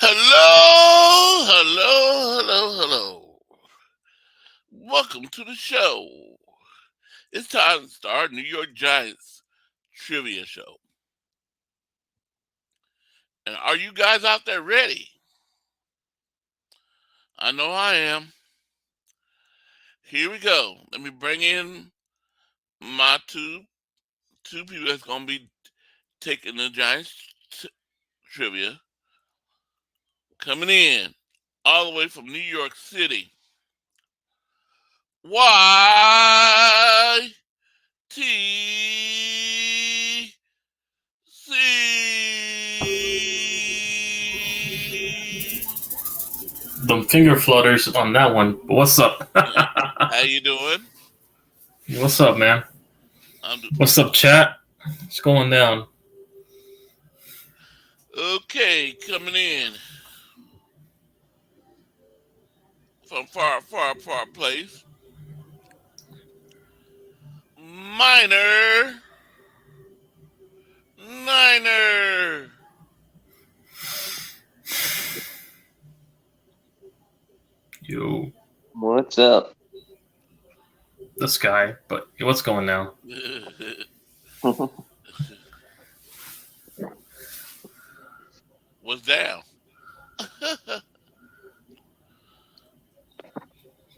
Hello, hello, hello, hello. Welcome to the show. It's time to start New York Giants trivia show. And are you guys out there ready? I know I am. Here we go. Let me bring in my two people that's gonna be taking the Giants trivia. Coming in all the way from New York City. YTC. Them finger flutters on that one. What's up? How you doing? What's up, man? I'm What's up, chat? What's going down? okay. Coming in from far place. Minor Niner. Yo, What's up? this guy. But what's going down? What's down?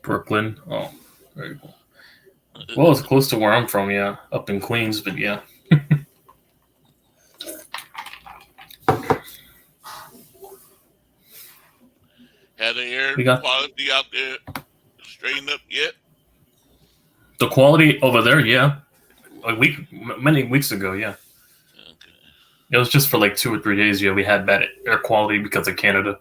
Brooklyn. Oh, very cool. Well, it's close to where I'm from. Yeah, up in Queens. But yeah. Had the air We got quality out there straightened up yet? the quality over there. Yeah, many weeks ago. Yeah, Okay. it was just for like 2 or 3 days. Yeah, we had bad air quality because of Canada.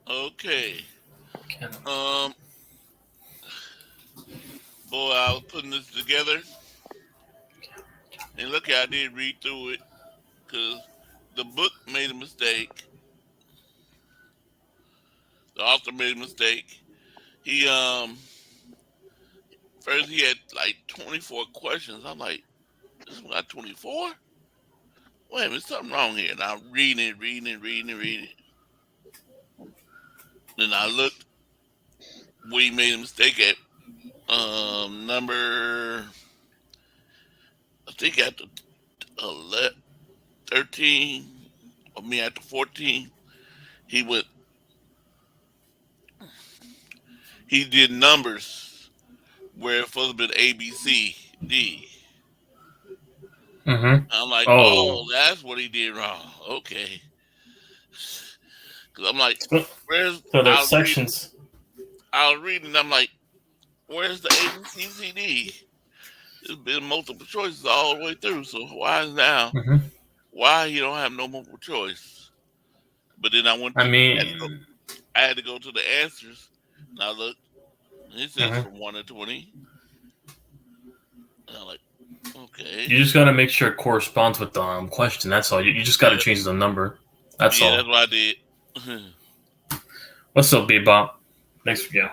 Okay. Canada. Boy, I was putting this together, and look, I did read through it because the book made a mistake. The author made a mistake. He first he had like 24 questions. I'm like, this one got 24? Wait a minute, something wrong here. And I'm reading. Then I looked where he made a mistake at number, I think at the 11, 13, or me at the 14. He went, he did numbers where it's supposed to be A, B, C, D. Mm-hmm. I'm like, Oh, oh, that's what he did wrong. Okay. Because I'm like, so where's, there's sections. I was reading, I'm like, where's the A, B, C, C, D? There's been multiple choices all the way through. So why is now, Mm-hmm. why you don't have no multiple choice? But then I went I to, mean, I had to go to the answers. And I looked, and it says mhm. from 1 to 20. And I'm like, okay. You just gotta make sure it corresponds with the question. That's all. You just gotta Yeah, change the number. That's yeah, that's all. what I did. What's up, Bebop? Thanks for yeah.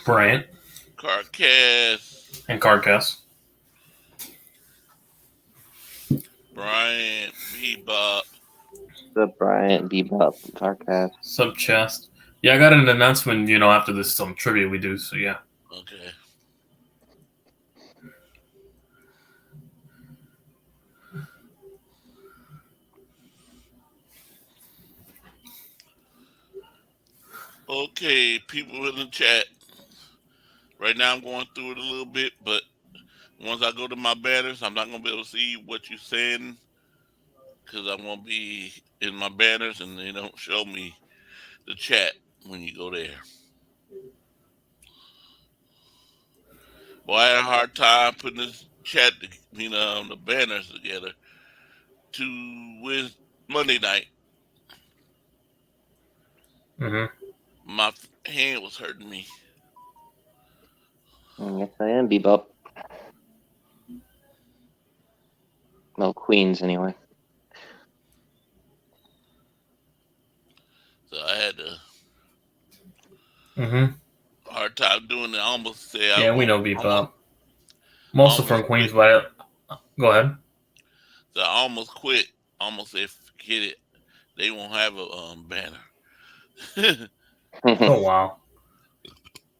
Bryant Carcass, and Carcass. Brian, Bebop. The Bryant Bebop Carcass. Sub chest. Yeah, I got an announcement, after this some trivia we do, so yeah. Okay. Okay, people in the chat. Right now I'm going through it a little bit, but Once I go to my banners, I'm not gonna be able to see what you're saying because I'm gonna be in my banners and they don't show me the chat when you go there. Boy, I had a hard time putting this chat, the banners together to with Monday night. Mm-hmm. My hand was hurting me. Yes, I am Bebop. Well, Queens anyway. So I had a Mm-hmm. hard time doing it. I almost say I Yeah, we won't. know Almost, Bebop. I'm also from almost quit. Queens, but go ahead. So I almost quit. Almost said forget it. They won't have a banner. Oh wow.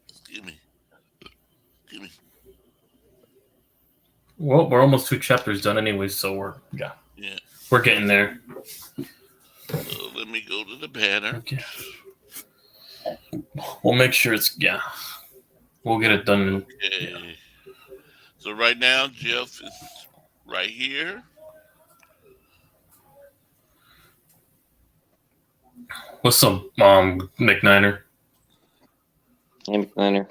Excuse me. Excuse me. Well, we're almost 2 chapters done anyway, so Yeah. we're getting there. So let me go to the banner. Okay. We'll make sure we'll get it done. Yeah. Okay. So right now Jeff is right here. What's up, McNiner? Hey, McLeaner.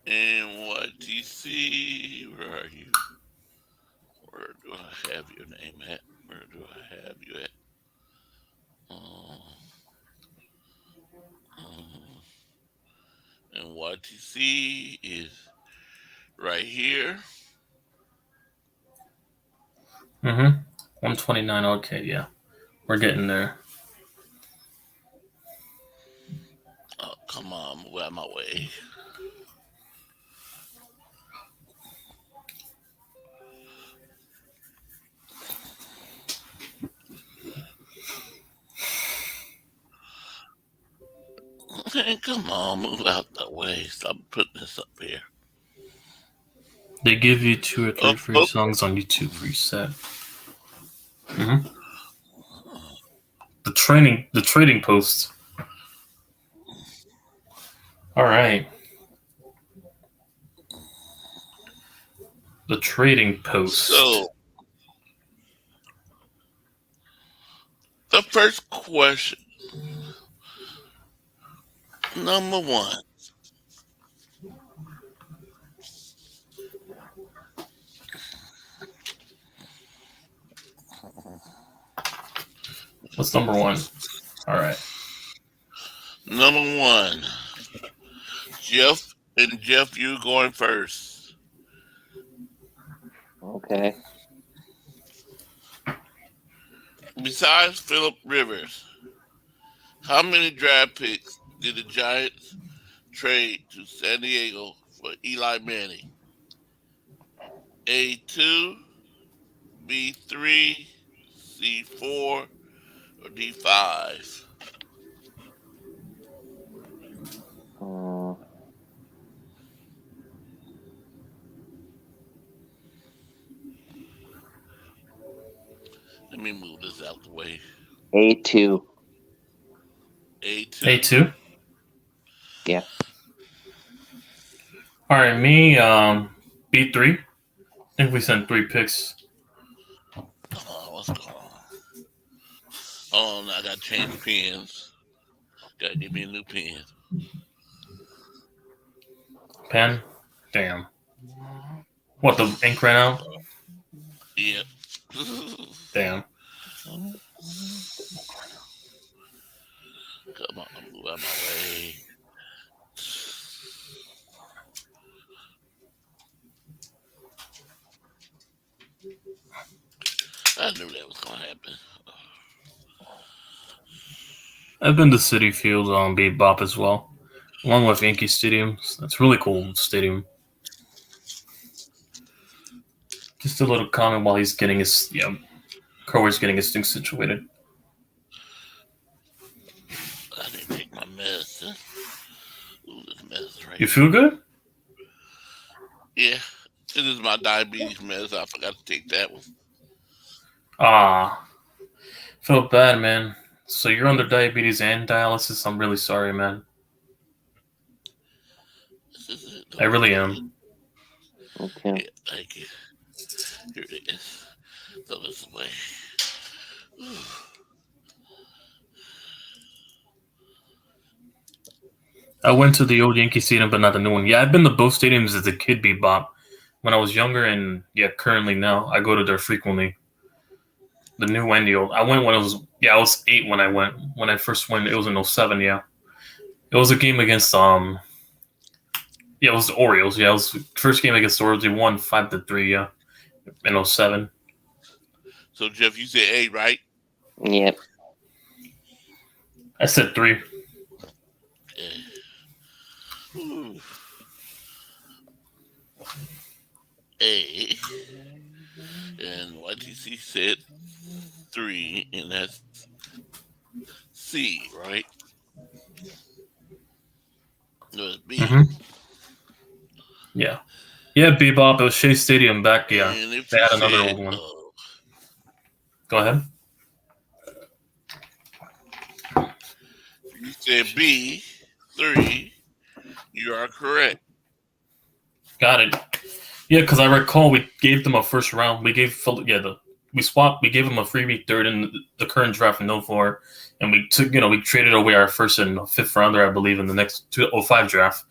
And what do you see? Where are you? Where do I have your name at? Where do I have you at? Um, um, and what you see is right here. Mm-hmm. 129. Okay, yeah, we're getting there. Oh, come on, move out of my way. Man, come on, move out the way. Stop putting this up here. They give you 2 or 3 Oh, free oh. songs on YouTube reset. Mm-hmm. The trading post. All right, the trading post. So the first question, number one. What's number one? All right. Number one. Jeff and Jeff, you going first. Okay. Besides Philip Rivers, how many draft picks did the Giants trade to San Diego for Eli Manning? A2, B3, C4, or D5? Uh, Let me move this out the way. A2. A A2. two. Yeah. All right, me. B3. I think we sent 3 picks. Come on, what's going on? Oh, no, I got to change pens. Got to give me a new pen. Pen. Damn. What, the ink ran out? Yep. Damn. Come on, move out my way. I knew that was going to happen. I've been to City Field on Bebop as well, along with Yankee Stadium. That's really cool stadium. Just a little comment while he's getting his Crow's getting his things situated. I didn't take my medicine. Ooh, this medicine right You here. feel good? Yeah, this is my diabetes medicine. I forgot to take that one. Ah, feel bad, man. So you're under diabetes and dialysis. I'm really sorry, man. This is it. I Don't really forget it. am. Okay. Yeah, thank you. Here it is. Throw this away. I went to the old Yankee Stadium, but not the new one. Yeah, I've been to both stadiums as a kid, Bebop. When I was younger, and yeah, currently now, I go to there frequently. The new and the old. I went when I was 8 when I went. When I first went, it was in '07. Yeah, it was a game against yeah, it was the Orioles. Yeah, it was the first game against the Orioles. They won 5-3. Yeah, in '07. So Jeff, you said A, right? Yep. I said 3. Okay. Ooh. A, and YTC said 3, and that's C, right? It was B. Mm-hmm. Yeah, yeah, Bebop. It was Shea Stadium back. Yeah, And if they you had another said old one. Go ahead. B 3, you are correct. Got it. Yeah, because I recall we gave them a first round. We gave we swapped. We gave them a freebie third in the current draft in '04, and we took we traded away our first and fifth rounder, I believe, in the next 2005 draft.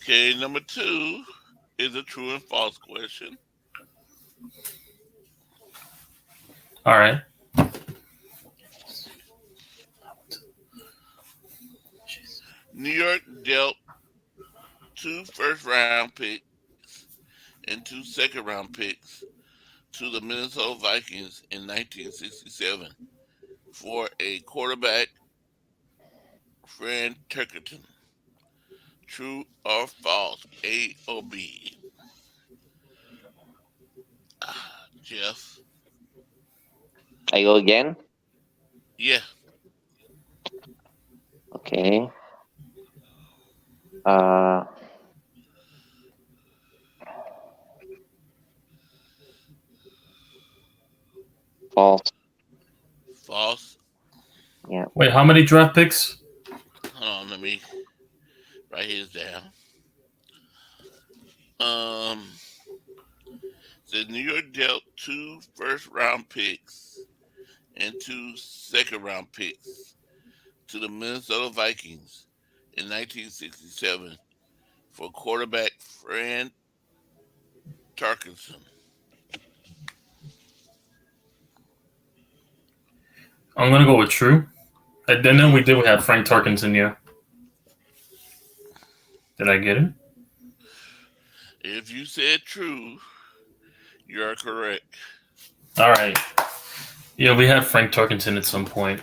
Okay, number 2 is a true and false question. All right. New York dealt 2 first round picks and 2 second round picks to the Minnesota Vikings in 1967 for a quarterback, Fran Turkerton. True or false? A or B? Jeff? I go again. Yeah. Okay. Uh, false. False. Yeah. Wait, how many draft picks? Hold on, let me write his down. Um, says New York dealt 2 first round picks and 2 second round picks to the Minnesota Vikings in 1967 for quarterback Fran Tarkenson. I'm gonna go with true. And then True. we did have Frank Tarkenton. Yeah. Did I get it? If you said true, you are correct. All right. Yeah, we had Frank Tarkenton at some point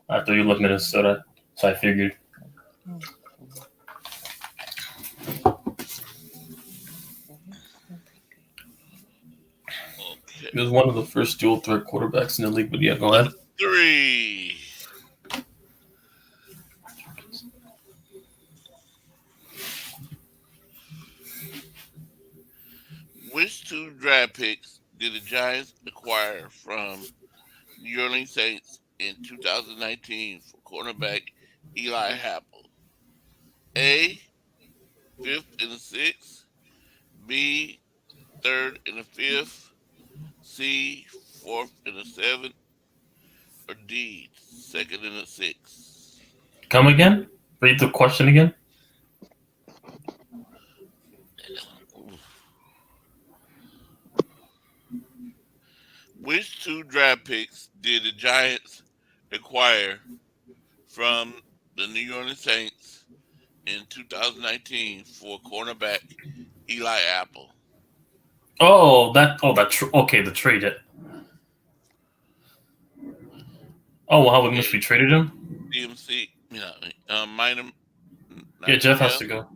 after you left Minnesota, so I figured. Okay. He was one of the first dual threat quarterbacks in the league. But yeah, go Number ahead. 3. Which 2 draft picks did the Giants acquire from New Orleans Saints in 2019 for cornerback Eli Apple? A, fifth and the sixth. B, third and the fifth. C, fourth and the seventh. Or D, second and the sixth. Come again? Read the question again. Which 2 draft picks did the Giants acquire from the New Orleans Saints in 2019 for cornerback Eli Apple? Oh, okay, the trade it. Oh, well, how much we Okay, traded him? DMC, minor, Yeah, not you, Jeff has Jeff. to go.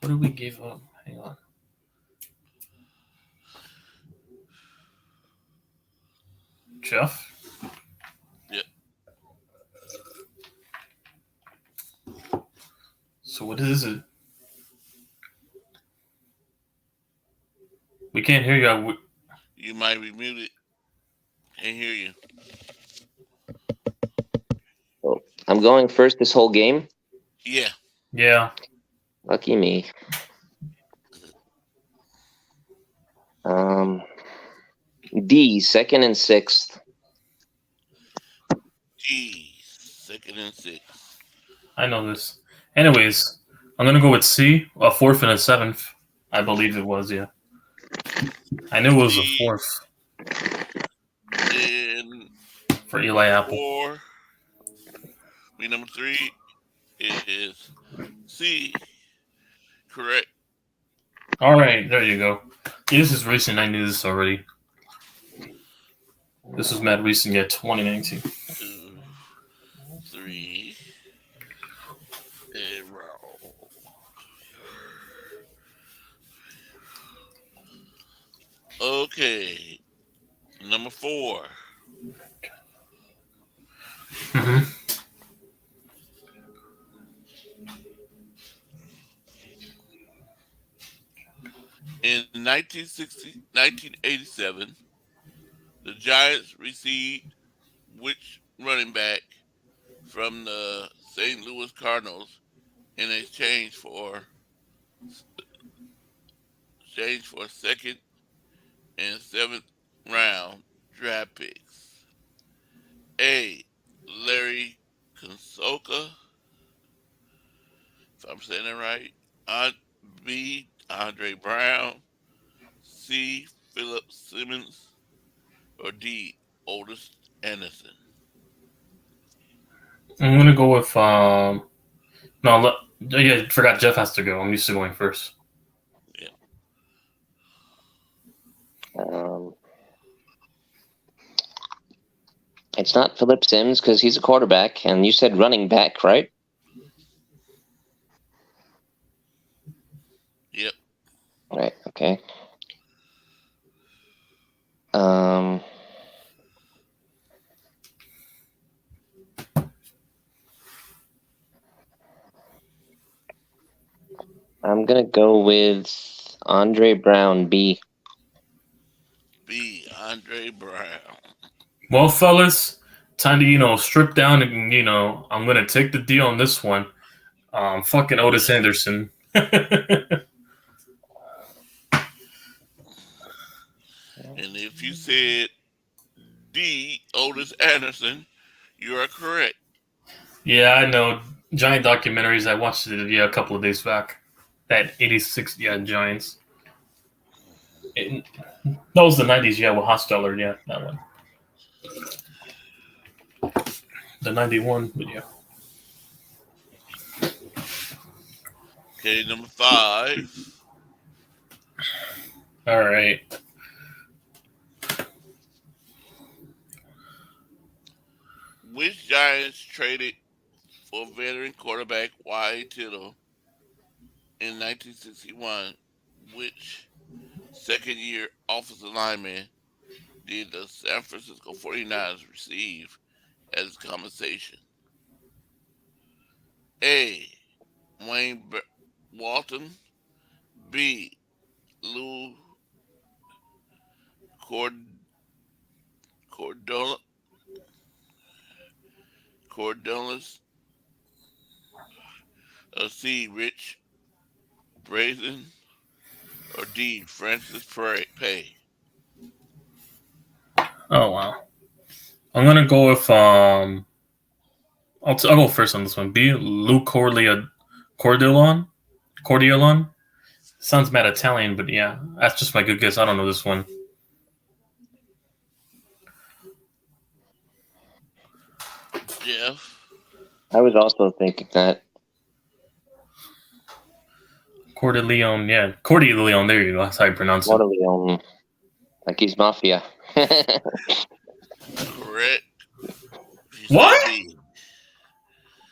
What did we give up? Hang on. Jeff? Yep. So what is it? We can't hear you. You might be muted. Can't hear you. Oh, I'm going first this whole game. Yeah. Yeah. Lucky me. D, second and sixth. G. Second and six. I know this. Anyways, I'm gonna go with C, a fourth and a seventh. I believe it was, yeah. I knew it was a C. fourth Then for Eli Apple. four. Number three is C. Correct. All right, there you go. Yeah, this is recent. I knew this already. This was mad recent, yeah, 2019. 2, 3, and roll. Okay. Number 4. Mm-hmm. In 1987, the Giants received which running back from the St. Louis Cardinals in exchange for second and seventh round draft picks? A. Larry Consoka, if I'm saying that right. B. Andre Brown. C. Philip Simmons. Or D. Otis Anderson. I'm gonna go with no. Yeah, forgot Jeff has to go. I'm used to going first. Yeah. It's not Philip Sims because he's a quarterback, and you said running back, right? Yep. Right. Okay. I'm gonna go with Andre Brown, B. B. Andre Brown. Well, fellas, time to strip down and I'm gonna take the deal on this one. Fucking Otis Anderson. And if you said D. Otis Anderson, you are correct. Yeah, I know. Giant documentaries. I watched it a couple of days back. That '86, Giants. That was the '90s, with Hostetler, that one. The '91, but yeah. Okay, number 5. All right. Which Giants traded for veteran quarterback Y. Tittle in 1961? Which second year offensive lineman did the San Francisco 49ers receive as compensation? A. Wayne Walton. B. Lou Cordola, Cordolis. C. Rich Brazen. Or D. Francis Pay. Oh wow. I'm gonna go with I'll go first on this one. B. Lou Cordillon. Cordialon. Sounds mad Italian, but yeah, that's just my good guess. I don't know this one. Jeff. I was also thinking that. Cordileone, yeah. Cordileone, there you go. That's how you pronounce it. Corleone, like he's mafia. Correct. You What? said D.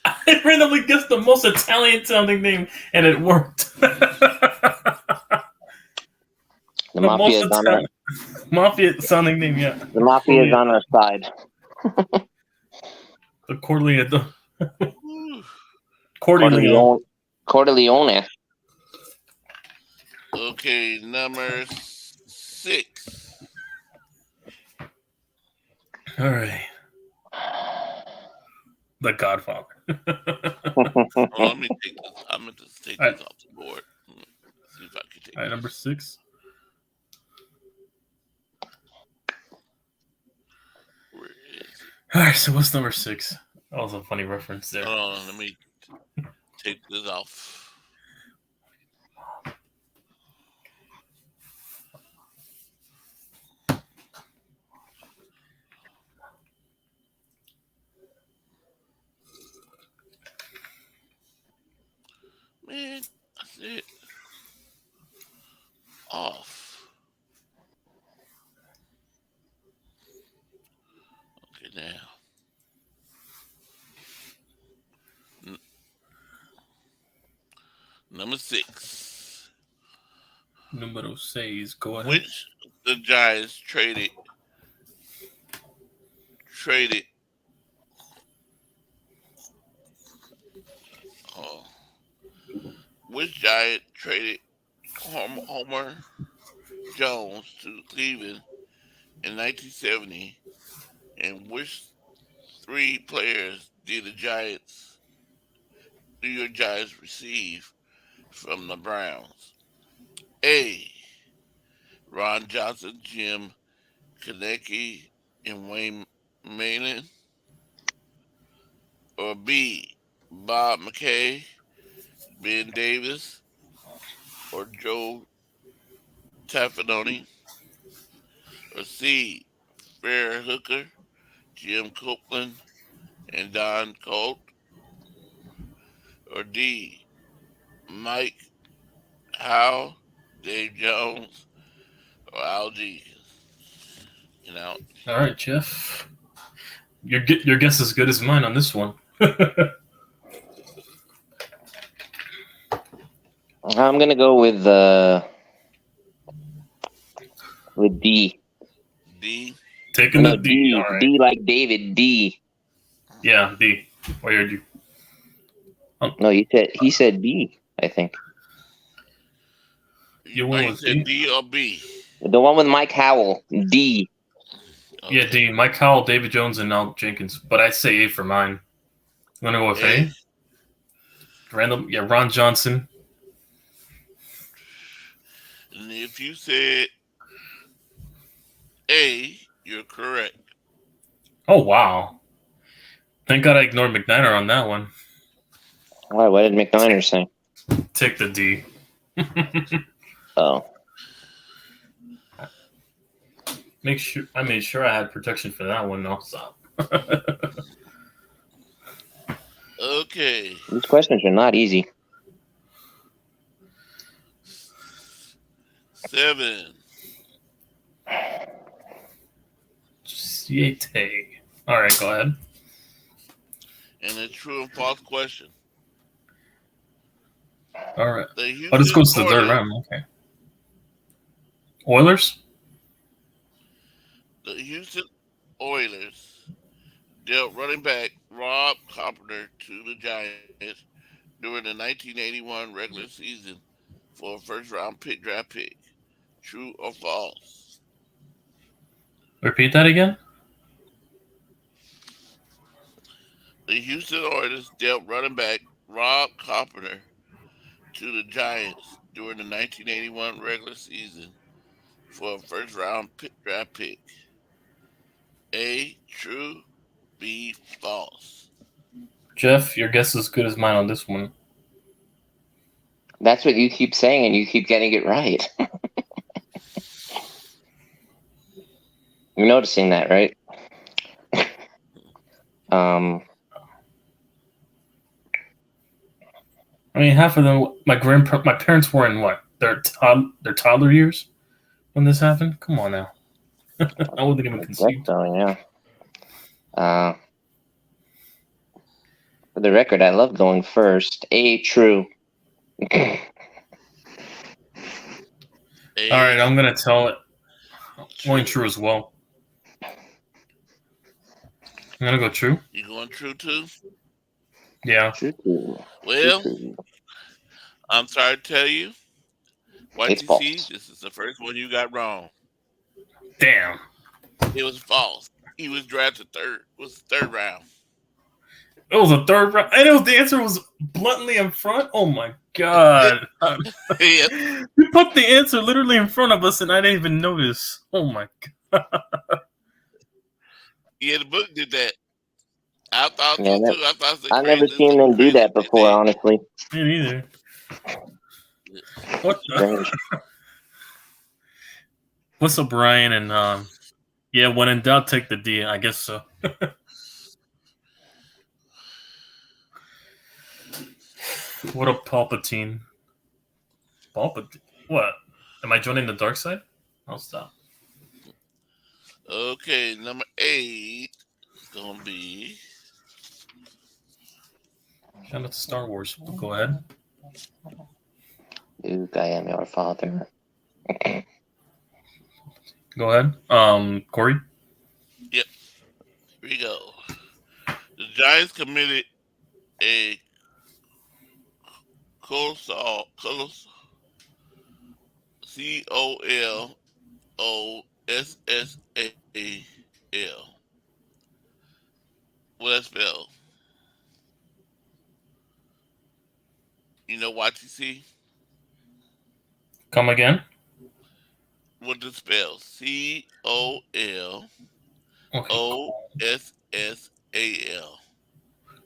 I randomly guessed the most Italian sounding name, and it worked. The mafia is on our, Mafia sounding name, yeah. the mafia is on our side. The Corleone. Whew. Cordileone. Corleone. Okay, number 6. All right. The Godfather. Oh, let me take this. I'm going to take All right. this off the board. See if I can take All right, number this. 6. Where is it? All right, so what's number 6? That was a funny reference there. Hold on, let me take this off. Man, that's it. Off. Okay, now. N- Number 6. Numero 6. Go ahead. Which the Giants traded oh, which Giant traded Homer Jones to Cleveland in 1970, and which three players did the New York Giants receive from the Browns? A. Ron Johnson, Jim Konecki, and Wayne Malin, or B. Bob McKay, Ben Davis, or Joe Taffanoni, or C. Fair Hooker, Jim Copeland, and Don Colt, or D. Mike Howe, Dave Jones, or Al Jenkins. You know, All right, Jeff. Your guess is as good as mine on this one. I'm gonna go with D. D. Taking No, the D. D. All right. D like David. D. Yeah, D. I heard you. No, he said B. I think You No, went you with said D? D or B. the one with Mike Howell. D. Okay. Yeah, D. Mike Howell, David Jones, and Al Jenkins. But I say A for mine. You want to go with A. A? Random. Yeah, Ron Johnson. And if you said A, you're correct. Oh, wow. Thank God I ignored McNiner on that one. Why? What did McNiner say? Take the D. Oh, I made sure I had protection for that one. No, stop. Okay. these questions are not easy. 7. Siete. All right, go ahead. And a true and false question. All right. The Oh, this Houston goes to the third Oilers, round. Okay. Oilers? the Houston Oilers dealt running back Rob Carpenter to the Giants during the 1981 regular season for a first round draft pick. True or false? Repeat that again? The Houston Oilers dealt running back Rob Carpenter to the Giants during the 1981 regular season for a first round draft pick. A. True. B. False. Jeff, your guess is as good as mine on this one. That's what you keep saying, and you keep getting it right. You're noticing that, right? I mean, half of them, my parents were in what? Their toddler years when this happened? Come on now. I wasn't even I guess conceived. so, yeah. For the record, I love going first. A. True. A. All right, I'm going to tell it. Going True. true as well. I'm going to go true. You going true too? Yeah. True. True. Well, True. I'm sorry to tell you, It's YTC, false. this is the first one you got wrong. Damn. It was false. He was drafted third. Was the third round. It was a third round. I know the answer was bluntly in front. Oh my god! Yeah, You put the answer literally in front of us, and I didn't even notice. Oh my god! yeah. The book did that. I thought Yeah, so too. I thought it was I've never crazy. seen Something them do crazy that they before, did. honestly. Me neither. What? Strange. What's up, Brian? And yeah, when in doubt, take the D. I guess so. What up, Palpatine? Palpatine? What? Am I joining the dark side? I'll stop. Okay, number 8 is gonna be Shout out to Star Wars. Go ahead. Luke, I am your father. Go ahead. Corey. yep. Here we go. The Giants committed a COLOSSAL. What that spell? You know what you see? Come again. What the spell? Okay. COLOSSAL.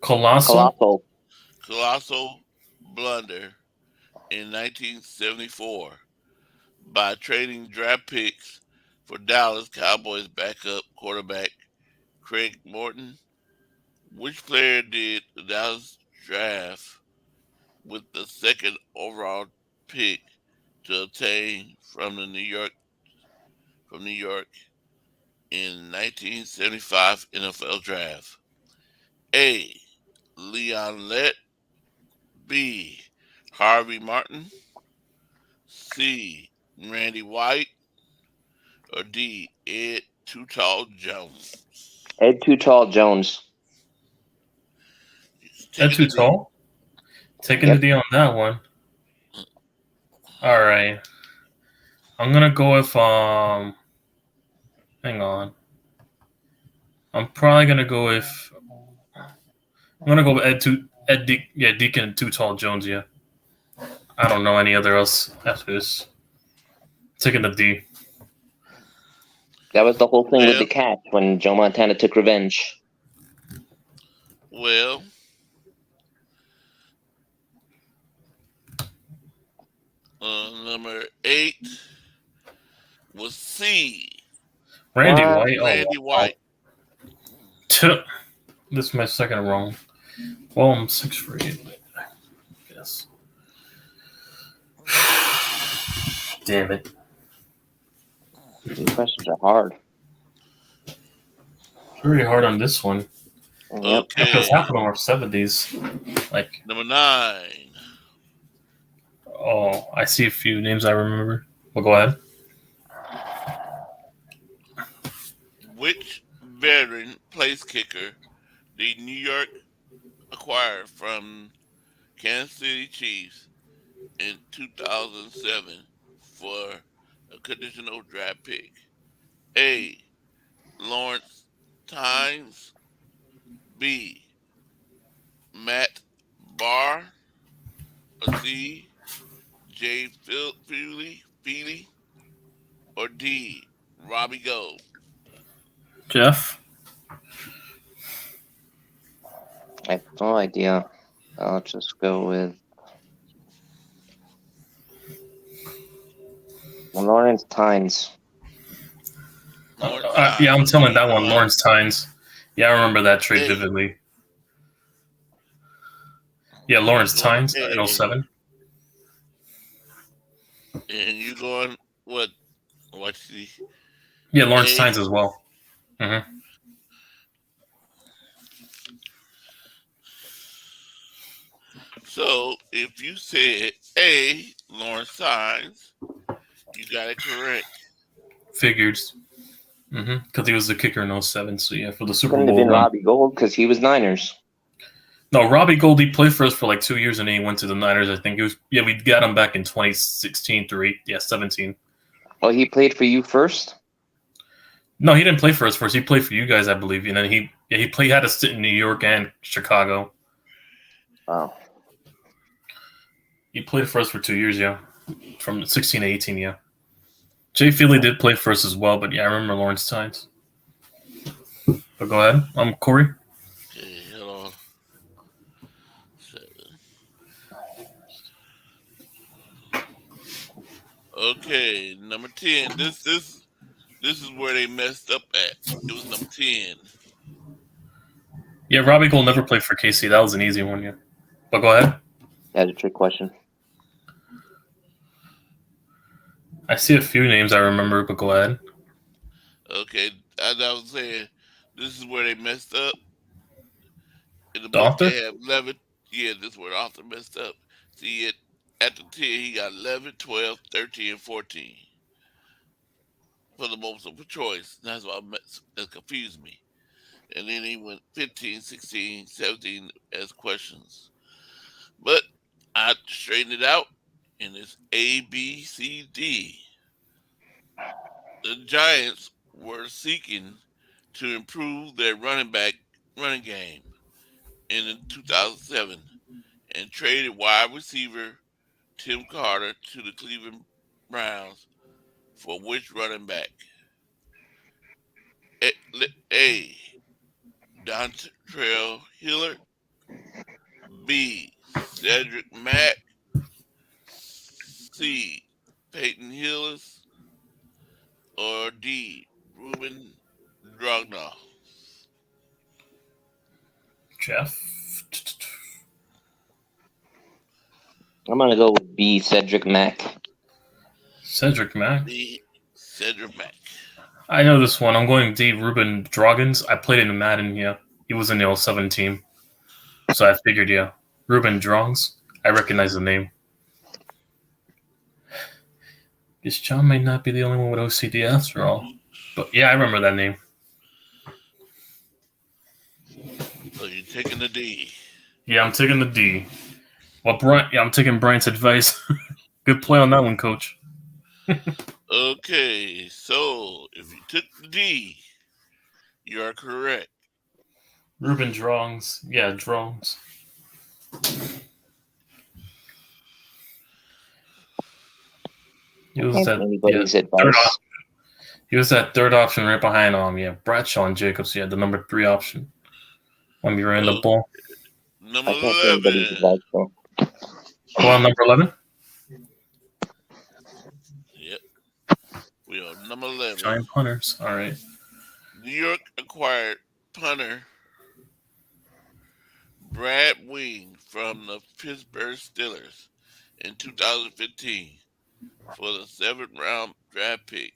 Colossal. Colossal. Colossal blunder in 1974 by trading draft picks for Dallas Cowboys backup quarterback Craig Morton. Which player did the Dallas draft with the second overall pick to obtain from New York in 1975 NFL draft? A. Leon Lett. B. Harvey Martin. C. Randy White. Or D. Ed Too Tall Jones. Ed Too Tall Jones. That Taking too the D. tall. Taking the Yep. D on that one. All right. I'm gonna go with Hang on. I'm probably gonna go with. I'm gonna go with Deacon Too Tall Jones. Yeah. I don't know any other else after this. Taking the D. That was the whole thing with the Well, cat when Joe Montana took revenge. well, number 8 was C. Randy What? White. Oh Randy wow. White. This is my second wrong. Well, I'm 6 for 8. Yes. Damn it. These questions are hard. Pretty hard on this one. Yep. Because Okay. half of them are 70s. Like, Number 9. oh, I see a few names I remember. Well, go ahead. Which veteran place kicker did New York acquire from Kansas City Chiefs in 2007 for a conditional draft pick? A. Lawrence Tynes. B. Matt Barr. Or C. Jay Feely. Or D. Robbie Gold. Jeff. I have no idea. I'll just go with Lawrence Tynes. Lawrence Yeah, I'm Tynes. telling You that one. going Lawrence Tynes. Yeah, I remember that trade A. vividly. Yeah, You Lawrence going Tynes in A. 07. And you going what? What see? Yeah, Lawrence A. Tynes as well. Mm-hmm. So if you said A, Lawrence Tynes, you got it correct. Figures. Because he was the kicker in 07. So, yeah, for the Super Couldn't have Bowl been run. Robbie Gold because he was Niners. No, Robbie Goldie played for us for like 2 years and then he went to the Niners, I think. We got him back in 2016 through 17. Oh, he played for you first? No, he didn't play for us first. He played for you guys, I believe. And then he played had a stint in New York and Chicago. Wow. He played for us for 2 years, yeah, from 16 to 18, yeah. Jay Feely did play for us as well, but yeah, I remember Lawrence Tynes. But go ahead, Corey. Okay, hold on. 7. Okay, number 10. This is where they messed up at. It was number 10. Yeah, Robbie Gould never played for KC. That was an easy one, yeah. But go ahead. That's a trick question. I see a few names I remember, but go ahead. Okay, as I was saying, this is where they messed up. In the The book, author? they have 11. Yeah, this is where the author messed up. See, at the 10, he got 11, 12, 13, and 14 for the multiple choice. That's what that confused me. And then he went 15, 16, 17 as questions. But I straightened it out, and it's A, B, C, D. The Giants were seeking to improve their running game in 2007 and traded wide receiver Tim Carter to the Cleveland Browns for which running back? A. Dontrell Hillard. B. Cedric Mack. C. Peyton Hillis. Or D. Ruben Dragna. Jeff. I'm gonna go with B. Cedric Mack. Cedric Mack. B. Cedric Mack. I know this one. I'm going D. Ruben Droggins. I played in Madden, yeah. He was in the 07 team. So I figured, yeah. Ruben Drongs. I recognize the name. This John may not be the only one with OCD after all. But yeah, I remember that name. So you're taking the D. Yeah, I'm taking the D. Well, Brian, yeah, I'm taking Brian's advice. Good play on that one, Coach. Okay, so if you took the D, you are correct. Ruben Drongs. Yeah, Drongs. He was Can't that anybody's third advice. He was that third option right behind Bradshaw and Jacobs. Yeah, the number 3 option when we ran the Oh, ball. number I can't say anybody's 11. advice though. Go on, number 11. Yep, we are number 11. Giant punters. All right. New York acquired punter Brad Wing from the Pittsburgh Steelers in 2015 for the 7th-round draft pick.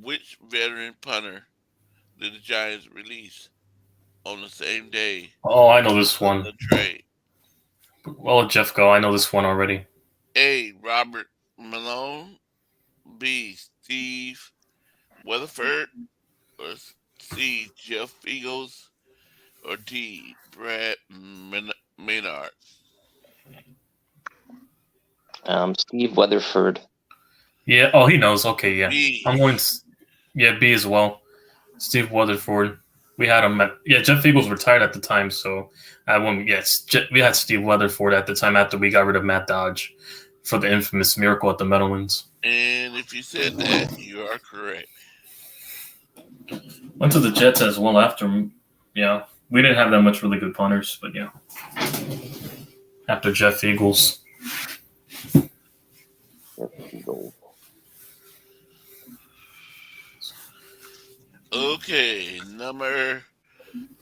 Which veteran punter did the Giants release on the same day Oh, I know this of one. the trade? Well, let Jeff go. I know this one already. A. Robert Malone. B. Steve Weatherford. Or C. Jeff Eagles. Or D. Brad Maynard. Steve Weatherford. Yeah. Oh, he knows. Okay. Yeah. B. I'm going. Yeah, B as well. Steve Weatherford. We had him. Jeff Eagles retired at the time, so I won. Yes, we had Steve Weatherford at the time after we got rid of Matt Dodge for the infamous miracle at the Meadowlands. And if you said that, you are correct. Went to the Jets as well after. Yeah, we didn't have that much really good punters, but yeah. After Jeff Eagles. Eagles. Okay, number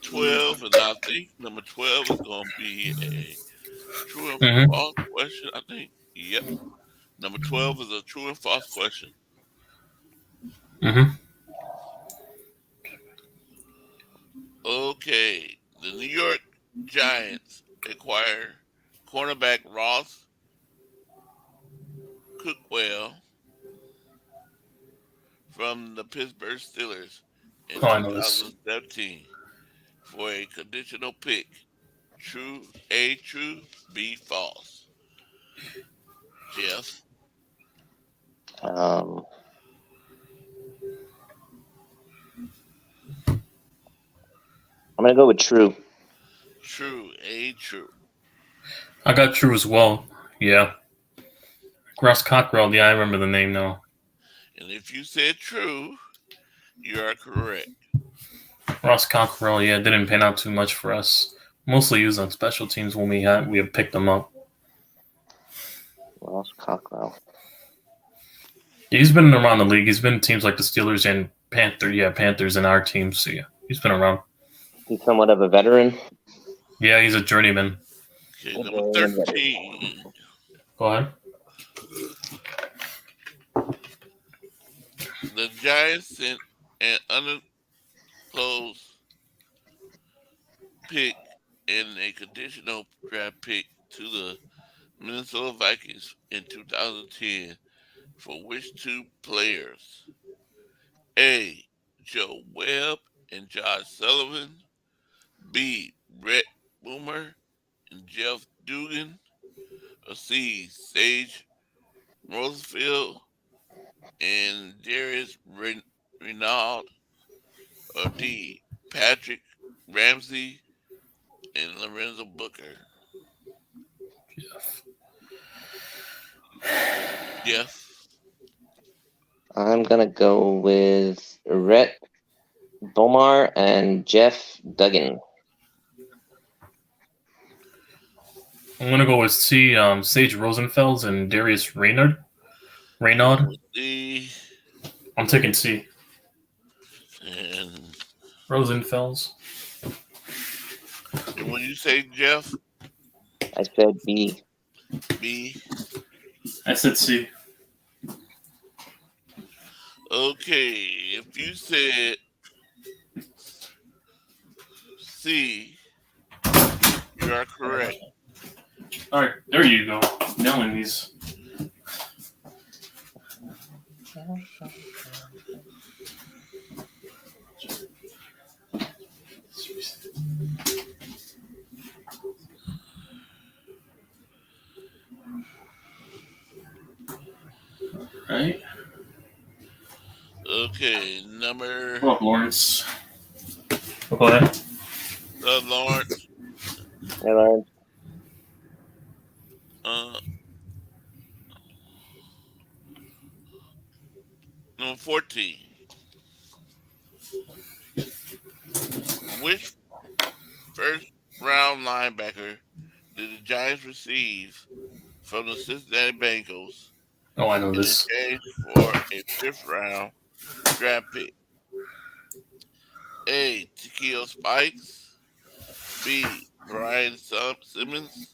12, and I think number 12 is going to be a true and false question, I think. Yep. Number 12 is a true and false question. Mm-hmm. Okay, the New York Giants acquire cornerback Ross Cookwell from the Pittsburgh Steelers in Oh, I know this. 2017 for a conditional pick. True, B, false. Jeff. Um, I'm gonna go with true. True, A, true. I got true as well. Yeah. Ross Cockrell. Yeah, I remember the name now. And if you said true, you are correct. Ross Cockrell. Yeah, didn't pan out too much for us. Mostly used on special teams when we had picked them up. Ross Cockrell. Yeah, he's been around the league. He's been in teams like the Steelers and Panthers. Yeah, Panthers in our team. So yeah, he's been around. He's somewhat of a veteran. Yeah, he's a journeyman. Okay, A number journeyman veteran. 13. Go ahead. The Giants sent an undisclosed pick and a conditional draft pick to the Minnesota Vikings in 2010 for which two players? A. Joe Webb and Josh Sullivan. B. Brett Boomer and Jeff Dugan. Or C. Sage Rosefield and Darius Renaud. Or D. Patrick Ramsey and Lorenzo Booker. Jeff. I'm gonna go with Rhett Bomar and Jeff Duggan. I'm gonna go with C. Sage Rosenfels and Darius Reynard. I'm going Reynaud. with D. I'm taking C. And Rosenfels. what you say, Jeff? I said B. B. I said C. Okay, if you said C, you are correct. All right, there you go. Nailing these. Right. Okay, number Go up, Lawrence. Go ahead. Lawrence. Hey, Lawrence. Uh, number 14. Which first round linebacker did the Giants receive from the Cincinnati Bengals Oh, I know in this. exchange for a fifth round draft pick? A. Takeo Spikes. B. Brian Simmons.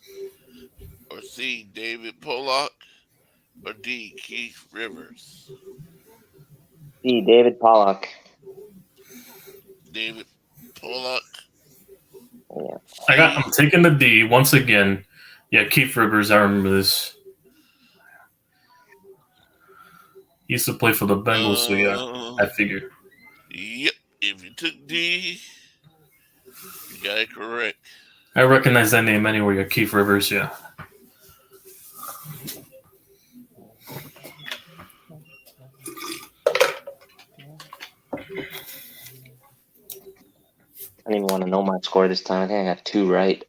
Or C. David Pollock. Or D. Keith Rivers. C. David Pollock. David Pollock. Yeah. C. I'm taking the D once again. Yeah, Keith Rivers. I remember this. He used to play for the Bengals, so yeah, I figured. Yep. If you took D, you got it correct. I recognize that name anywhere. Yeah, Keith Rivers. Yeah. I don't even want to know my score this time. I think I got 2 right.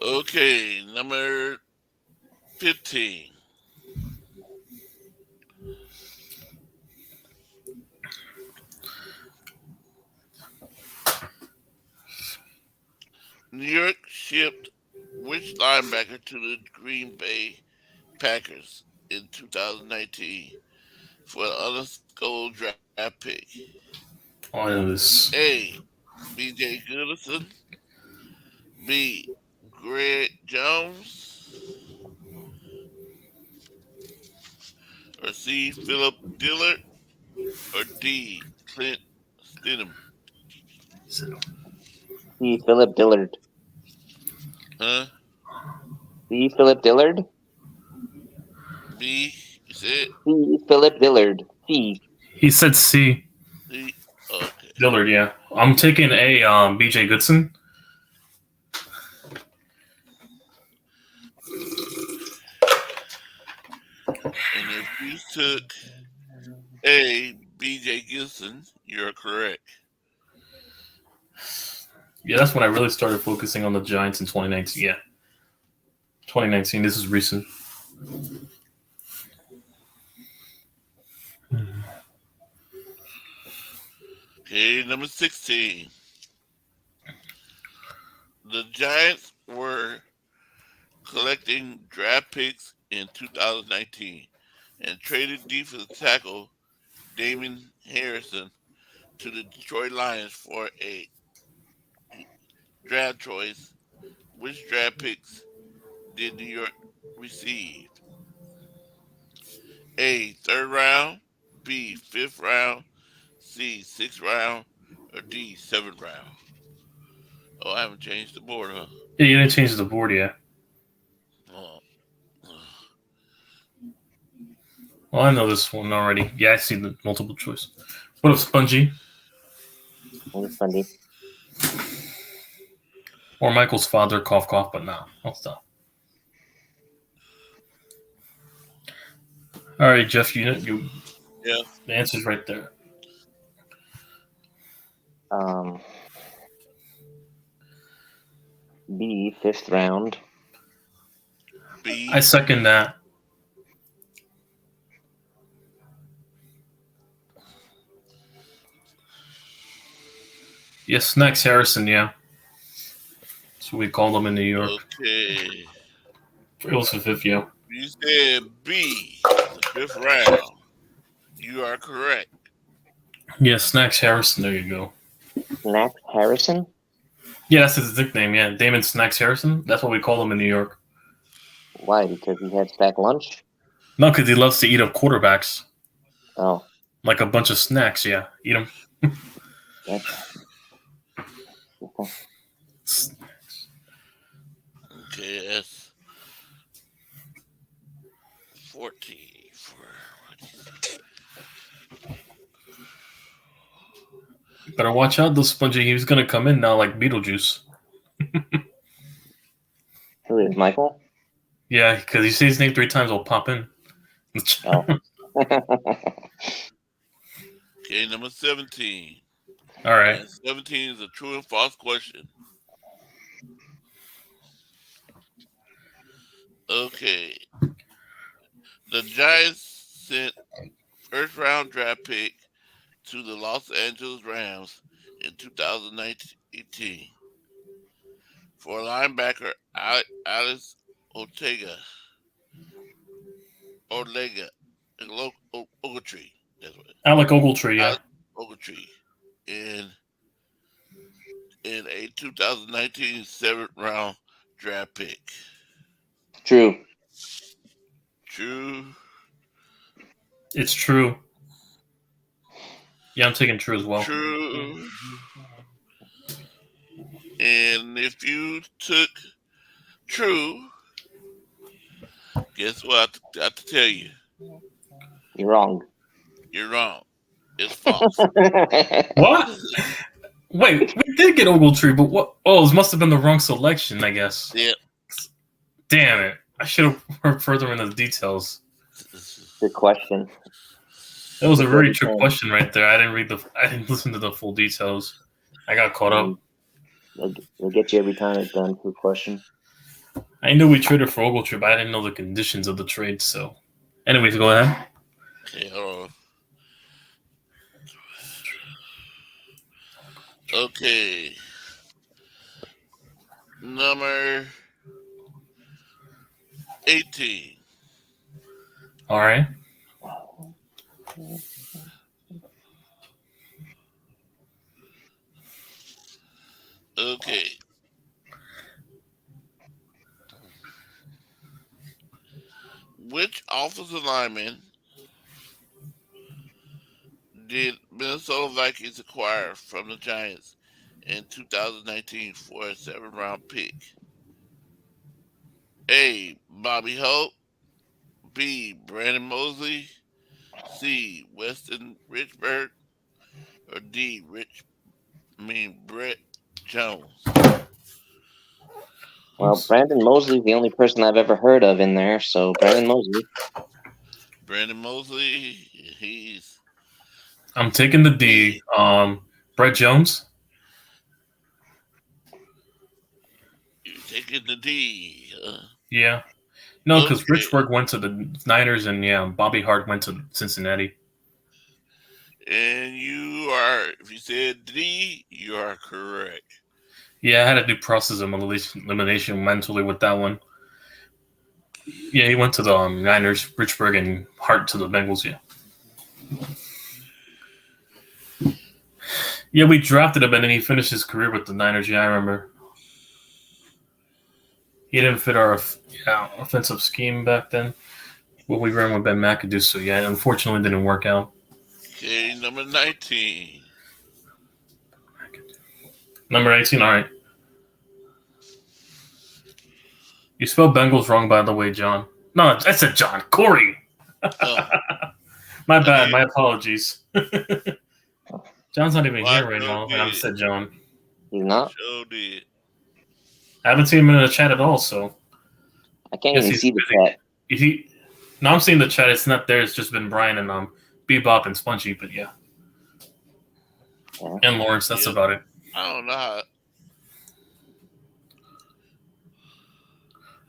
Okay, number 15. New York shipped which linebacker to the Green Bay Packers in 2019 for an undisclosed draft pick? Oh, I know this. A. B.J. Goodison. B. Greg Jones. Or C. Philip Dillard. Or D. Clint Stidham. C. Philip Dillard. Huh? C. Philip Dillard. B. You said C. Philip Dillard. C. He said C. D. Okay. Dillard. Yeah. I'm taking A. B.J. Goodson. And if you took A. B.J. Gibson, you're correct. Yeah, that's when I really started focusing on the Giants in 2019. Yeah, 2019. This is recent. Okay, number 16. The Giants were collecting draft picks in 2019 and traded defensive tackle Damon Harrison to the Detroit Lions for a draft choice. Which draft picks did New York receive? A, third round, B, fifth round, C, sixth round, or D, seventh round? Oh, I haven't changed the board, huh? Yeah, you didn't change the board yet. Oh, Well, I know this one already. Yeah, I see the multiple choice. What if Spongy Only Sunday. or Michael's father? Cough, cough. But no, I'll stop. All right, Jeff. You yeah, the answer's right there. Um, B, fifth round. I B. second that. Yes, Snacks Harrison. Yeah, that's what we called him in New York. Okay. It was for fifth. Yeah. You said B, the fifth round. You are correct. Yeah, Snacks Harrison. There you go. Snacks Harrison. Yeah, that's his nickname. Yeah, Damon Snacks Harrison. That's what we call him in New York. Why? Because he had stack lunch. No, because he loves to eat up quarterbacks Oh, like a bunch of snacks. Yeah, eat them. gotcha. Okay, that's 14 for what you say. Better watch out, though, Spongy. He's gonna come in now like Beetlejuice. Who is Michael? Yeah, because you say his name three times, he'll pop in. Oh. Okay, number 17. All right. And 17 is a true and false question. Okay. The Giants sent first round draft pick to the Los Angeles Rams in 2018 for linebacker Alice Ortega, Orlega, Ogletree. That's what Alec Ogletree, yeah. Alex Ogletree in a 2019 seventh round draft pick. True. True, It's true. Yeah, I'm taking true as well. true. And if you took true, guess what? I have to tell you, You're wrong. you're wrong. It's false. What? Wait, we did get Ogletree, but what? Oh, it must have been the wrong selection, I guess. Yeah. Damn it. I should have heard further into the details. Good question. That was a Good way very to trick turn. question right there. I didn't listen to the full details. I got caught up. They'll get you every time it's done. Good question. I knew we traded for Ogletree, but I didn't know the conditions of the trade, so. Anyways, go ahead. Okay, hold on. Okay. Number 18. All right. Okay. Which offensive lineman did Minnesota Vikings acquire from the Giants in 2019 for a seventh round pick? A. Bobby Hope. B. Brandon Mosley. C. Weston Richburg. Or D. Brett Jones. Well, Brandon Mosley's the only person I've ever heard of in there, so Brandon Mosley. Brandon Mosley, he's I'm taking the D. Brett Jones. taking the D. Yeah. No, because Okay. Richburg went to the Niners, and yeah, Bobby Hart went to Cincinnati. And you are, if you said D, you are correct. Yeah, I had to do process of elimination mentally with that one. Yeah, he went to the Niners, Richburg, and Hart to the Bengals. Yeah. Yeah, we drafted him, and then he finished his career with the Niners. Yeah, I remember. He didn't fit our offensive scheme back then. What we ran with Ben McAdoo, so yeah, it unfortunately didn't work out. Okay, number 19. Number 18, all right. You spelled Bengals wrong, by the way, John. No, I said John. Corey. Oh, My I bad. did. My apologies. John's not even Well, I here right sure now, and I did. said John. He's not. Sure did. I haven't seen him in the chat at all, so I can't guess even he's see the busy. chat. Is he? No, I'm seeing the chat. It's not there. It's just been Brian and Bebop and Spongy, but yeah, Yeah. and Lawrence. That's Yep. about it. I don't know how.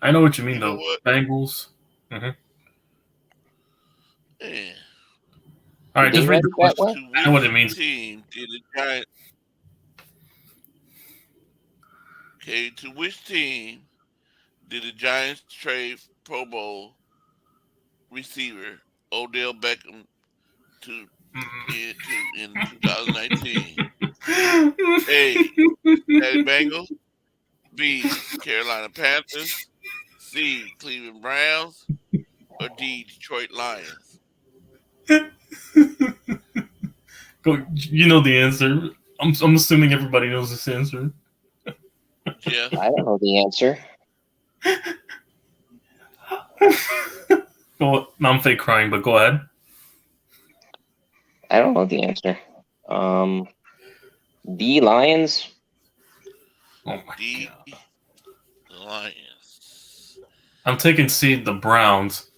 I know what you mean, You know though. what? Bengals. Mm-hmm. Man. All Did right, they just read write the it that question. way? To I know what it which means. team did the Giants? Okay, to which team did the Giants trade Pro Bowl receiver Odell Beckham to in 2019? A. Cincinnati Bengals. B. Carolina Panthers. C. Cleveland Browns. Or D. Detroit Lions. Go. You know the answer. I'm assuming everybody knows this answer. Jeff. I don't know the answer. Go. No, I'm fake crying, but go ahead. I don't know the answer. The Lions. Oh my D. god. The Lions. I'm taking C. The Browns.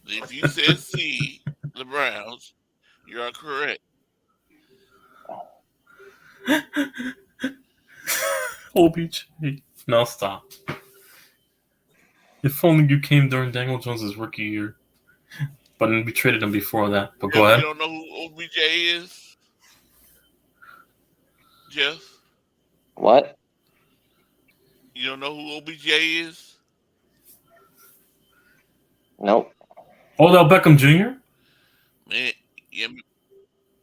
If you said C. The Browns, you are correct. OBJ. No, stop. If only you came during Daniel Jones' rookie year. But we traded him before that. But go Jeff, you ahead. don't know who OBJ is? Jeff, What? you don't know who OBJ is? Nope. Odell Beckham Jr.? Man, yeah,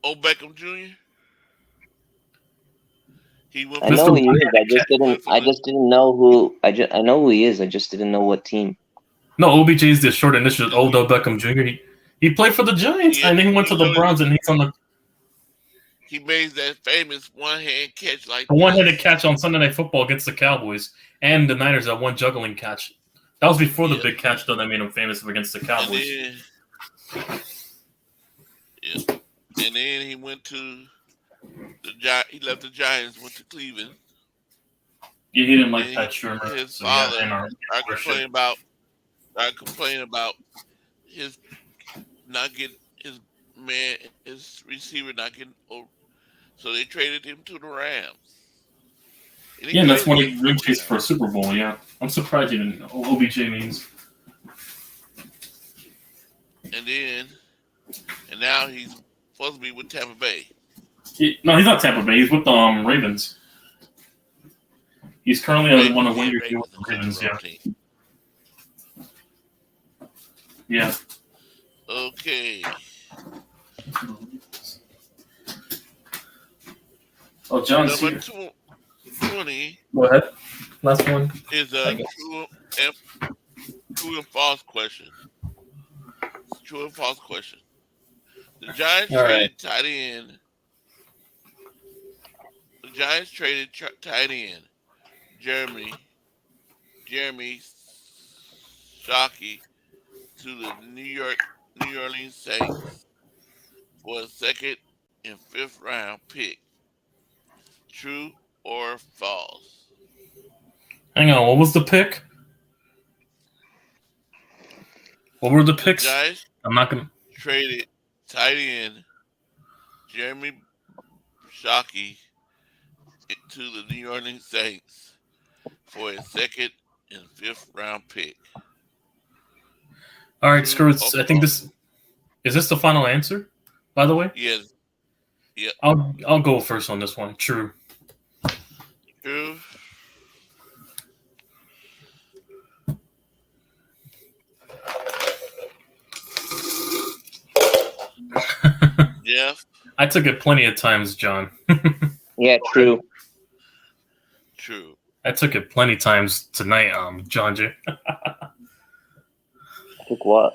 Beckham Jr. He went I for know Mr. who the he is. I just he didn't. went for I the just didn't know who. I know who he is. I just didn't know what team. No, OBJ is the short initial. no, Odell Beckham Jr. He played for the Giants, yeah, and then he went to the Browns, and he's on he made that famous one hand catch like the one-handed this. catch on Sunday Night Football against the Cowboys and the Niners. That one juggling catch. That was before the Yep. big catch, though, that made him famous against the And Cowboys. then, yeah, and then he went to he left the Giants, went to Cleveland. Yeah, he didn't like And Pat Shermer. his So yeah, father and our worship. I complain about his not getting his receiver not getting old. So they traded him to the Rams. And he Yeah, and that's played when well he for the ring chased for a Rams. Super Bowl. Yeah, I'm surprised you didn't know what OBJ means. And now he's supposed to be with Tampa Bay. No, he's not Tampa Bay. He's with the Ravens. He's currently on a one-year deal with the Ravens. Yeah. Team. Yeah. Okay. Oh, John's Number here. 20 Go ahead. Last one. is a true and false question. True and false question. The Giants All traded right. tight end. The Giants traded tight end Jeremy Shockey to the New Orleans Saints for a second and fifth round pick. True or false? Hang on. What was the pick? What were the The picks? Giants I'm not gonna. traded tight end Jeremy Shockey to the New Orleans Saints for a second and fifth round pick. All right, To screw it. I think Oklahoma. this is the final answer. By the way, Yes. Yep. I'll go first on this one. True. True. Jeff. I took it plenty of times, John. Yeah, true. True. I took it plenty of times tonight, John J. Took what?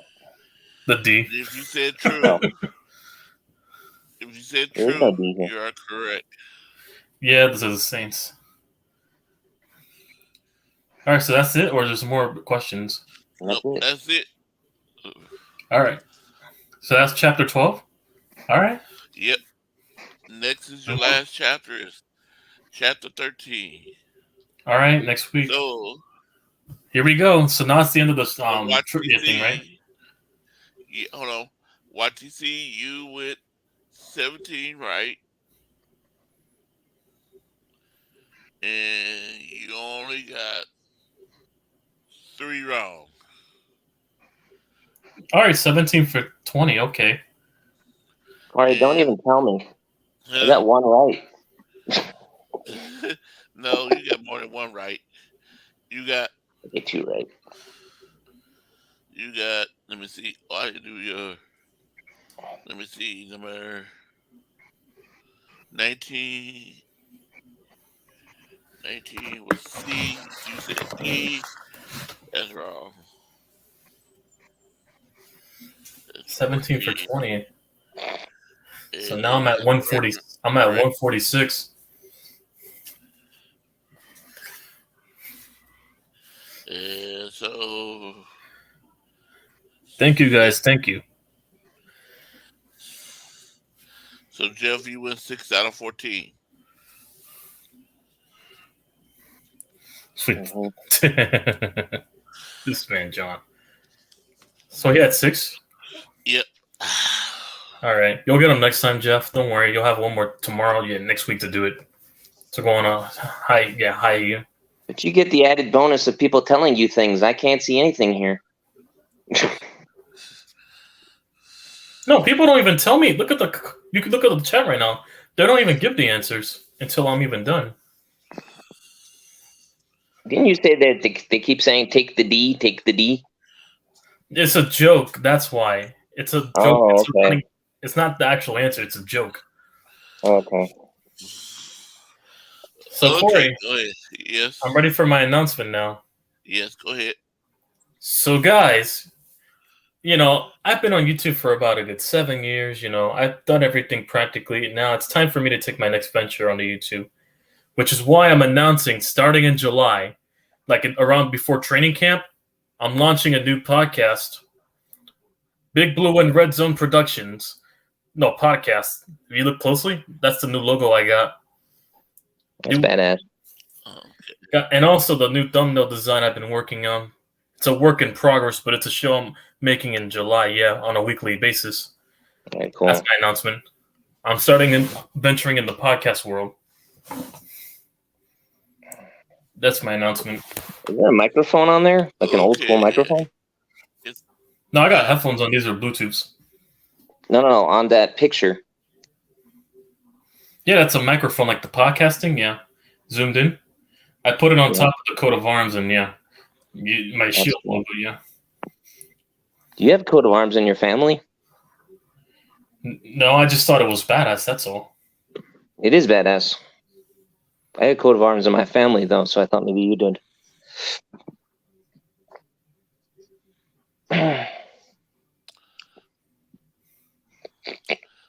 The D. If you said true, Oh, if you said there is no true, D here. you are correct. Yeah, those are the Saints. All right, so that's it, or there's more questions? That's Nope, it. that's it. All right. So that's chapter 12. All right. Yep. Next is your last chapter is chapter 13. All right. Next week. So Here we go. So now it's the end of this trivia thing, right? YTC, yeah, hold on. YTC, you went 17 right, and you only got 3 wrong. All right. 17 for 20. Okay. Corey, don't even tell me. I Huh? got one right. No, you got more than one right. You got. I get two right. You got. Let me see. Oh, I didn't do your. Let me see. Number 19. 19 was C. You said E. That's wrong. That's 17 for E. 20. So And now I'm at 140. I'm at correct. 146. And so. Thank you, guys. Thank you. So Jeff, you win 6 out of 14. Sweet. Mm-hmm. This man, John. So he had 6. Yep. All right. You'll get them next time, Jeff. Don't worry. You'll have one more tomorrow. Yeah, next week to do it. So going on. Hi. Yeah. Hi, you. But you get the added bonus of people telling you things. I can't see anything here. No, people don't even tell me. Look at the. You can look at the chat right now. They don't even give the answers until I'm even done. Didn't you say that they keep saying take the D, take the D? It's a joke. That's why. It's a joke. Oh, okay. It's not the actual answer. It's a joke. Okay. So Okay, Corey, go ahead. Yes. I'm ready for my announcement now. Yes, go ahead. So guys, I've been on YouTube for about a good 7 years. I've done everything practically. Now it's time for me to take my next venture onto YouTube, which is why I'm announcing starting in July, around before training camp, I'm launching a new podcast, Big Blue and Red Zone Productions. No, podcast. If you look closely, that's the new logo I got. That's badass. Okay. And also the new thumbnail design I've been working on. It's a work in progress, but it's a show I'm making in July, on a weekly basis. Very cool. That's my announcement. I'm venturing in the podcast world. That's my announcement. Is there a microphone on there? Like an old school Okay. microphone? No, I got headphones on. These are Bluetooths. No, on that picture. Yeah, that's a microphone like the podcasting, zoomed in. I put it on Yeah. top of the coat of arms and my shield cool. logo, Do you have coat of arms in your family? No, I just thought it was badass, that's all. It is badass. I had a coat of arms in my family, though, so I thought maybe you did.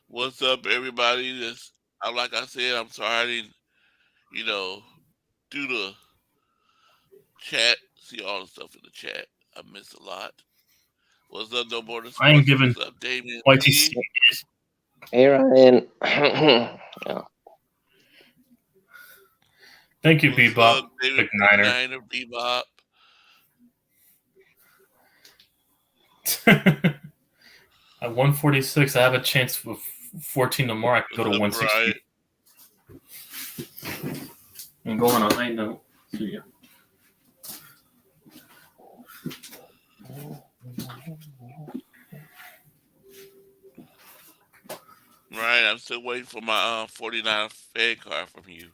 What's up, everybody? Like I said, I'm sorry I didn't, do the chat. See all the stuff in the chat. I missed a lot. What's up, No Border Sports? I ain't giving What's up, Damien? YTC. Hey, Ryan. Yeah. Thank you, What's Bebop. up, David Big Niner. Bebop? At 146, I have a chance with 14 tomorrow. I could go to What's up, 160. Brian? And go on a high note. See ya. Right, I'm still waiting for my 49 Fed card from you.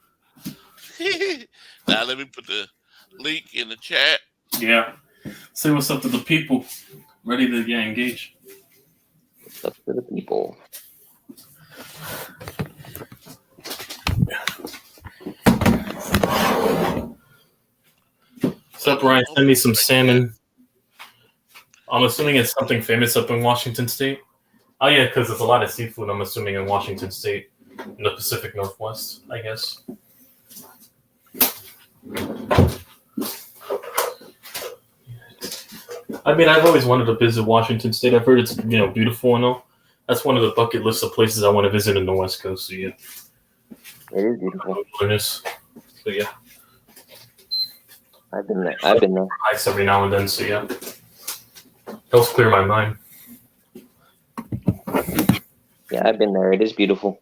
Now let me put the link in the chat. Yeah. Say what's up to the people. Ready to get engaged. It's up to the people. What's up, Ryan? Send me some salmon. I'm assuming it's something famous up in Washington State. Oh, yeah, because there's a lot of seafood, I'm assuming, in Washington State, in the Pacific Northwest, I guess. I mean, I've always wanted to visit Washington State. I've heard it's, beautiful and all. That's one of the bucket lists of places I want to visit in the West Coast, so yeah. It is beautiful. Wilderness. So yeah. I've been there. I've been there. Ice every now and then, so yeah. Helps clear my mind. Yeah, I've been there. It is beautiful.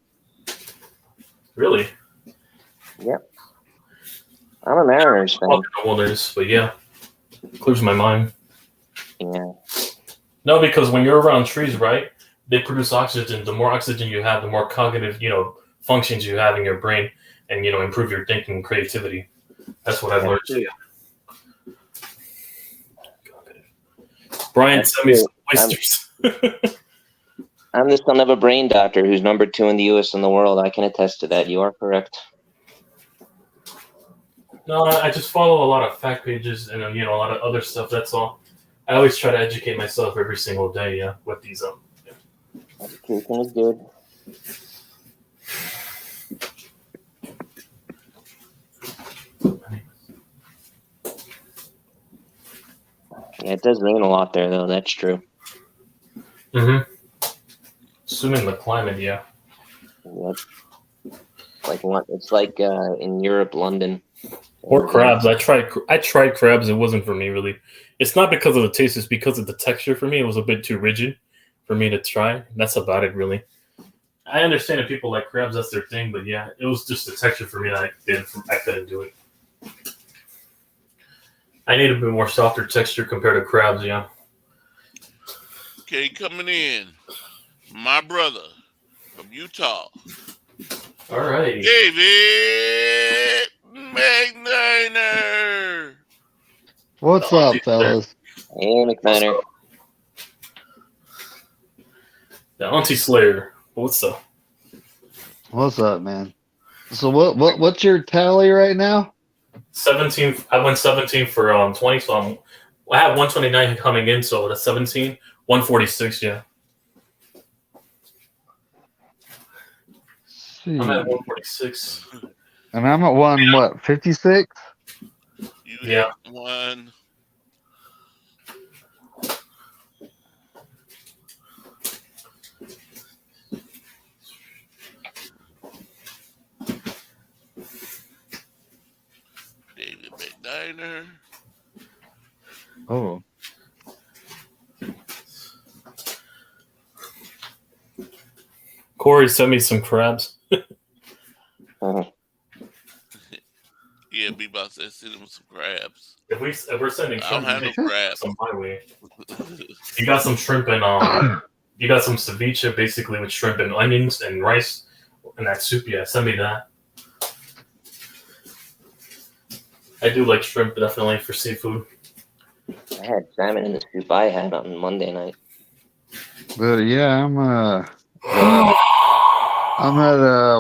Really? Yep. I'm a Mariners fan. In the wilderness, but yeah. Clears my mind. Yeah. No, because when you're around trees, right, they produce oxygen. The more oxygen you have, the more cognitive, functions you have in your brain and, improve your thinking and creativity. That's what I've learned too. Brian, send me some oysters. I'm the son of a brain doctor who's number 2 in the U.S. and the world. I can attest to that. You are correct. No, I just follow a lot of fact pages and, a lot of other stuff. That's all. I always try to educate myself every single day, with these. Education is good. Yeah, it does rain a lot there, though. That's true. Mm-hmm. Assuming the climate, yeah. Yep. It's like in Europe, London. Or crabs. I tried crabs. It wasn't for me, really. It's not because of the taste. It's because of the texture for me. It was a bit too rigid for me to try. That's about it, really. I understand if people like crabs, that's their thing. But yeah, it was just the texture for me that I couldn't do it. I need a bit more softer texture compared to crabs, yeah. Okay, coming in. My brother from Utah. All right. David McNiner. What's up, fellas? Hey, McNiner. The Auntie Slayer. What's up? What's up, man? So what's your tally right now? 17. I went 17 for 20, so I have 129 coming in, so that's 17. 146, yeah. See. I'm at 146. And I'm at 56? Yeah. One. David McNiner. Oh. Corey sent me some crabs. Uh-huh. Yeah, Bebop said send him some crabs. If we're sending I don't shrimp, have no crabs. some my way. You got some shrimp and you got some ceviche basically with shrimp and onions and rice and that soup. Yeah, send me that. I do like shrimp definitely for seafood. I had salmon in the soup I had on Monday night. But yeah, I'm at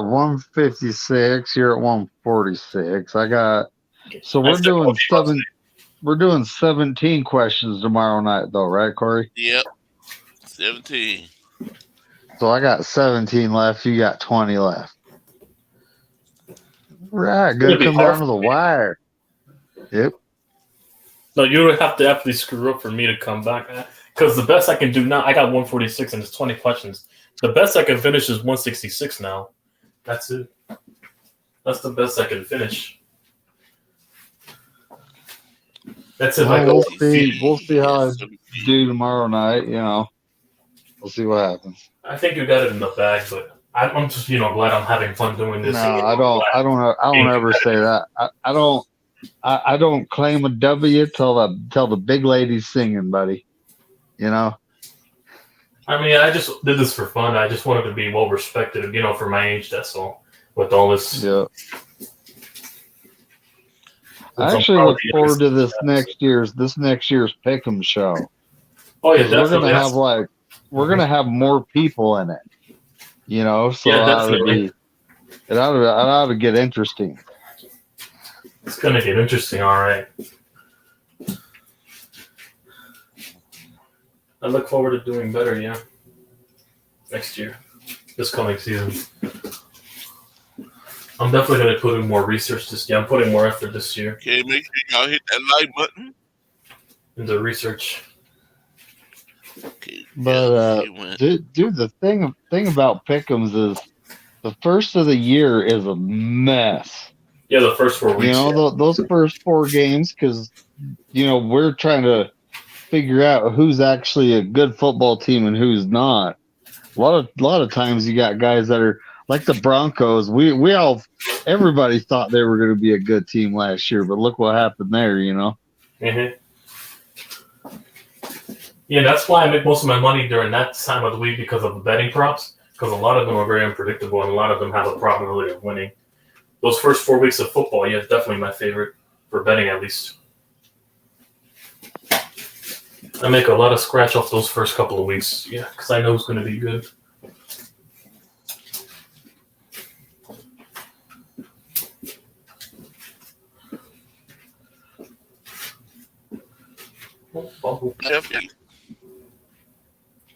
156. You're at 146. We're doing 17 questions tomorrow night, though, right, Corey? Yep. 17. So I got 17 left. You got 20 left. Right, gonna come down to the wire. Yep. No, you would have to actually screw up for me to come back. Because the best I can do now, I got 146 and it's 20 questions. The best I can finish is 166 now. That's it. That's the best I can finish. That's it. Well, we'll see how I do tomorrow night. We'll see what happens. I think you got it in the bag, but I'm just glad I'm having fun doing this. No, And I don't. I don't. I being don't ever say that. I don't. I don't claim a W till the big lady's singing, buddy. You know. I mean, I just did this for fun. I just wanted to be well respected, for my age. That's all. With all this, Yeah. I since I'm actually look probably the forward to youngest. this next year's Pick'em show. Oh yeah, Because definitely. we're gonna have more people in it. So Yeah, definitely. it ought to get interesting. It's gonna get interesting. All right. I look forward to doing better. Yeah. Next year, this coming season. I'm definitely gonna put in more research this year. I'm putting more effort this year Okay, make sure y'all hit that like button. into research. Okay, But he went. dude, the thing about Pick'ems is the first of the year is a mess. Yeah, the first 4 weeks. Those first 4 games, because we're trying to figure out who's actually a good football team and who's not. A lot of times you got guys that are like the Broncos. Everybody thought they were going to be a good team last year, but look what happened there. Mm-hmm. Yeah, that's why I make most of my money during that time of the week because of the betting props. Because a lot of them are very unpredictable, and a lot of them have a probability of winning. Those first 4 weeks of football, yeah, definitely my favorite for betting, at least. I make a lot of scratch off those first couple of weeks, yeah, because I know it's going to be good. Jeff,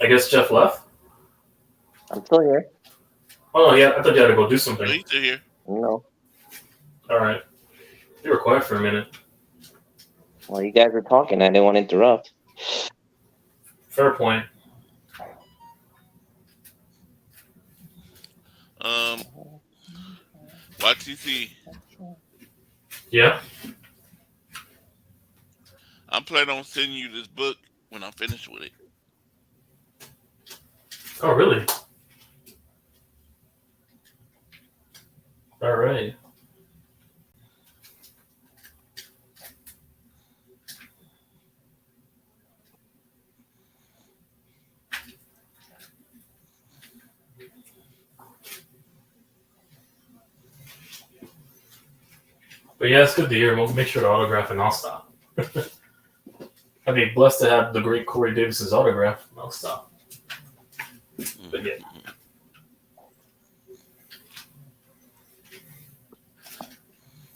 I guess Jeff left? I'm still here. Oh, yeah, I thought you had to go do something. he's still here. No. All right. You were quiet for a minute. Well, you guys were talking. I didn't want to interrupt. Fair point. YTC. Yeah? I'm planning on sending you this book when I'm finished with it. Oh, really? All right. But yeah, it's good to hear. We'll make sure to autograph and I'll stop. I'd be blessed to have the great Corey Davis's autograph. I'll stop. But yeah.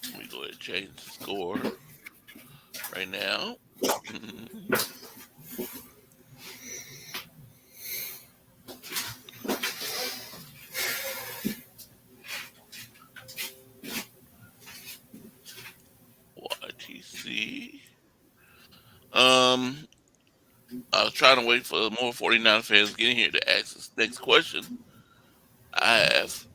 Let me go ahead and change the score right now. YTC. I was trying to wait for more 49 fans to get in here to ask this next question. I have.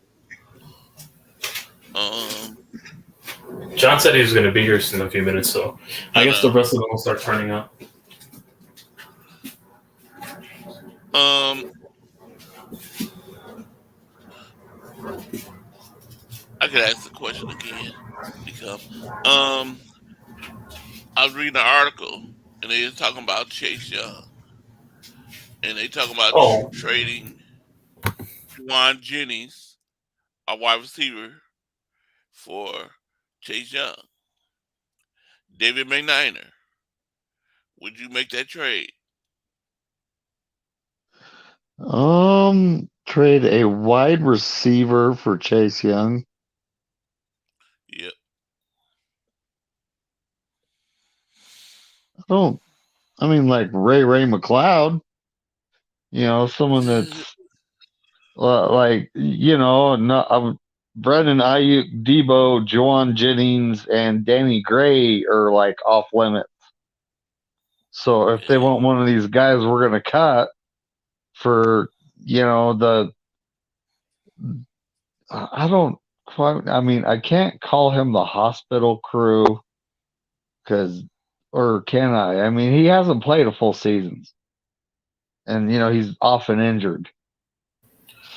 John said he was going to be here in a few minutes, so I guess the rest of them will start turning up. I could ask the question again because I was reading an article and they were talking about Chase Young and they talking about trading Juwan Jennings, a wide receiver, for Chase Young. David McNiner, would you make that trade? Trade a wide receiver for Chase Young. Yep. I mean, like Ray McLeod. Someone that's like Brendan Ayuk, Debo, Juwan Jennings, and Danny Gray are like off limits. So if they want one of these guys, we're going to cut for I don't quite. I mean, I can't call him the hospital crew or can I? I mean, he hasn't played a full season, and he's often injured.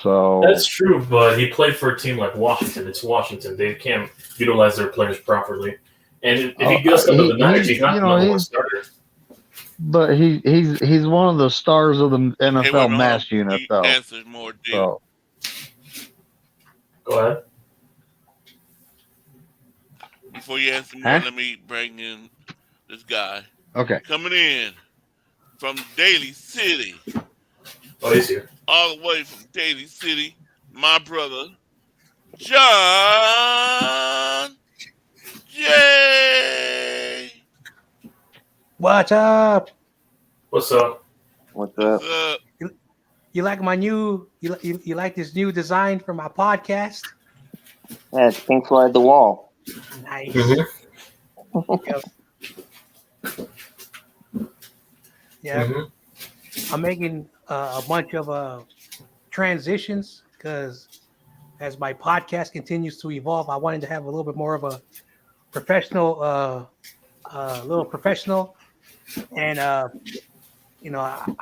So That's true, but he played for a team like Washington. It's Washington. They can't utilize their players properly. And if he goes to the Niners, he's not the number one starter. But he's one of the stars of the Hey, wait a NFL minute, hold mass on. unit, You though. answered more, deal. So Go ahead. Before you answer more, let me bring in this guy. okay. Coming in from Daly City. Oh, he's here. All the way from Daly City, my brother, John J. What's up? What's up? What's up? What's up? You like my new? You like this new design for my podcast? Yeah, it's Pink Floyd The Wall. Nice. Mm-hmm. Yeah, Mm-hmm. I'm making a bunch of transitions because as my podcast continues to evolve, I wanted to have a little bit more of a professional, and I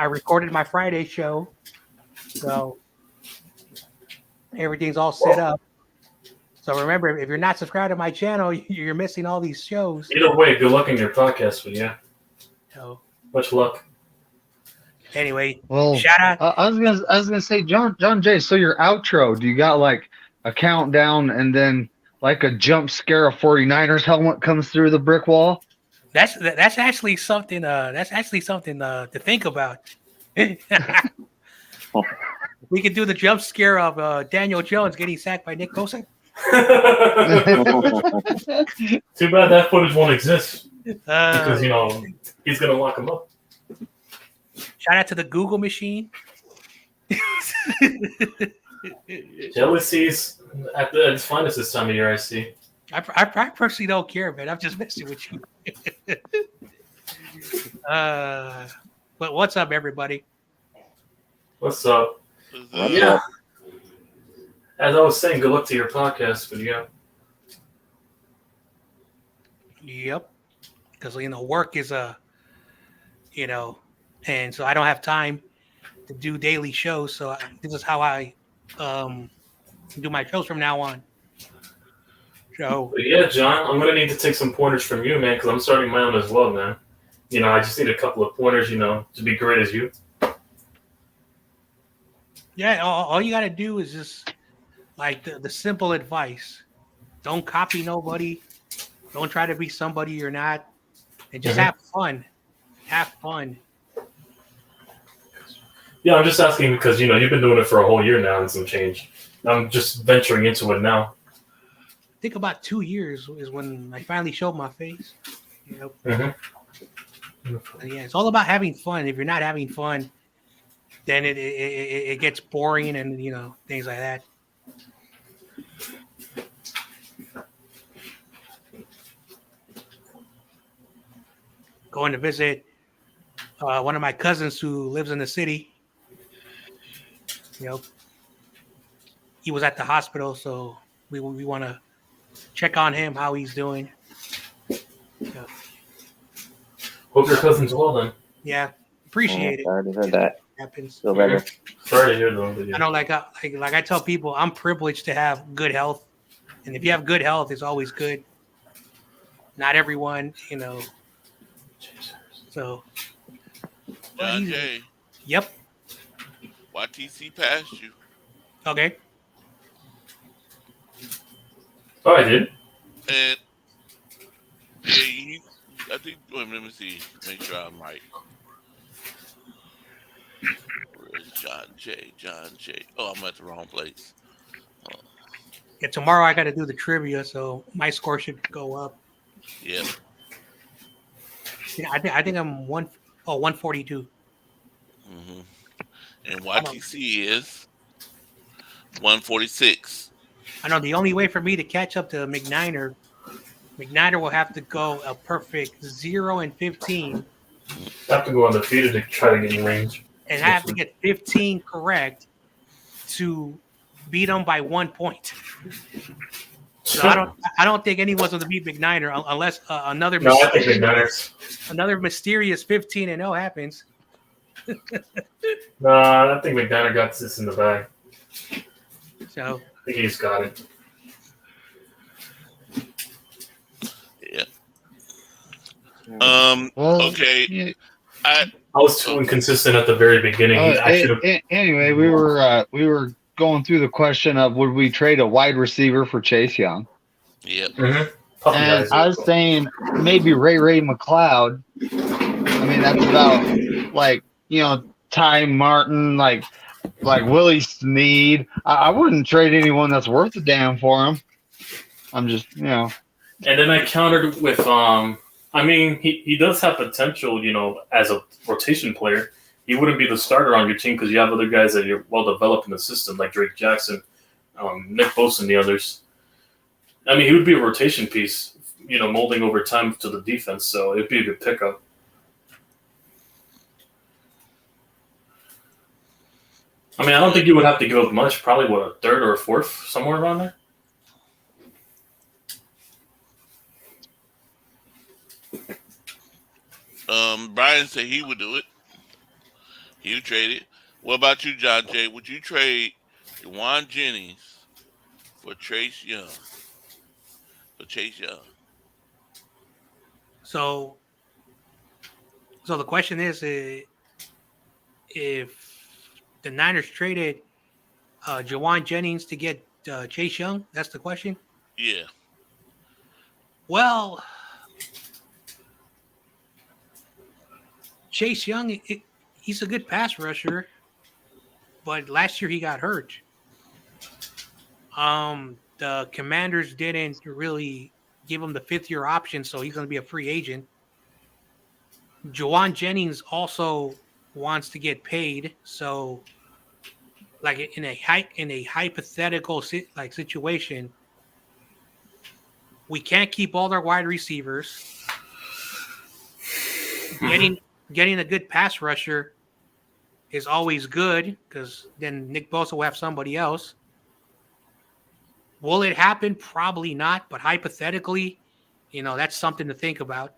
recorded my Friday show, so everything's all set up. So remember, if you're not subscribed to my channel, you're missing all these shows. Either way, good luck in your podcast, but yeah. So Much luck. anyway, Well, shout out. I was gonna say, John Jay. So your outro, do you got like a countdown and then like a jump scare of 49ers helmet comes through the brick wall? That's actually something. That's actually something to think about. We could do the jump scare of Daniel Jones getting sacked by Nick Bosa. Too bad that footage won't exist because he's gonna lock him up. Shout out to the Google machine. Jealousy's at its finest this time of year, I see. I personally don't care, man. I'm just messing with you. But what's up, everybody? What's up? What's Yeah. up? As I was saying, good luck to your podcast, but yeah. Yep. Because work is and so I don't have time to do daily shows. So this is how I do my shows from now on. So But yeah, John, I'm gonna need to take some pointers from you, man, because I'm starting my own as well, man. I just need a couple of pointers, to be great as you. yeah, all you got to do is just like the simple advice: don't copy nobody, don't try to be somebody you're not, and just have fun. Have fun. Yeah, I'm just asking because you've been doing it for a whole year now and some change. I'm just venturing into it now. I think about 2 years is when I finally showed my face. Mm-hmm. Yeah, it's all about having fun. If you're not having fun, then it gets boring and things like that. Going to visit one of my cousins who lives in the city. He was at the hospital, so we want to check on him, how he's doing. Yeah. Hope your cousin's well then. Yeah, appreciate it. Sorry to hear that. Happens. Feel better. Sorry to hear though. But yeah. I know, like I tell people, I'm privileged to have good health, and if you have good health, it's always good. Not everyone, So, John J. Yep. YTC passed you. Okay. Oh, I did. And I think. Wait, let me see. Make sure I'm right. Where is John J? John J. Oh, I'm at the wrong place. Yeah, tomorrow I got to do the trivia, so my score should go up. Yep. Yeah, I think I'm 142. Mm-hmm. And YTC is 146. I know the only way for me to catch up to McNiner will have to go a perfect 0-15. I have to go undefeated to try to get in range. And I have to get 15 correct to beat them by 1 point. So I don't think anyone's going to beat McNiner unless another I think McNiner's. another mysterious 15-0 happens. No, I think McNiner got this in the bag. So I think he's got it. Yeah. Well, Okay. yeah, I I was too oh, inconsistent at the very beginning. I should have. anyway, we were going through the question of would we trade a wide receiver for Chase Young, yep. Puffy and eyes. I was saying maybe Ray McLeod. I mean, that's about like Ty Martin, like Willie Snead. I wouldn't trade anyone that's worth a damn for him. I'm just And then I countered with I mean, he does have potential, as a rotation player. He wouldn't be the starter on your team because you have other guys that are well developed in the system, like Drake Jackson, Nick Bosa, and the others. I mean, he would be a rotation piece, molding over time to the defense. So it'd be a good pickup. I mean, I don't think you would have to give up much. Probably a third or a fourth, somewhere around there. Brian said he would do it. He would trade it. What about you, John Jay? Would you trade Juwan Jennings for Chase Young? For Chase Young. so so the question is, if the Niners traded Jawan Jennings to get Chase Young, that's the question. Yeah. Well, Chase Young, he's a good pass rusher, but last year he got hurt. The Commanders didn't really give him the 5th-year option, so he's going to be a free agent. Jawan Jennings also wants to get paid, so like in a hypothetical situation, we can't keep all our wide receivers. Getting a good pass rusher is always good because then Nick Bosa will have somebody else. Will it happen? Probably not, but hypothetically, that's something to think about.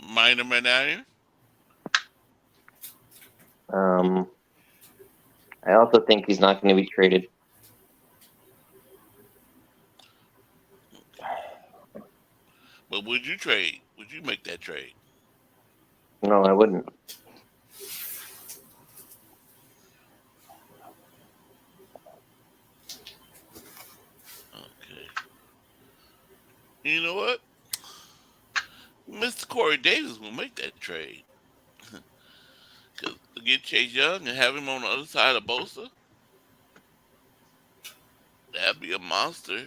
Minor Manarian. I also think he's not going to be traded. But would you trade? Would you make that trade? No, I wouldn't. Okay. You know what? Mr. Corey Davis will make that trade. Cause to get Chase Young and have him on the other side of Bosa, that'd be a monster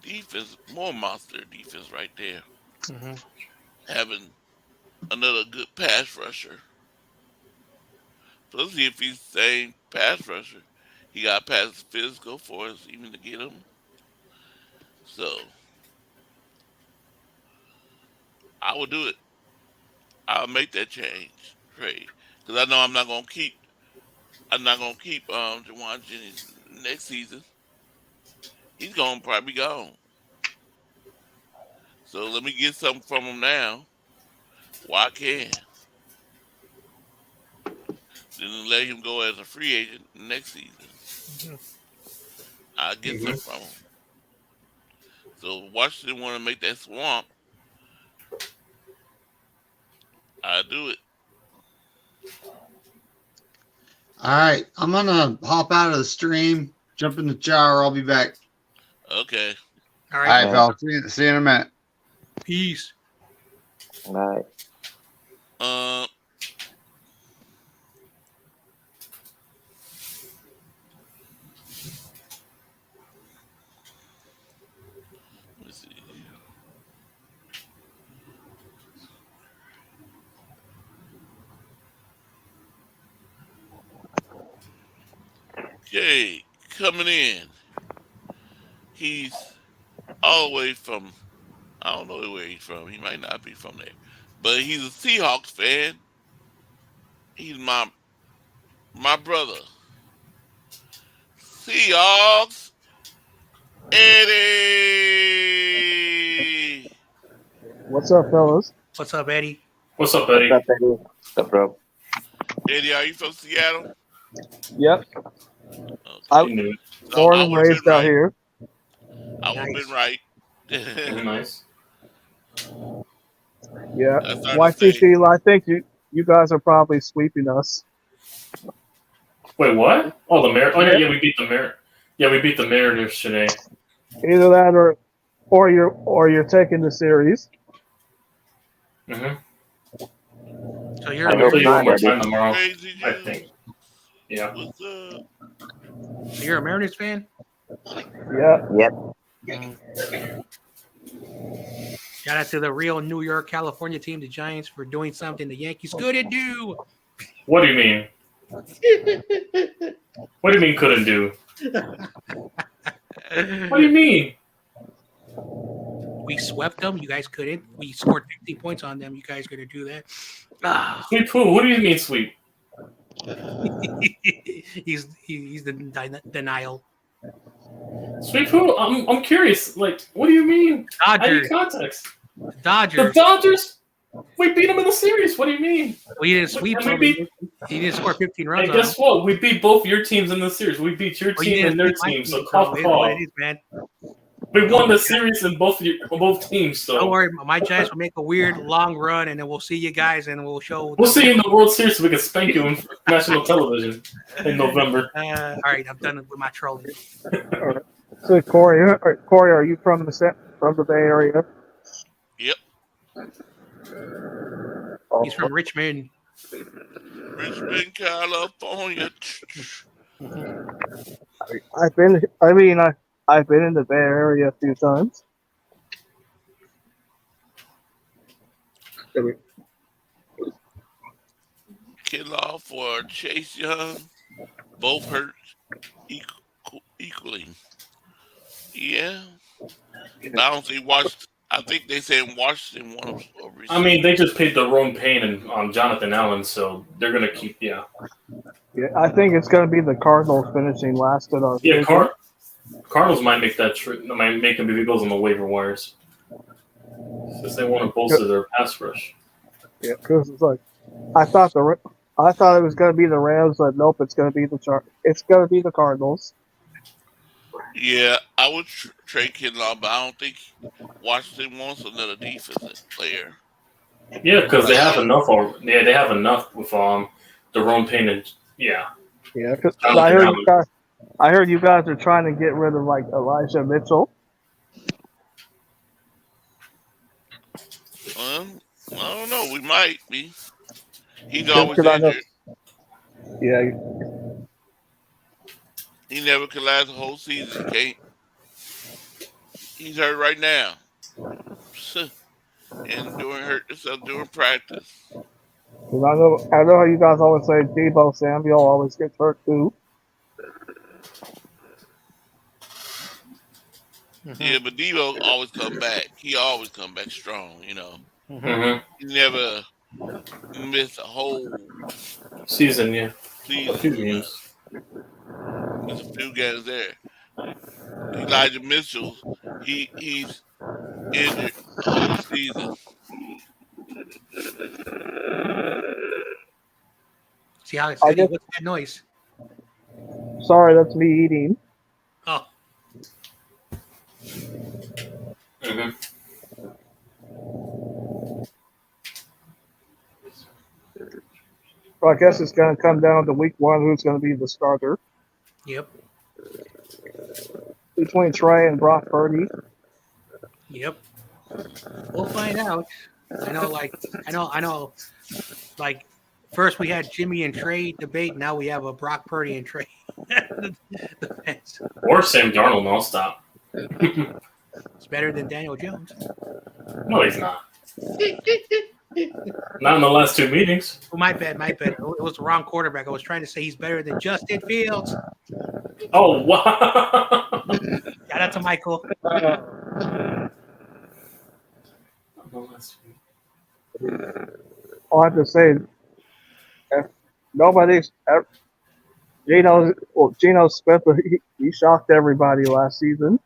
defense, more monster defense right there. Mm-hmm. Having another good pass rusher. Plus, if he's the same pass rusher, he got past physical for us even to get him. So I would do it. I'll make that change trade because I know I'm not gonna keep. I'm not gonna keep Jawan Jennings next season. He's gonna probably be gone. So let me get something from him now. While I can. Then let him go as a free agent next season. Mm-hmm. I'll get something from him. So if Washington want to make that swamp, I do it. all right. I'm gonna hop out of the stream, jump in the shower. I'll be back. Okay. All All right. right, fellas. See you in a minute. Peace. All right. Uh, let me see. Okay, coming in. He's all the way from. I don't know where he's from. He might not be from there, but he's a Seahawks fan. He's my brother. Seahawks. Eddie. What's up, fellas? What's up, Eddie? What's up, What's Eddie? up, Eddie? What's up, bro? Eddie, are you from Seattle? Yep, Okay. You knew it. So born I and would have raised been out right. here. I would have Nice. been right. Nice. Yeah, That's hard to say. YTP. I think you guys are probably sweeping us. Wait, what? Oh, the Mar. Oh yeah, Yeah. yeah, we beat the Mar. Yeah, we beat the Mariners today. Either that or you're taking the series. Mm-hmm. So you're I a Yeah, we'll hope play Mariners you one not, more fan. Eddie. time tomorrow. Crazy I Jews. think. Yeah. What's up? So you're a Mariners fan. Yeah, Yep. Mm. Shout out to the real New York, California team, the Giants, for doing something the Yankees couldn't do. What do you mean? What do you mean couldn't do? What do you mean? We swept them. You guys couldn't. We scored 50 points on them. You guys couldn't do that. Ah. Sweep who? What do you mean sweep? he's the denial. Sweep who? I'm curious. Like, what do you mean? I need Dodgers. context. The Dodgers. Dodgers? We beat them in the series. What do you mean? We didn't sweep And we them. beat. He didn't score 15 runs And on guess them. what? We beat both your teams in the series. We beat your Well, you team didn't and their sweep my team. So team, tough it is what call. it is, man. We won the series in both teams. So Don't worry. My Giants will make a weird long run, and then we'll see you guys, and we'll show. we'll see you in the World Series so we can spank you on national television in November. All right, I'm done with my trolling. so Corey, are you from the Bay Area? Yep. He's from Richmond. Richmond, California. I've been in the Bay Area a few times. Kinlaw for Chase Young. Both hurt equally. Yeah. But I don't think Washington. I think they said Washington won a receiver. I mean, they just paid the Ron Payne and Jonathan Allen, so they're gonna keep. Yeah, I think it's going to be the Cardinals finishing last in our yeah. division. Cardinals might make that might make him if he goes on the waiver wires, since they want to bolster their pass rush. Yeah, because it's like I thought it was going to be the Rams, but nope, it's going to be it's going to be the Cardinals. Yeah, I would trade Kinlaw, but I don't think Washington wants another defensive player. Yeah, because they have enough. Yeah, they have enough with the Ron Payne and yeah. Yeah, because Jonathan Allen. I heard you guys are trying to get rid of like Elijah Mitchell. I don't know. We might be. He's Just always 'cause I know- injured. Yeah, He never can last the whole season. He can't. He's hurt right now. And hurt himself during practice. 'cause I know how you guys always say Debo Samuel always gets hurt too. Yeah, but Devo always come back. He always come back strong, you know. Mm-hmm. He never missed a whole Season, yeah. season. A few games. There's a few guys there. Elijah Mitchell, he's injured the whole season. See how it's I Eddie, guess- what's that noise? Sorry, that's me eating. Oh, Mm-hmm. Well, I guess it's going to come down to week one who's going to be the starter yep, between Trey and Brock Purdy. yep. We'll find out. I know. Like, first we had Jimmy and Trey debate. Now we have a Brock Purdy and Trey. Depends. Or Sam Darnold, no, stop. It's better than Daniel Jones. No, he's not. Not in the last two meetings. Oh, my bad. It was the wrong quarterback. I was trying to say he's better than Justin Fields. Oh, wow. Shout out to Michael. I'll have to say, nobody's Geno Smith. He shocked everybody last season.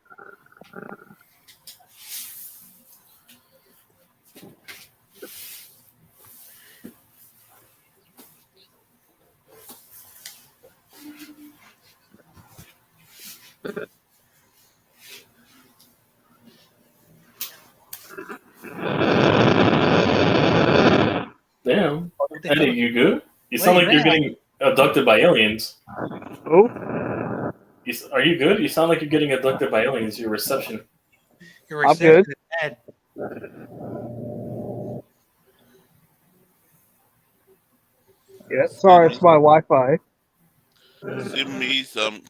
Damn. What the Eddie, hell? you good? You What sound is like you're that? getting abducted by aliens. Oh, Are you good? You sound like you're getting abducted by aliens. Your reception. Your I'm reception good. is bad. Yeah, sorry, Send, it's my Wi-Fi. send me some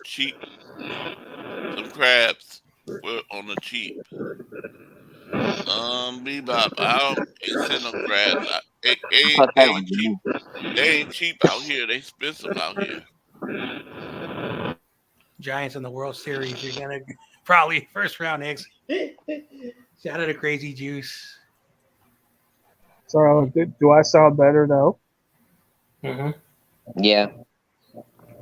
crabs on the cheap. Bebop. I ain't send no crabs. I thought They that ain't was cheap. me. They ain't cheap out here. They expensive out here. Giants in the World Series. You're gonna probably first round exit. Shout out to Crazy Juice. Sorry, do I sound better now? Mm-hmm. Yeah.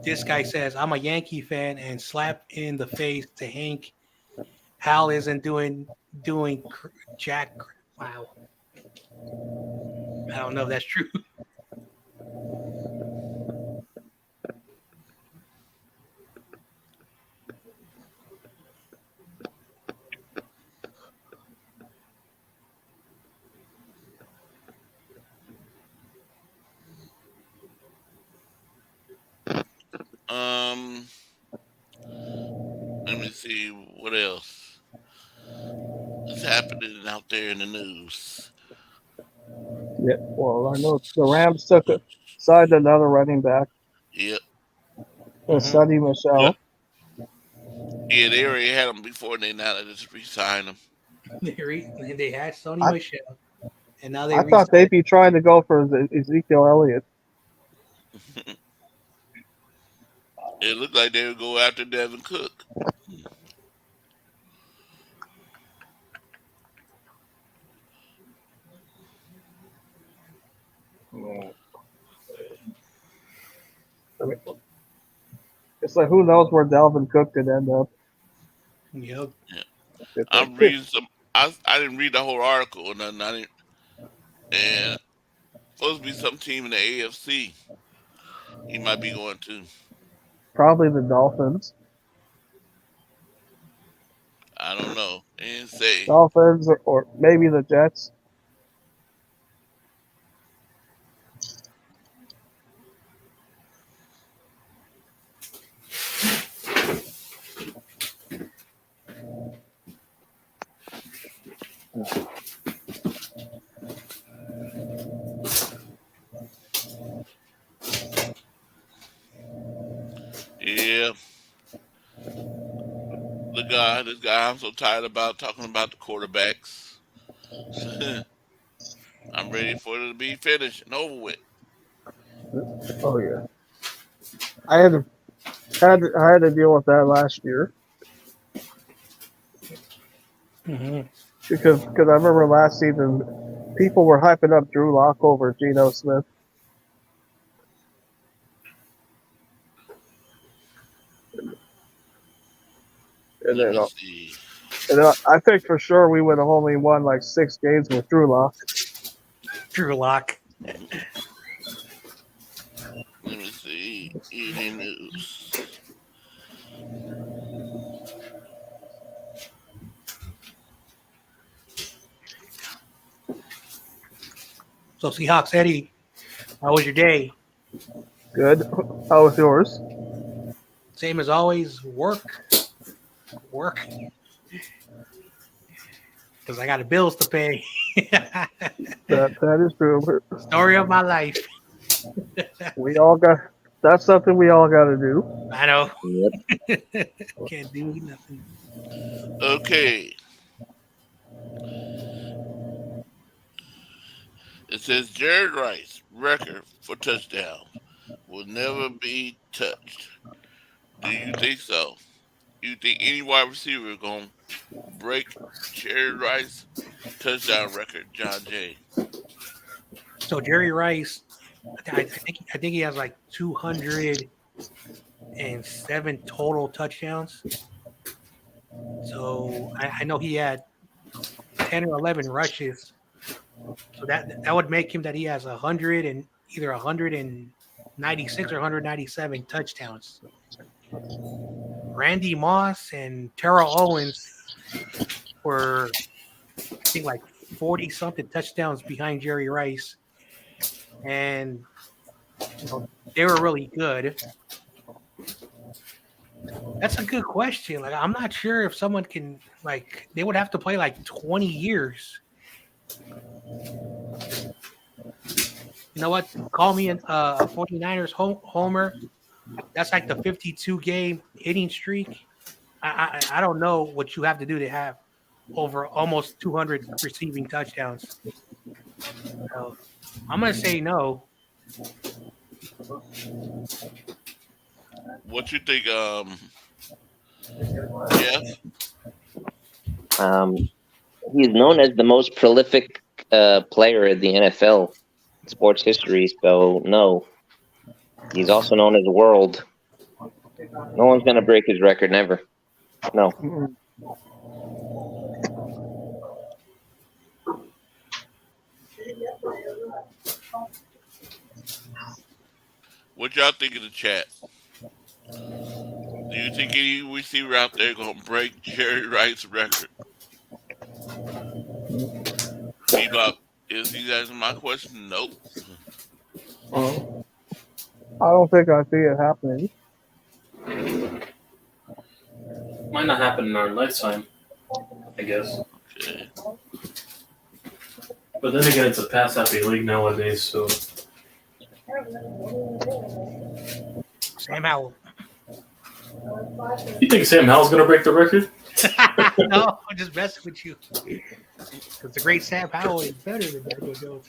This guy says, I'm a Yankee fan and slap in the face to Hank. Hal isn't doing Jack. Wow. I don't know if that's true. Um, let me see what else is happening out there in the news. Yeah. Well, I know the Rams signed another running back, Yep. Sonny Michelle. Yeah, they already had them before. They now they just re-signed them. They had Sony I, Michelle, and now they I thought re-signed. they'd be trying to go for Ezekiel Elliott. It looked like they would go after Devin Cook. I mean, it's like who knows where Dalvin Cook could end up. Yep. Yeah. It's like, I'm reading some. I didn't read the whole article or nothing. I didn't, and supposed to be some team in the AFC. He might be going to. probably the Dolphins. I don't know. They didn't say. Dolphins or maybe the Jets. Yeah, this guy. I'm so tired about talking about the quarterbacks. I'm ready for it to be finished and over with. Oh yeah, I had to deal with that last year Hmm. because I remember last season people were hyping up Drew Lock over Geno Smith, and Let then me uh, see. and then I think for sure we would have only won like 6 games with Drew Lock. Drew Lock. Let me see. Evening news. So Seahawks Eddie, how was your day? Good. How was yours? Same as always. Work, because I got bills to pay. That is true. Story of my life. We all got that's something we all got to do. I know. Yep. Can't do nothing. Okay. It says Jared Rice record for touchdowns will never be touched. Do you think so? You think any wide receiver gonna break Jared Rice touchdown record, John Jay? So Jerry Rice, I think he has like 207 total touchdowns. So I know he had 10 or 11 rushes. So that would make him that he has 100 and either 196 or 197 touchdowns. Randy Moss and Terrell Owens were, I think, like 40 something touchdowns behind Jerry Rice, and they were really good. That's a good question. Like, I'm not sure if someone can, like, they would have to play like 20 years. You know what? Call me a 49ers homer. That's like the 52 game hitting streak. I don't know what you have to do to have over almost 200 receiving touchdowns. So I'm gonna say no. What you think, Jeff? He's known as the most prolific player in the NFL sports history. So no, he's also known as world. No one's gonna break his record. Never. No. Mm-mm. What y'all think in the chat? Do you think any receiver out there gonna break Jerry Rice's record? Bebop, is you guys my question? Nope. I don't think I see it happening. Might not happen in our lifetime, I guess. Okay. But then again, it's a pass happy league nowadays, so Sam Howell. you think Sam Howell's gonna break the record? No, I'm just messing with you. Because the great Sam Howell is better than Daniel Jones.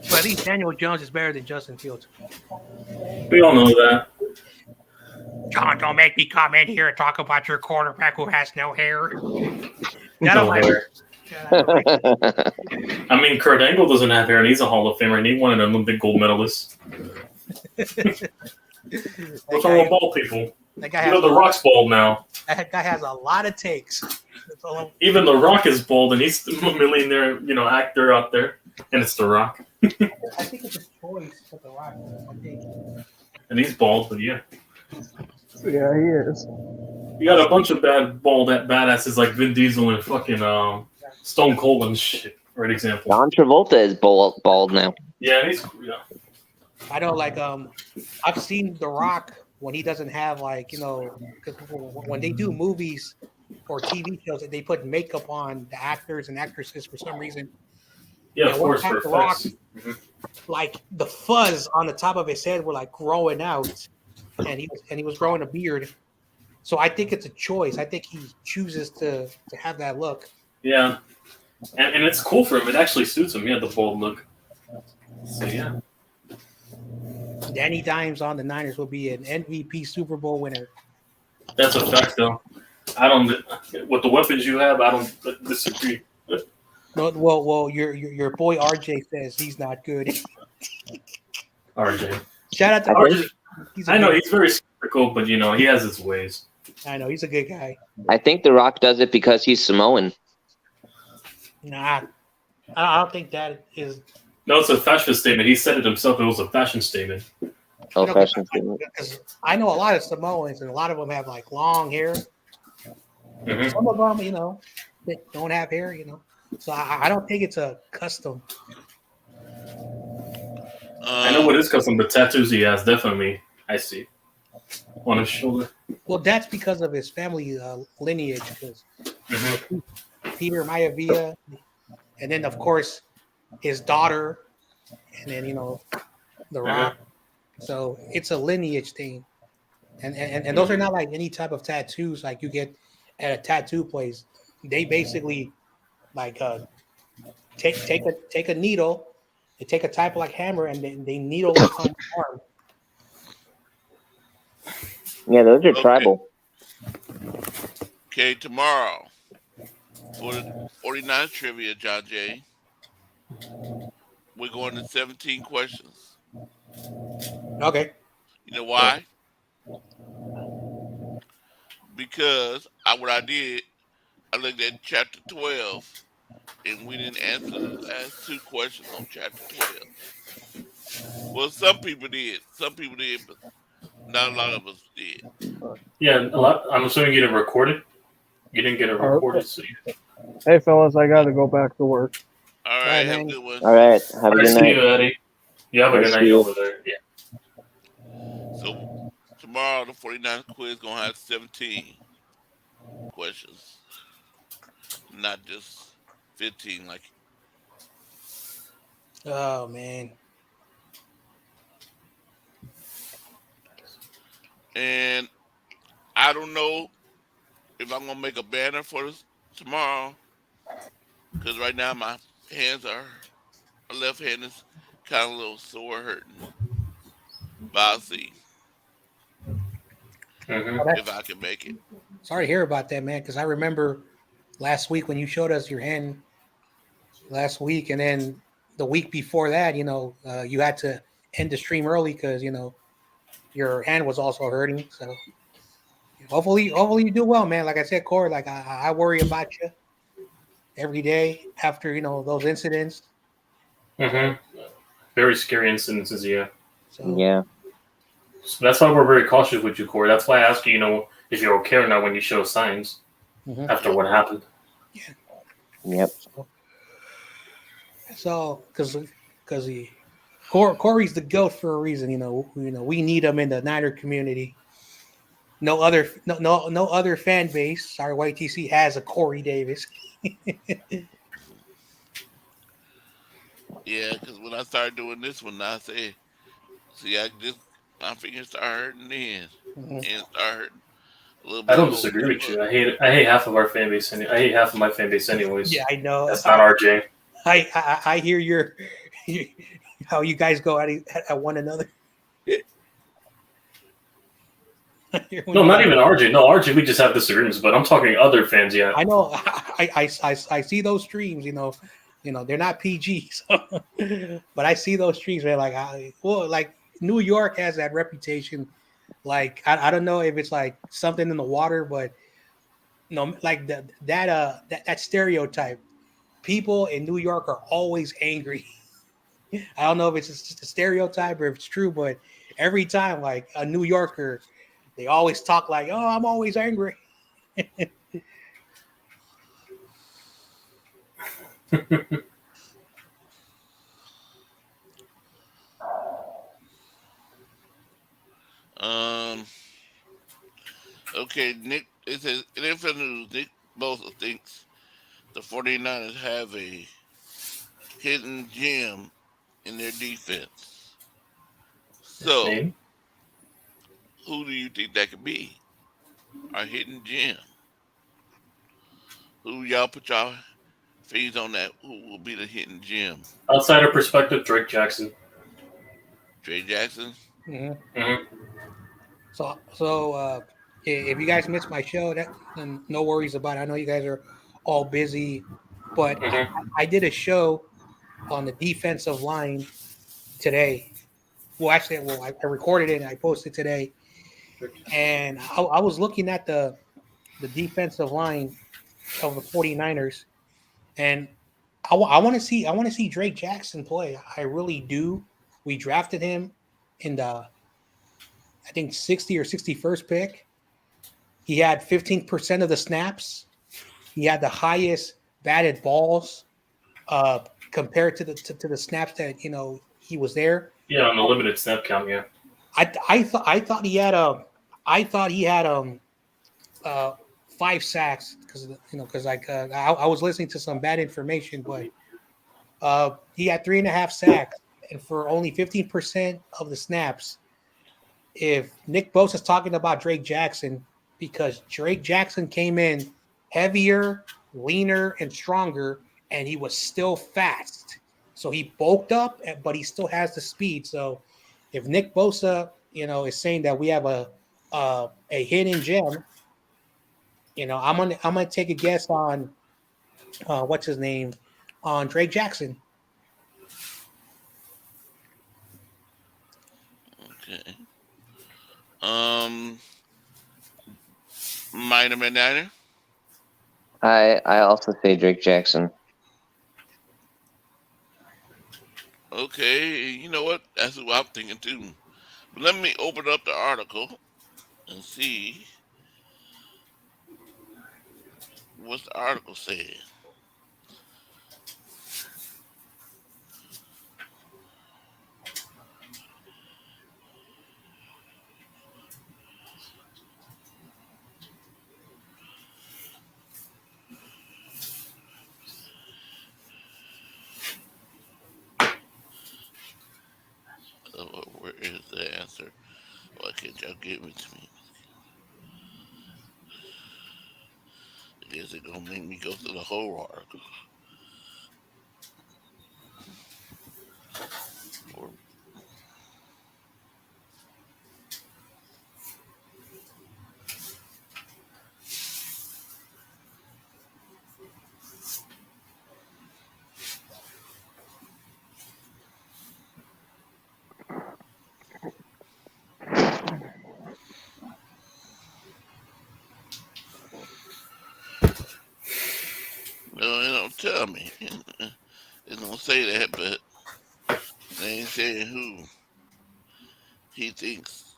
But at least Daniel Jones is better than Justin Fields. We all know that. John, don't make me come in here and talk about your quarterback who has no hair. No hair. I mean, Kurt Angle doesn't have hair, and he's a Hall of Famer, and he won an Olympic gold medalist. What's wrong with bald people? That guy You know, The Rock's bald now. That guy has a lot of takes. Even The Rock is bald, and he's a millionaire, actor out there, and it's The Rock. I think it's a choice for The Rock. I think. And he's bald, but yeah. Yeah, he is. You got a bunch of bald badasses like Vin Diesel and fucking Stone Cold and shit, for an example. John Travolta is bald now. Yeah, he's I know, like, I've seen The Rock when he doesn't have, like, because when they do movies or TV shows, they put makeup on the actors and actresses for some reason. Yeah, And of one course, time for The Rock, effects. like, the fuzz on the top of his head were like growing out, and he was growing a beard. So I think it's a choice. I think he chooses to have that look. Yeah, and it's cool for him. It actually suits him. He had the bald look. So yeah. Danny Dimes on the Niners will be an MVP Super Bowl winner. That's a fact, though. I don't. With the weapons you have, I don't disagree. No, well, your boy RJ says he's not good. RJ. Shout out to I RJ. I know he's very skeptical, but he has his ways. I know he's a good guy. I think The Rock does it because he's Samoan. Nah, I don't think that is. No, it's a fashion statement. He said it himself. It was a fashion statement. Oh, fashion statement. Because I know a lot of Samoans, and a lot of them have like long hair. Mm-hmm. Some of them, they don't have hair. So I don't think it's a custom. I know what his custom, but tattoos he has, definitely. I see. On his shoulder. Well, that's because of his family lineage. Because Peter Maivia, and then of course his daughter, and then The Rock. So it's a lineage thing, and those are not like any type of tattoos like you get at a tattoo place. They basically like take a needle, they take a type of like hammer, and they needle it on your arm. Yeah, those are tribal. Okay, tomorrow for the 49ers trivia, John Jay, we're going to 17 questions. Okay. You know why? Because what I did, I looked at chapter 12, and we didn't answer the last two questions on chapter 12. Well, some people did, but not a lot of us did. Yeah, a lot. I'm assuming you didn't record it. You didn't get it recorded, so Hey, fellas, I got to go back to work. All All right, right, have a man. good one. All right. Have a I good see night. you, Eddie. You have a I good see night you. over there. Yeah. So tomorrow, the 49ers quiz gonna have 17 questions, not just 15. Like, Oh man. and I don't know if I'm gonna make a banner for this tomorrow, because right now my hands are, my left hand is kind of a little sore, hurting. But I'll see Oh, Mm-hmm. if I can make it. sorry to hear about that, man. Because I remember last week when you showed us your hand last week, and then the week before that, you had to end the stream early because your hand was also hurting. So hopefully you do well, man. Like I said, Corey, like I worry about you every day after those incidents. Mm-hmm. Very scary incidences, yeah. So Yeah. So that's why we're very cautious with you, Corey. That's why I ask you, if you're okay or not when you show signs mhm. after Yep. what happened. Yeah. Yep. So because Corey's the goat for a reason. We need him in the Niner community. No other fan base. Sorry, YTC has a Corey Davis. Yeah, because when I started doing this one, I said, see, I just my fingers start hurting then, Mhm. and start hurting a little I bit don't over disagree the with foot. you. I hate half of our fan base. I hate half of my fan base, Yeah, anyways. I know. That's not RJ. I hear how you guys go at one another. I hear when No, you not guys. even RJ. No, RJ, we just have disagreements. But I'm talking other fans. Yeah. I know. I see those streams. They're not PG. So, but I see those streams. Man, like New York has that reputation. Like I don't know if it's like something in the water, but like that stereotype. People in New York are always angry. I don't know if it's just a stereotype or if it's true, but every time, like a New Yorker, they always talk like, "Oh, I'm always angry." Um. Okay, Nick. It says in NFL news, Nick Bosa thinks the 49ers have a hidden gem in their defense. So, Name? who do you think that could be? Our hidden gem. Who y'all put y'all fingers on that? Who will be the hidden gem? Outsider perspective, Drake Jackson. Trey Jackson. Mhm. Mm-hmm. So if you guys missed my show, that then no worries about it. I know you guys are all busy, but Mm-hmm. I did a show on the defensive line today. Well, actually, I recorded it and I posted today, and I was looking at the defensive line of the 49ers, and I want to see Drake Jackson play. I really do. We drafted him in the I think 60 or 61st pick. He had 15% of the snaps. He had the highest batted balls uh, compared to the snaps that he was there. Yeah, on the limited snap count. Yeah. I thought he had I thought he had uh, 5 sacks because I was listening to some bad information, but he had 3.5 sacks, and for only 15% of the snaps. If Nick Bosa is talking about Drake Jackson, because Drake Jackson came in heavier, leaner, and stronger, and he was still fast. So he bulked up, but he still has the speed. So if Nick Bosa, is saying that we have a hidden gem, I'm gonna take a guess on what's his name on Drake Jackson. Um, Minor Maniner. I also say Drake Jackson. Okay, you know what? That's who I'm thinking too. But let me open up the article and see what's the article saying. Where is the answer? Why can't y'all give it to me? I guess it's gonna make me go through the whole article. Or, no, it don't tell me. It don't say that, but they ain't saying who he thinks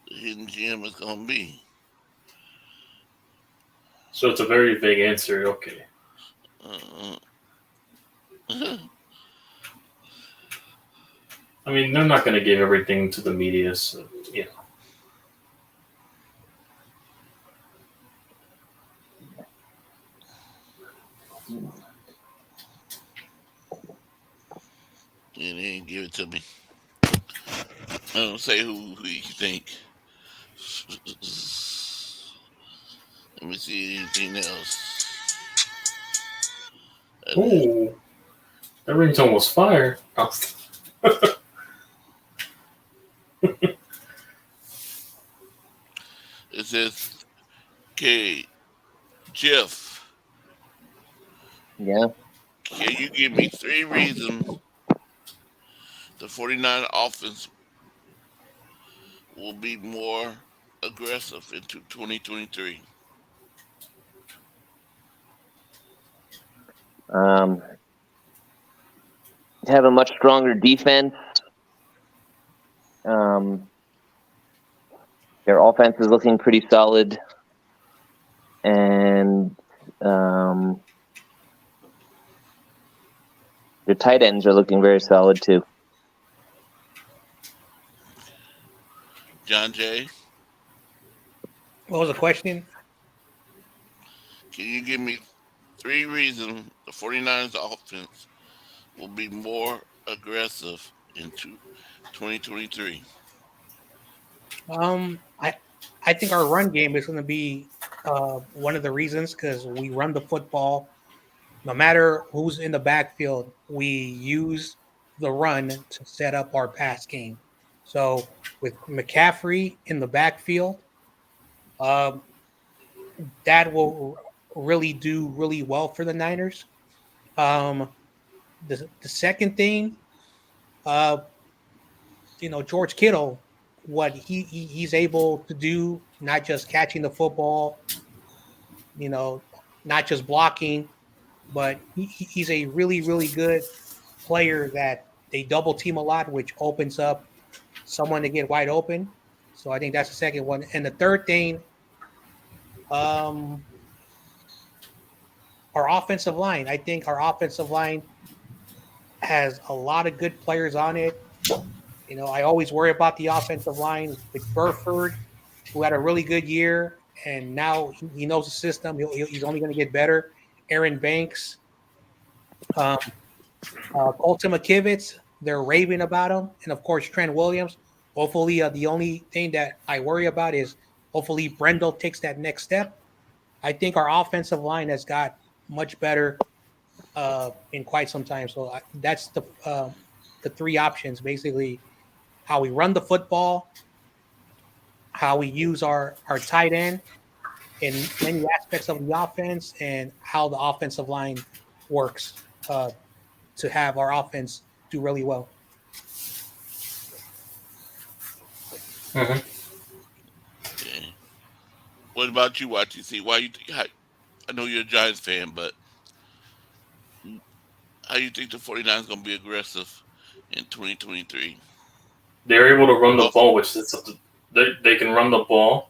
the hidden gem is gonna be. So it's a very vague answer. Okay. Uh, I mean, they're not going to give everything to the media, so yeah. and they ain't give it to me. I don't say who you think. Let me see anything else. Ooh, that ringtone was fire. Oh, It says, "Okay, Jeff, Yeah. can you give me 3 reasons the 49 offense will be more aggressive into 2023?" Um, have a much stronger defense. Um, their offense is looking pretty solid, and um, their tight ends are looking very solid too. John Jay, What was the question? can you give me 3 reasons the 49ers offense will be more aggressive into 2023? I think our run game is going to be one of the reasons because we run the football. No matter who's in the backfield, we use the run to set up our pass game. So with McCaffrey in the backfield, um, that will really do really well for the Niners. Um, the second thing, uh, George Kittle, what he's able to do, not just catching the football, you know, not just blocking, but he's a really, really good player that they double team a lot, which opens up someone to get wide open. So I think that's the second one. And the third thing, um, our offensive line. I think our offensive line has a lot of good players on it. I always worry about the offensive line with Burford, who had a really good year, and now he knows the system. He's only going to get better. Aaron Banks, um, Colton McKivitz, they're raving about him, and of course Trent Williams. Hopefully, the only thing that I worry about is hopefully Brendel takes that next step. I think our offensive line has got much better in quite some time. So that's the three options basically: how we run the football, how we use our tight end in many aspects of the offense, and how the offensive line works to have our offense do really well. Hmm. Okay. What about you, YTC? Why you? I know you're a Giants fan, but how you think the 49ers going to be aggressive in 2023? They're able to run the Off. ball, which is they can run the ball.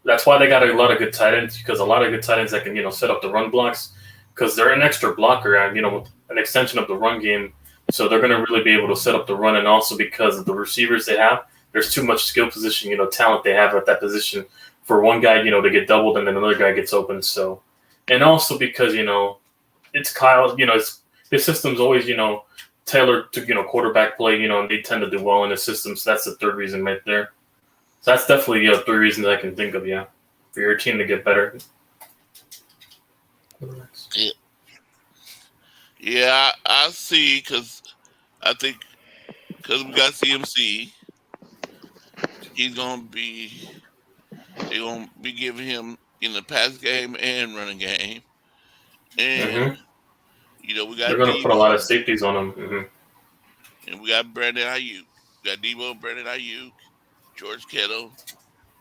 That's why they got a lot of good tight ends because a lot of good tight ends that can set up the run blocks because they're an extra blocker and an extension of the run game. So they're going to really be able to set up the run, and also because of the receivers they have, there's too much skill position talent they have at that position for one guy to get doubled and then another guy gets open. So, and also because it's Kyle, it's his system's always tailored to quarterback play, and they tend to do well in his system. So that's the third reason right there. So that's definitely three reasons I can think of. Yeah, for your team to get better. Yeah, yeah, I see. Because I think because we got CMC, he's gonna be they're gonna be giving him in the pass game and running game, and Hmm. we They're got going to put a lot Debo of safeties on him. and we got Brandon Ayuk. We got Debo, Brandon Ayuk, George Kittle.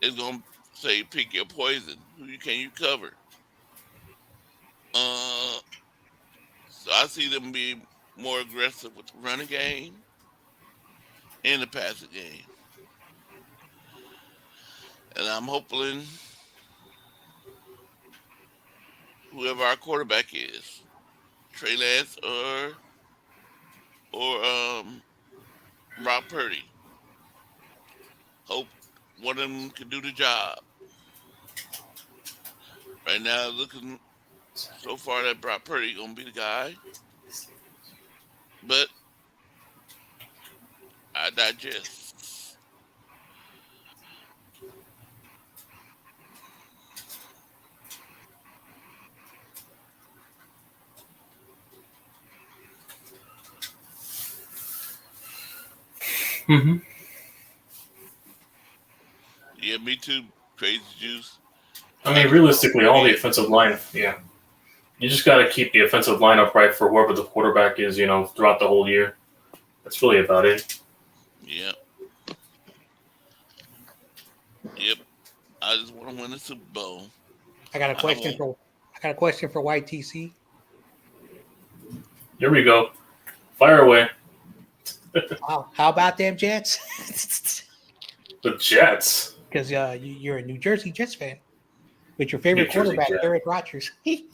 It's gonna say pick your poison. Who you can you cover? Uh, so I see them be more aggressive with the running game and the passing game, and I'm hoping whoever our quarterback is, Trey Lance or Brock Purdy. Hope one of them can do the job. Right now, looking so far that Brock Purdy gonna be the guy, but I digest. Hmm. Yeah, me too. Crazy juice. I I mean, just want realistically, him to all the win. offensive line. Yeah, you just got to keep the offensive line upright for whoever the quarterback is. Throughout the whole year. That's really about it. Yep, yep. I just want to win the Super Bowl. I got a I question won't. for I got a question for YTC. Here we go. Fire away. How about them Jets? The Jets. Because you're a New Jersey Jets fan with your New favorite Jersey quarterback, Jets. Eric Rodgers. You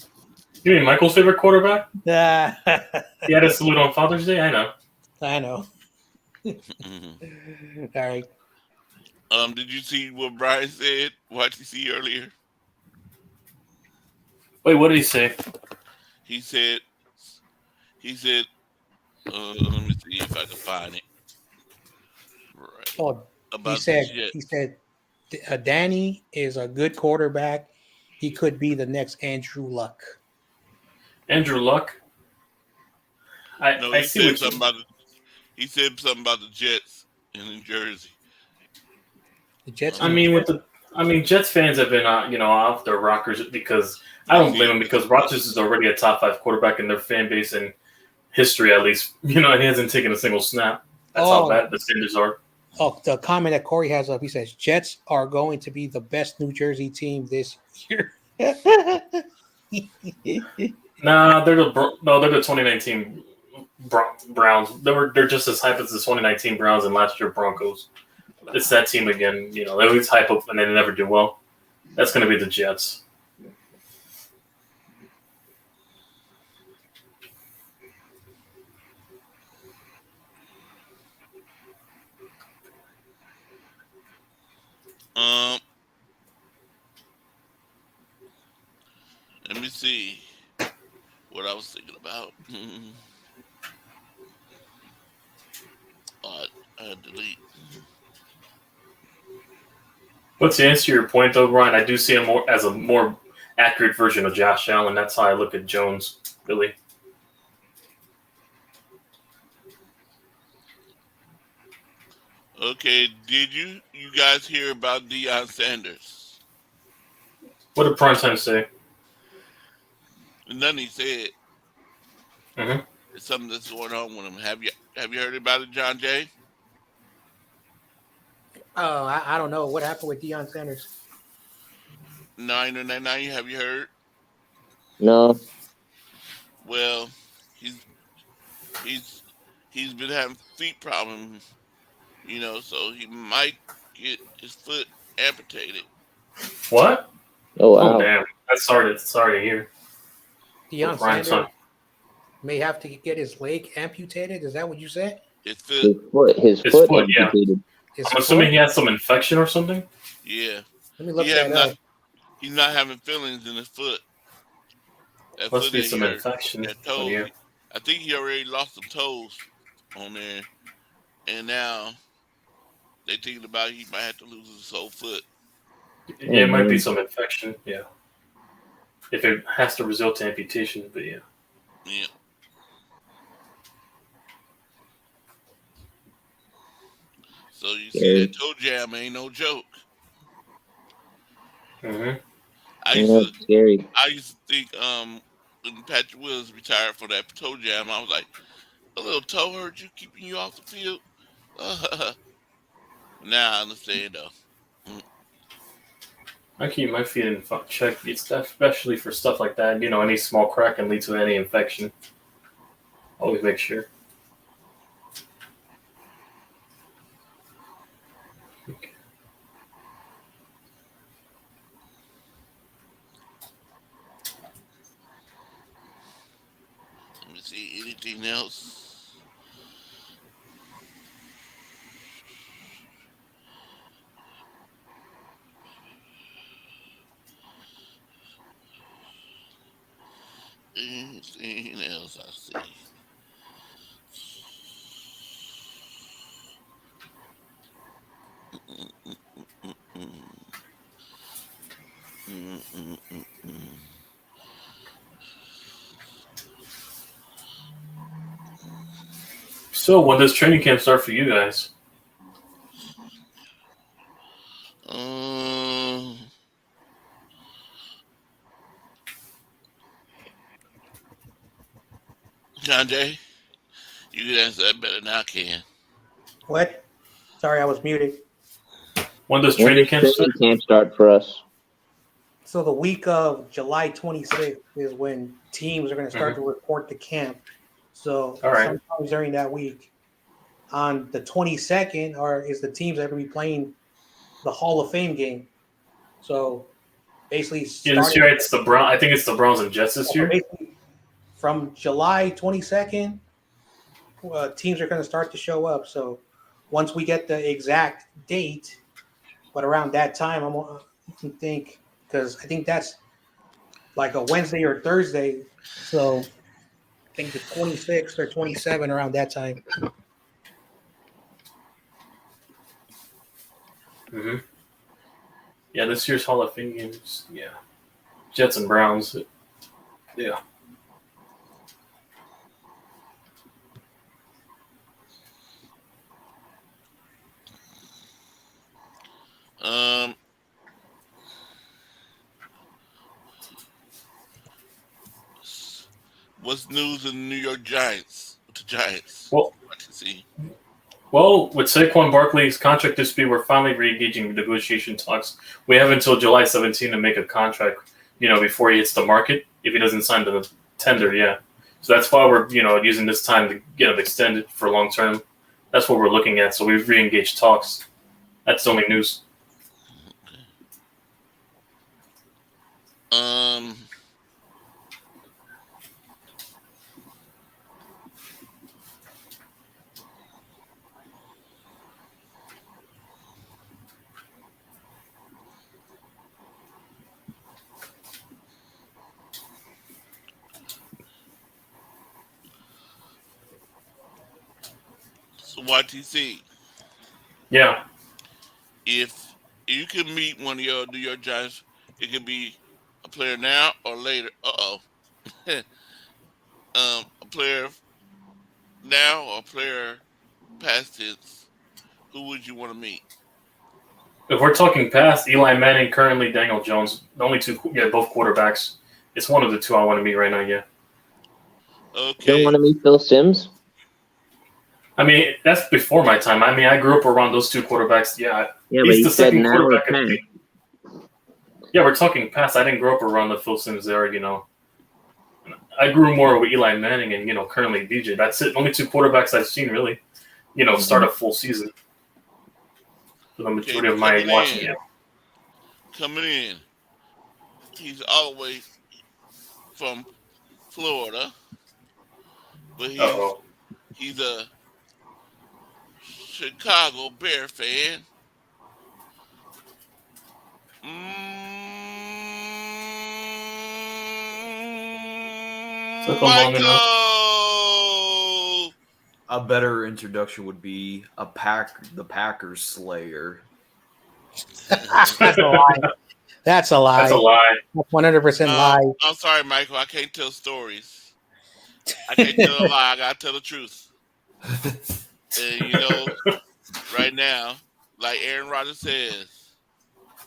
mean Michael's favorite quarterback? uh, He had a salute on Father's Day. I know. I know. Mhm. All right. Did you see what Brian said? What you see earlier? Wait, what did he say? He said. He said. Let me see if I can find it. Right Oh, he about the said he Jets. said Danny is a good quarterback. He could be the next Andrew Luck. Andrew Luck. I No, I he see said what you. something about the. He said something about the Jets in New Jersey. The Jets I in New mean, with Jersey. the. I mean, Jets fans have been off their rockers because Let I me don't see blame if them it's because about Rodgers is already a top five quarterback in their fan base and history at least. And he hasn't taken a single snap. That's how Oh, bad the standards are. oh, the comment that Corey has up. He says Jets are going to be the best New Jersey team this year. Nah, they're the 2019 Browns. They're just as hype as the 2019 Browns and last year Broncos. It's that team again. They always hype up and they never do well. That's going to be the Jets. um. Let me see what I was thinking about. Oh, delete. But to answer your point, though, Brian, I do see him more as a more accurate version of Josh Allen. That's how I look at Jones. Really, Okay, did you guys hear about Deion Sanders? what did Primetime say? Nothing he said. Hmm. It's something that's going on with him. Have you heard about it, John Jay? Oh, I don't know what happened with Deion Sanders. Now you have you heard? No. Well, he's he's he's been having feet problems, so he might get his foot amputated. What? Oh Oh wow. damn! That's sorry to hear. Deion Ryan's son. Sanders may have to get his leg amputated. Is that what you said? His foot, His His foot foot, yeah. amputated. His I'm assuming foot? he has some infection or something. yeah, Let me he look have that not. up. He's not having feelings in his foot. That Must foot be that some infection. that But toes. yeah, I think he already lost some toes on there, and now they thinking about he might have to lose his whole foot. yeah, Oh it might be man. some infection. Yeah, if it has to result to amputation. But yeah. Yeah. So you see that Scary. toe jam ain't no joke. Mm-hmm. I used Yeah, to it's scary. I used to think when Patrick Willis retired for that toe jam, I was like, a little toe hurt you keeping you off the field. Now I understand though. Mm, I keep my feet in check, especially for stuff like that. Any small crack can lead to any infection. Always make sure. Let me see anything else. Anything else I see. Mm, mm, mm, mm, mm, mm, mm. So, when does training camp start for you guys? Um, John Jay, you can answer that better than I can. What? Sorry, I was muted. When does When training does camp start? training camp start for us? So the week of July 26th is when teams are going to start Mm-hmm. to report to camp. So All right. sometimes during that week, on the 22nd, or is the teams that are going to be playing the Hall of Fame game. So basically, Yeah, this starting year it's the Brown. I think it's the Browns and Jets this so year. basically from July 22nd, teams are going to start to show up. So once we get the exact date, but around that time, I think because I think that's like a Wednesday or Thursday. So I think the 26th or 27th around that time. Mm-hmm. Yeah, this year's Hall of Fame games. Yeah, Jets and Browns. Yeah. Um, what's news in the New York Giants? With the Giants, Well, I can see. with Saquon Barkley's contract dispute, we're finally re-engaging negotiation talks. We have until July 17 to make a contract, before he hits the market. If he doesn't sign the tender, yeah. So that's why we're, using this time to get him extended for long term. That's what we're looking at. So we've re-engaged talks. That's the only news. Um, so YTC, Yeah. if you can meet one of your New York Giants, it could be a player now or later. A player now or a player past tense. Who would you want to meet? If we're talking past Eli Manning, currently Daniel Jones, the only two, yeah, both quarterbacks. It's one of the two I want to meet right now. Yeah. You don't want Okay. to meet Phil Sims? I mean, that's before my time. I mean, I grew up around those two quarterbacks. Yeah, Yeah, but he's you the said second now or quarterback of the past. team. Yeah, we're talking past. I didn't grow up around the Phil Sims era, I grew more with Eli Manning and, currently DJ. That's it. Only two quarterbacks I've seen really, start a full season for the Okay, majority of my watching game. coming in. He's all the way from Florida, but Uh-oh. he's a Chicago Bear fan. Took him long enough. Michael. A better introduction would be the Packers Slayer. That's a lie. That's a lie. That's a lie. That's 100% lie. I'm sorry, Michael. I can't tell stories. I can't tell a lie. I gotta tell the truth. And right now, like Aaron Rodgers says,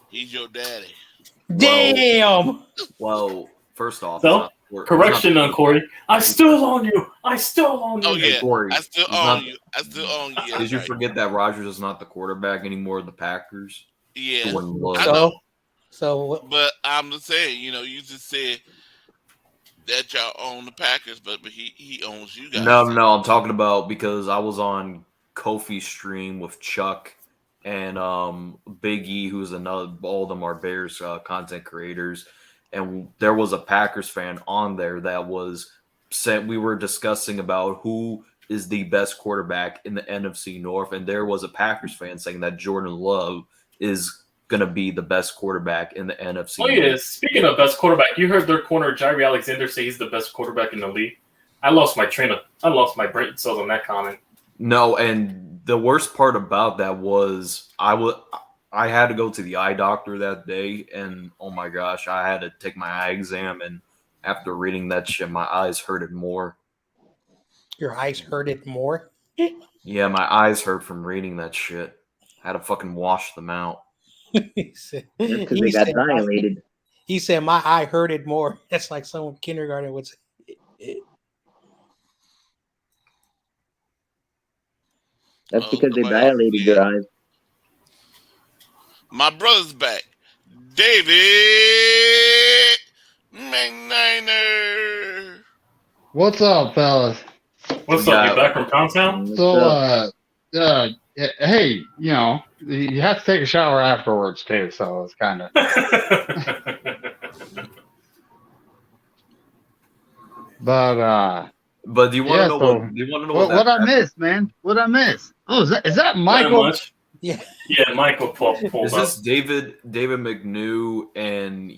he's your daddy. Damn. Well, first off, So, correction on Corey. I still own you. I still own you. Oh yeah, Corey, I still own you. I still own you. Yeah, did you right. forget that Rodgers is not the quarterback anymore of the Packers? Yeah. Jordan Love. I know. So But I'm just saying, you just said that y'all own the Packers, but he owns you guys. No, I'm talking about because I was on Kofi's stream with Chuck and Big E, who's another, all of them are Bears content creators, and there was a Packers fan on there that was said we were discussing about who is the best quarterback in the NFC North, and there was a Packers fan saying that Jordan Love is going to be the best quarterback in the NFC. Oh yeah, speaking of best quarterback, you heard their corner Jairi Alexander say he's the best quarterback in the league. I lost my brain cells on that comment. No, and the worst part about that was I had to go to the eye doctor that day, and oh my gosh, I had to take my eye exam, and after reading that shit, my eyes hurted more. your eyes hurted more? Yeah, my eyes hurt from reading that shit. I had to fucking wash them out. He said, Because they got dilated. He said, my eye hurted more. That's like someone kindergarten would say. That's because they dilated your eyes. My brother's back. David McNiner. What's up, fellas? What's up? You back from Pound Town? So, hey, you have to take a shower afterwards too. So it's kind of. But do you want to know what? Do you want to know what I missed, man? What I missed? Oh, is that Michael? Yeah, Michael pulled Is up. this David McNew, and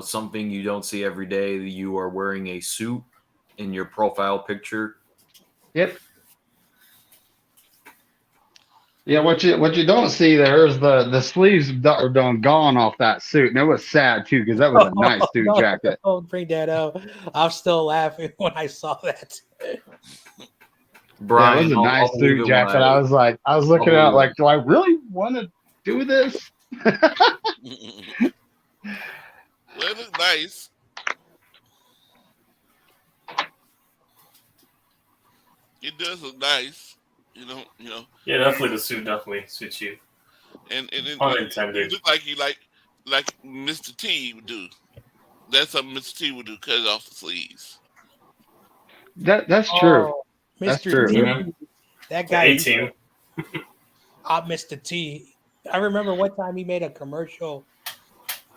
something you don't see every day? You are wearing a suit in your profile picture. Yep. Yeah, what you don't see there is the sleeves are done gone off that suit, and it was sad too because that was a nice suit jacket. Don't bring that up. I'm still laughing when I saw that. Brian, it was a nice suit jacket. I was looking at it like, do I really want to do this? Well, it looks nice. It does look nice. Yeah, definitely the suit definitely suits you. And Unintended. You look like Mr. T would do. That's something Mr. T would do, cut off the sleeves. That's true. That's Mr. true. T, Mm-hmm. that guy. 18. Mr. T. I remember one time he made a commercial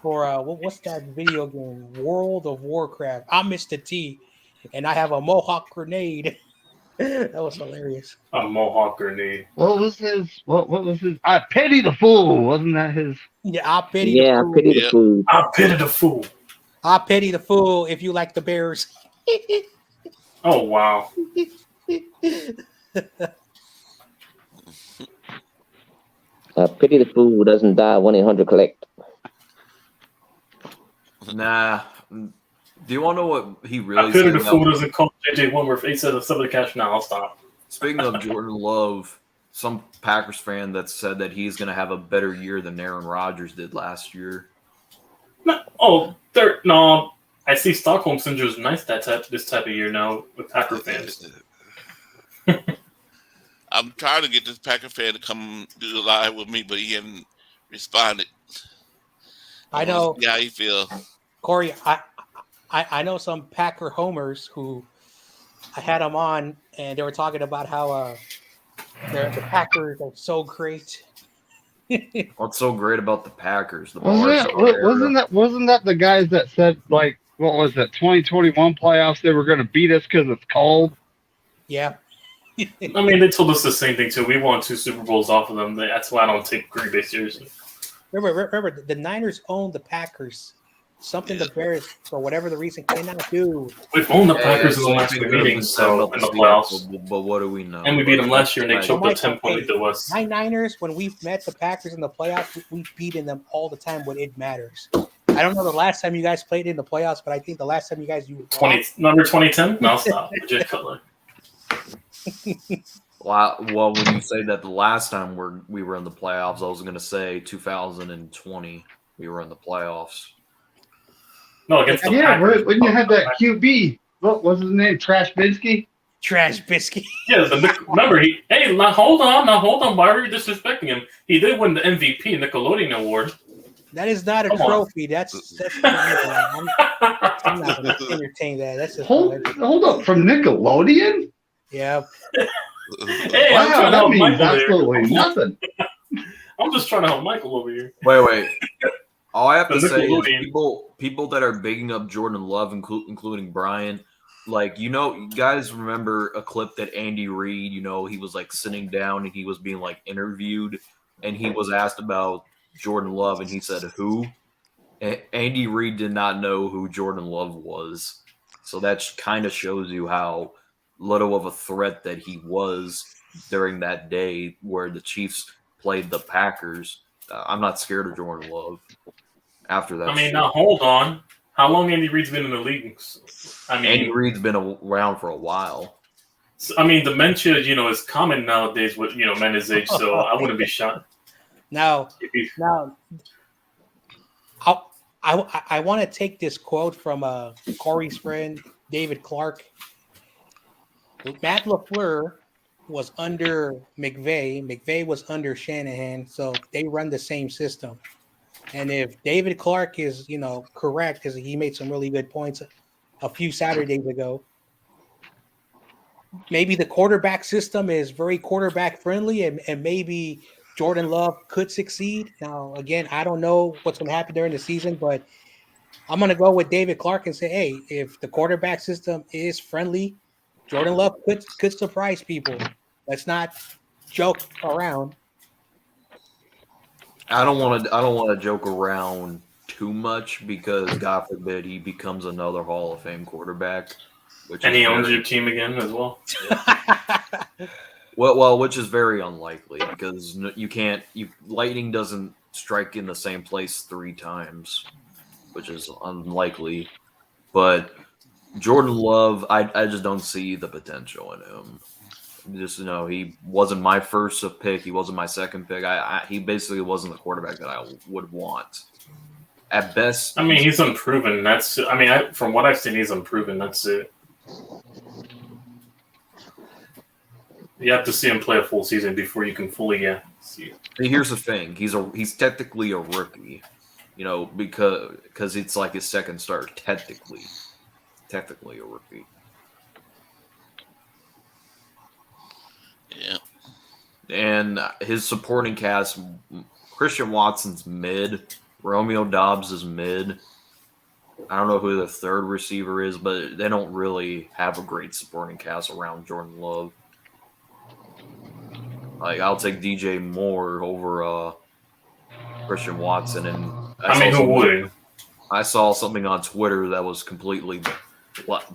for what's that video game? World of Warcraft. I'm Mr. T, and I have a Mohawk grenade. That was hilarious. A Mohawk grenade. What was his? What was his? I pity the fool. Wasn't that his? Yeah, I pity Yeah, the I fool. pity the fool. I pity the fool. I pity the fool if you like the Bears. Oh wow. Pity the fool who doesn't die. 1-800-collect. Nah. Do you want to know what he really I pity said? the fool doesn't call JJ Wentworth 8 says some of the cash. Now I'll stop. Speaking of Jordan Love, some Packers fan that said that he's going to have a better year than Aaron Rodgers did last year. No, I see Stockholm syndrome is nice this type of year now with Packer fans. I'm trying to get this Packer fan to come do the live with me, but he hasn't responded. I I want know, to see how he feel. Corey. I know some Packer homers who I had them on, and they were talking about how the Packers are so great. What's so great about the Packers? The Wasn't Barstow it? era. Wasn't that the guys that said like what was that 2021 playoffs? They were going to beat us because it's cold. Yeah. I mean, they told us the same thing too. We won 2 Super Bowls off of them. That's why I don't take Green Bay seriously. Remember, the Niners own the Packers. Something the Bears, for whatever the reason, cannot do. We've owned the Hey, Packers in the same last thing 2 could have been meetings, said so about in the Seattle, playoffs. but what do we know? And we beat them last year, and they Like, choked a Michael, 10-point lead to us. My Niners, when we've met the Packers in the playoffs, we've beaten them all the time when it matters. I don't know the last time you guys played in the playoffs, but I think the last time you guys Number 2010? No, stop. Jay Cutler. Well, when you say that the last time we were in the playoffs, I was going to say 2020 we were in the playoffs. No, against the Yeah, Packers. when you had that QB, what was his name? Trash Binsky. Trash biscuit. Yeah, remember, hold on. Why are you disrespecting him? He did win the MVP Nickelodeon Award. That is not a Come on. trophy. That's I'm not going to entertain that. That's just Hold up, from Nickelodeon? yeah. Hey, I'm Wow, trying to that help means Michael absolutely here. nothing. I'm just trying to help Michael over here. Wait. All I have to The say is Nickelodeon. people that are bigging up Jordan Love, including Brian, like, you guys remember a clip that Andy Reid, he was like sitting down and he was being like interviewed and he was asked about Jordan Love and he said, who? Andy Reid did not know who Jordan Love was. So that kind of shows you how little of a threat that he was during that day where the Chiefs played the Packers. I'm not scared of Jordan Love after that. I mean, now hold on. How long Andy Reid's been in the league? Andy Reid's been around for a while. I mean, dementia, is common nowadays with men his age, so I wouldn't be shocked. Now, I want to take this quote from Corey's friend David Clark. Matt LaFleur was under McVay. McVay was under Shanahan, so they run the same system. And if David Clark is, correct, because he made some really good points a few Saturdays ago, maybe the quarterback system is very quarterback friendly, and maybe Jordan Love could succeed. Now, again, I don't know what's going to happen during the season, but I'm going to go with David Clark and say, hey, if the quarterback system is friendly, Jordan Love could surprise people. Let's not joke around. I don't want to joke around too much because God forbid he becomes another Hall of Fame quarterback. And he owns your team again as well. Well, which is very unlikely because lightning doesn't strike in the same place 3 times, which is unlikely. But Jordan Love, I just don't see the potential in him. Just he wasn't my first pick. He wasn't my second pick. He basically wasn't the quarterback that I would want. At best, I mean, he's unproven. From what I've seen, he's unproven. That's it. You have to see him play a full season before you can fully see it. Here's the thing: he's technically a rookie, because it's like his second start. Technically a rookie. Yeah. And his supporting cast: Christian Watson's mid, Romeo Dobbs is mid. I don't know who the third receiver is, but they don't really have a great supporting cast around Jordan Love. Like, I'll take DJ Moore over Christian Watson, and who wouldn't? I saw something on Twitter that was completely.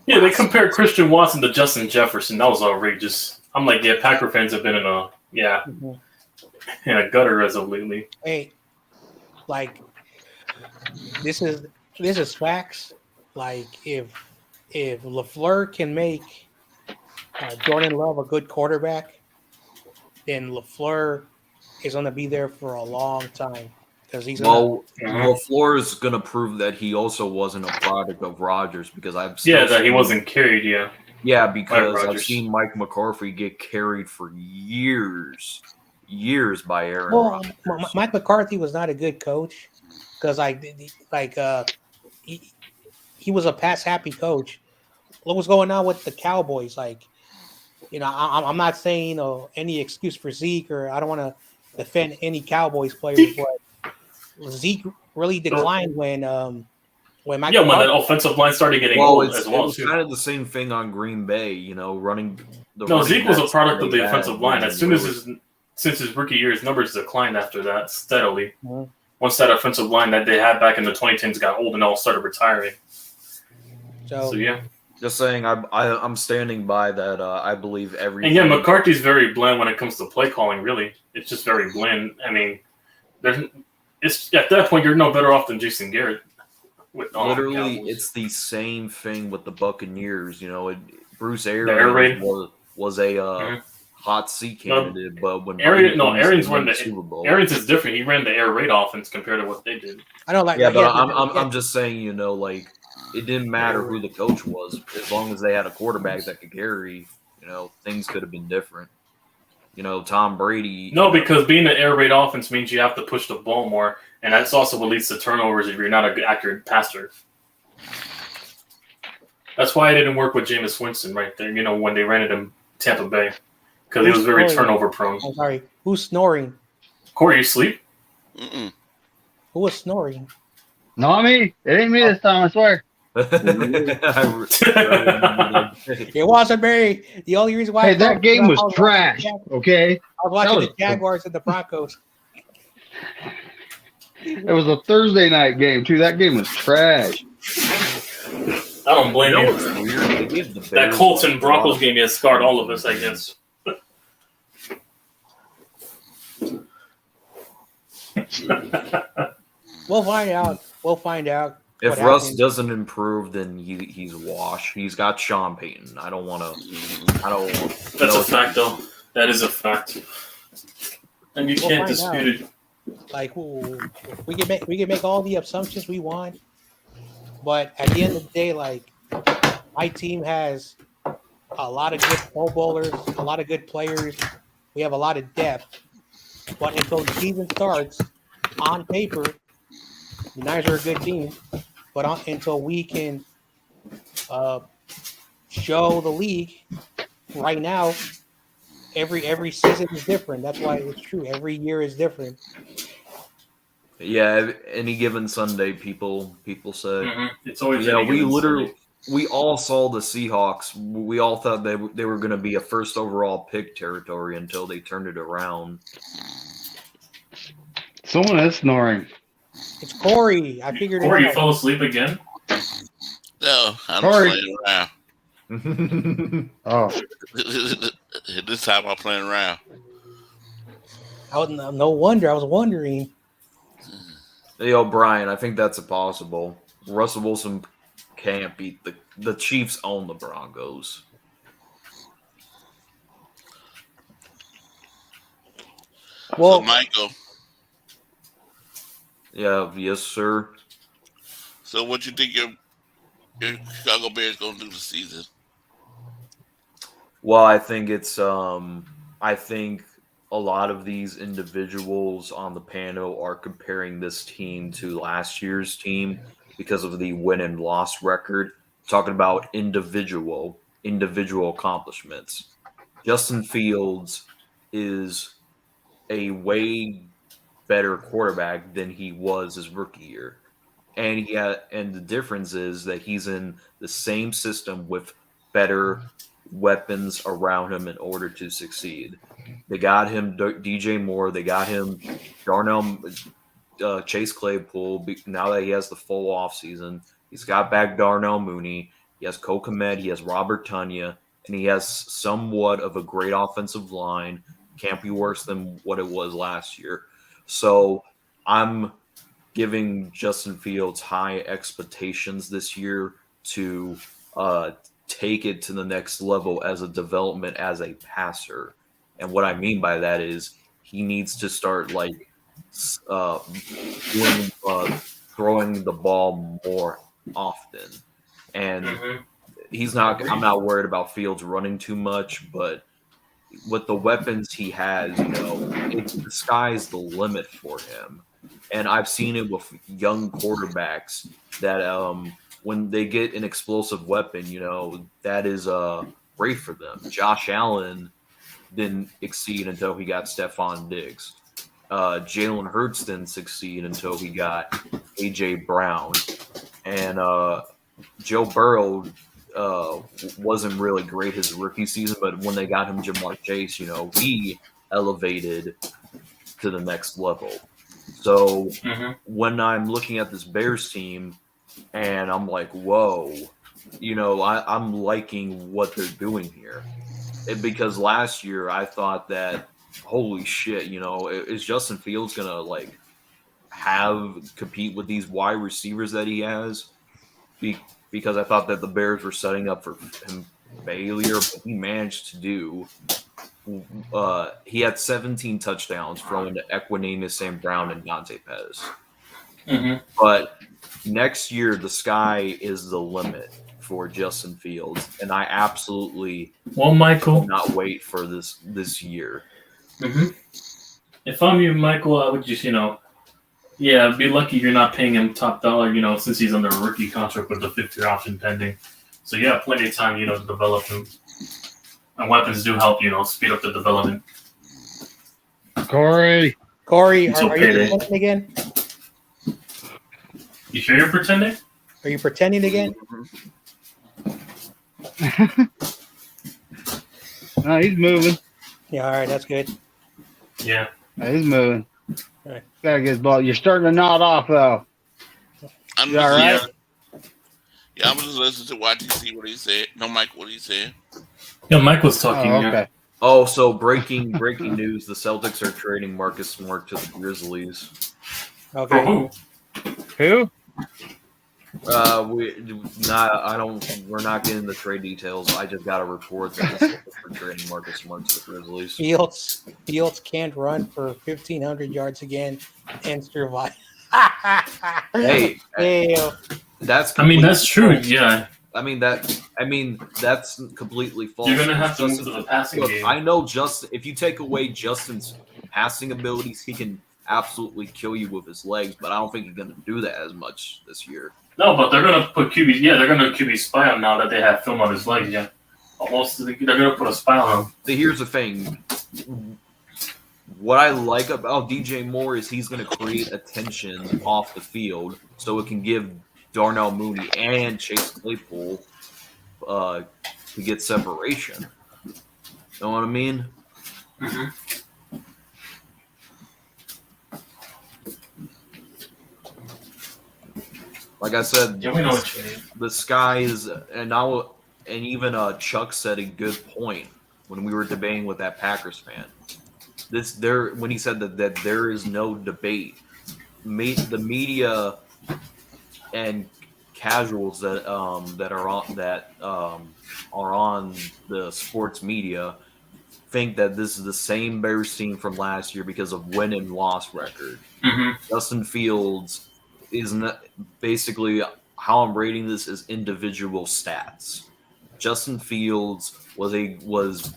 Yeah, they compared Christian Watson to Justin Jefferson. That was outrageous. I'm like, yeah, Packer fans have been in a gutter as of lately. Hey, like, this is facts. Like, if LaFleur can make Jordan Love a good quarterback, then LaFleur is going to be there for a long time because he's LaFleur is going to prove that he also wasn't a product of Rodgers because I've that he wasn't carried. Yeah, Yeah, because I've Rodgers. seen Mike McCarthy get carried for years by Aaron Well, Rodgers. Mike McCarthy was not a good coach because he, he was a pass happy coach. What was going on with the Cowboys? Like, I'm not saying any excuse for Zeke, or I don't want to defend any Cowboys players, but Zeke really declined when Mike Yeah, when McCarthy. the offensive line started getting Well, old as it well was too. kind of the same thing on Green Bay. Running the No, running Zeke was a backs product they of the had offensive line. As when soon they as were since his rookie year, his numbers declined after that steadily. Mhm. Once that offensive line that they had back in the 2010s got old and all started retiring. So yeah, just saying, I'm standing by that. I believe and everything. yeah, McCarthy's very bland when it comes to play calling. Really, it's just very bland. I mean, it's at that point you're no better off than Jason Garrett. With Literally, Cowboys. it's the same thing with the Buccaneers. Bruce The air raid. Arians was a Mhm. hot seat No, candidate, but when Vikings Arians won ran the the Super Bowl, Arians is different. He ran the air raid offense compared to what they did. I know, like, yeah, like but yeah, I'm just saying, like it didn't matter who the coach was as long as they had a quarterback that could carry. Things could have been different. Tom Brady. No, because being an air raid offense means you have to push the ball more, and that's also what leads to turnovers if you're not an accurate passer. That's why it didn't work with Jameis Winston right there. When they ran it in Tampa Bay, because he was very turnover prone. I'm sorry. Who's snoring? Corey, you sleep? Mm-mm. Who was snoring? Not me. It ain't me this time, I swear. It wasn't me. The only reason why Hey, that game was trash. Okay, I was watching the Jaguars and the Broncos. It was a Thursday night game too. That game was trash. I don't blame you. It's weird. They gave the That Bears, Colts like, and a lot Broncos of game has scarred all of us, I guess. We'll find out. We'll find out. If what Russ happens. doesn't improve, then he's washed. He's got Sean Payton. I don't want to. That's a fact, though. That is a fact, and you can't dispute it. Like, we can make all the assumptions we want, but at the end of the day, like, my team has a lot of good Pro Bowlers, a lot of good players. We have a lot of depth, but until the season starts, on paper, the Niners are a good team. But until we can show the league, right now, every season is different. That's why it's true. Every year is different. Yeah, any given Sunday, people say. It's always we all saw the Seahawks. We all thought they were going to be a first overall pick territory until they turned it around. Someone is snoring. It's Corey. I figured Corey, it you out. fell asleep again? No, I'm Sorry. playing around. Oh, This time I'm playing around. No wonder. I was wondering. Hey, Brian, I think that's possible. Russell Wilson can't beat the Chiefs own the Broncos. Well, So, Michael, Yeah, yes, sir. so what you think your Chicago Bears gonna do this season? Well, I think it's I think a lot of these individuals on the panel are comparing this team to last year's team because of the win and loss record. Talking about individual accomplishments. Justin Fields is a way better quarterback than he was his rookie year. And the difference is that he's in the same system with better weapons around him in order to succeed. They got him DJ Moore. They got him Darnell Chase Claypool. Now that he has the full offseason, he's got back Darnell Mooney. He has Cole Kmet. He has Robert Tunyon, and he has somewhat of a great offensive line. Can't be worse than what it was last year. So I'm giving Justin Fields high expectations this year to take it to the next level as a development as a passer. And what I mean by that is he needs to start throwing the ball more often. And I'm not worried about Fields running too much, but with the weapons he has, the sky's the limit for him. And I've seen it with young quarterbacks that when they get an explosive weapon, that is great for them. Josh Allen didn't exceed until he got Stephon Diggs. Jalen Hurts didn't succeed until he got A.J. Brown. And Joe Burrow wasn't really great his rookie season, but when they got him Jamar Chase, he elevated to the next level. So when I'm looking at this Bears team and I'm like, whoa, I'm liking what they're doing here. Because last year I thought that, holy shit, is Justin Fields going to compete with these wide receivers that he has? Because I thought that the Bears were setting up for him failure, but he managed to do. He had 17 touchdowns throwing to Equanimeous St. Brown and Dante Pettis. But next year, the sky is the limit for Justin Fields, and I absolutely cannot wait for this year. If I'm you, Michael, I would just be lucky you're not paying him top dollar, since he's under a rookie contract with the 5th-year option pending. So you have plenty of time, to develop him. And weapons do help, speed up the development. Corey, are you pretending again? You sure you're pretending? Are you pretending again? No, he's moving. Yeah, all right, that's good. Yeah. He's moving. All right. Gotta get his ball. You're starting to nod off, though. I'm You all right? Yeah, I'm just listening to YTC what he said. No, Mike, what he said. Yeah, Mike was talking. Oh, okay. Oh, so breaking news: the Celtics are trading Marcus Smart to the Grizzlies. Okay. Who? We're not getting the trade details. I just got a report that the Celtics are trading Marcus Smart to the Grizzlies. Fields can't run for 1,500 yards again and survive. Hey, that's true. Yeah. That's completely false. You're gonna have to move to the passing game. I know if you take away Justin's passing abilities, he can absolutely kill you with his legs, but I don't think he's gonna do that as much this year. No, but they're gonna put QB. Yeah, they're gonna QB spy on now that they have film on his legs. Yeah, they're gonna put a spy on him. Here's the thing. What I like about DJ Moore is he's going to create attention off the field, so it can give Darnell Mooney and Chase Claypool to get separation. Know what I mean? Like I said, we know what you mean. The sky is, and even Chuck said a good point when we were debating with that Packers fan. When he said that there is no debate, the media and casuals that are on the sports media think that this is the same Bears team from last year because of win and loss record. Justin Fields is not, basically how I'm rating this is individual stats. Justin Fields was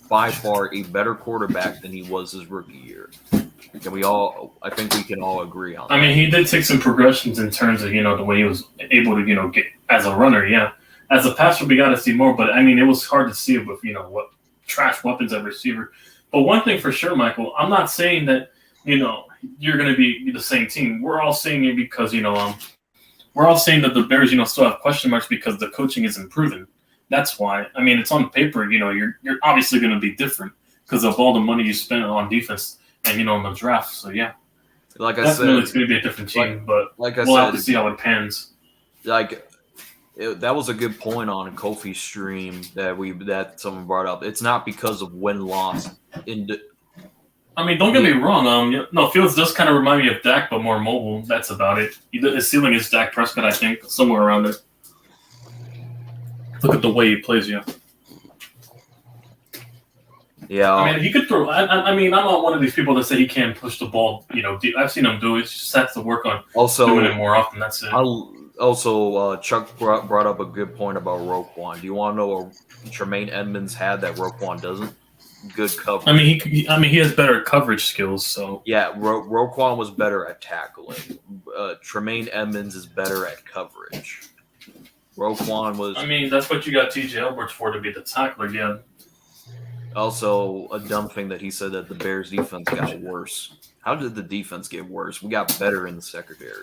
by far a better quarterback than he was his rookie year. I think we can all agree on that. I mean, he did take some progressions in terms of, the way he was able to, get as a runner, yeah. As a passer, we got to see more, but I mean, it was hard to see it with, what trash weapons at receiver. But one thing for sure, Michael, I'm not saying that, you're going to be the same team. We're all saying it because, we're all saying that the Bears, still have question marks because the coaching is improving. That's why. I mean, it's on paper, you're obviously going to be different because of all the money you spent on defense and, on the draft. So, yeah. Like I said, it's going to be a different team, but we'll have to see how it pans. That was a good point on Kofi's stream that someone brought up. It's not because of win-loss. I mean, don't get me wrong. Fields does kind of remind me of Dak, but more mobile. That's about it. His ceiling is Dak Prescott, I think, somewhere around it. Look at the way he plays, yeah. Yeah. I mean, he could throw. I mean, I'm not one of these people that say he can't push the ball. Deep. I've seen him do it. He just has to work on doing it more often. That's it. Also, Chuck brought up a good point about Roquan. Do you want to know what Tremaine Edmonds had that Roquan doesn't? Good coverage. I mean, he has better coverage skills. So Yeah, Roquan was better at tackling. Tremaine Edmonds is better at coverage. Roquan was. I mean, that's what you got T.J. Edwards for, to be the tackler. Yeah. Also, a dumb thing that he said that the Bears defense got worse. How did the defense get worse? We got better in the secondary.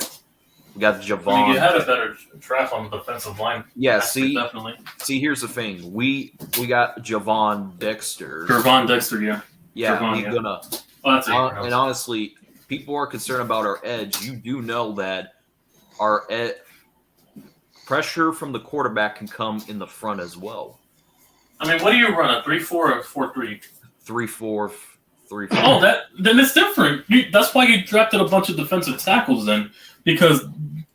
We got Javon. I mean, you had a better draft on the defensive line. Yeah, definitely. See, here's the thing. We got Javon Dexter. Javon Dexter, yeah. Yeah, Javon, he's yeah. gonna. Oh, that's it. And honestly, people are concerned about our edge. You do know that our pressure from the quarterback can come in the front as well. I mean, what do you run, a 3-4 or 4-3? 3-4, 3-4. Oh, then it's different. That's why you drafted a bunch of defensive tackles then, because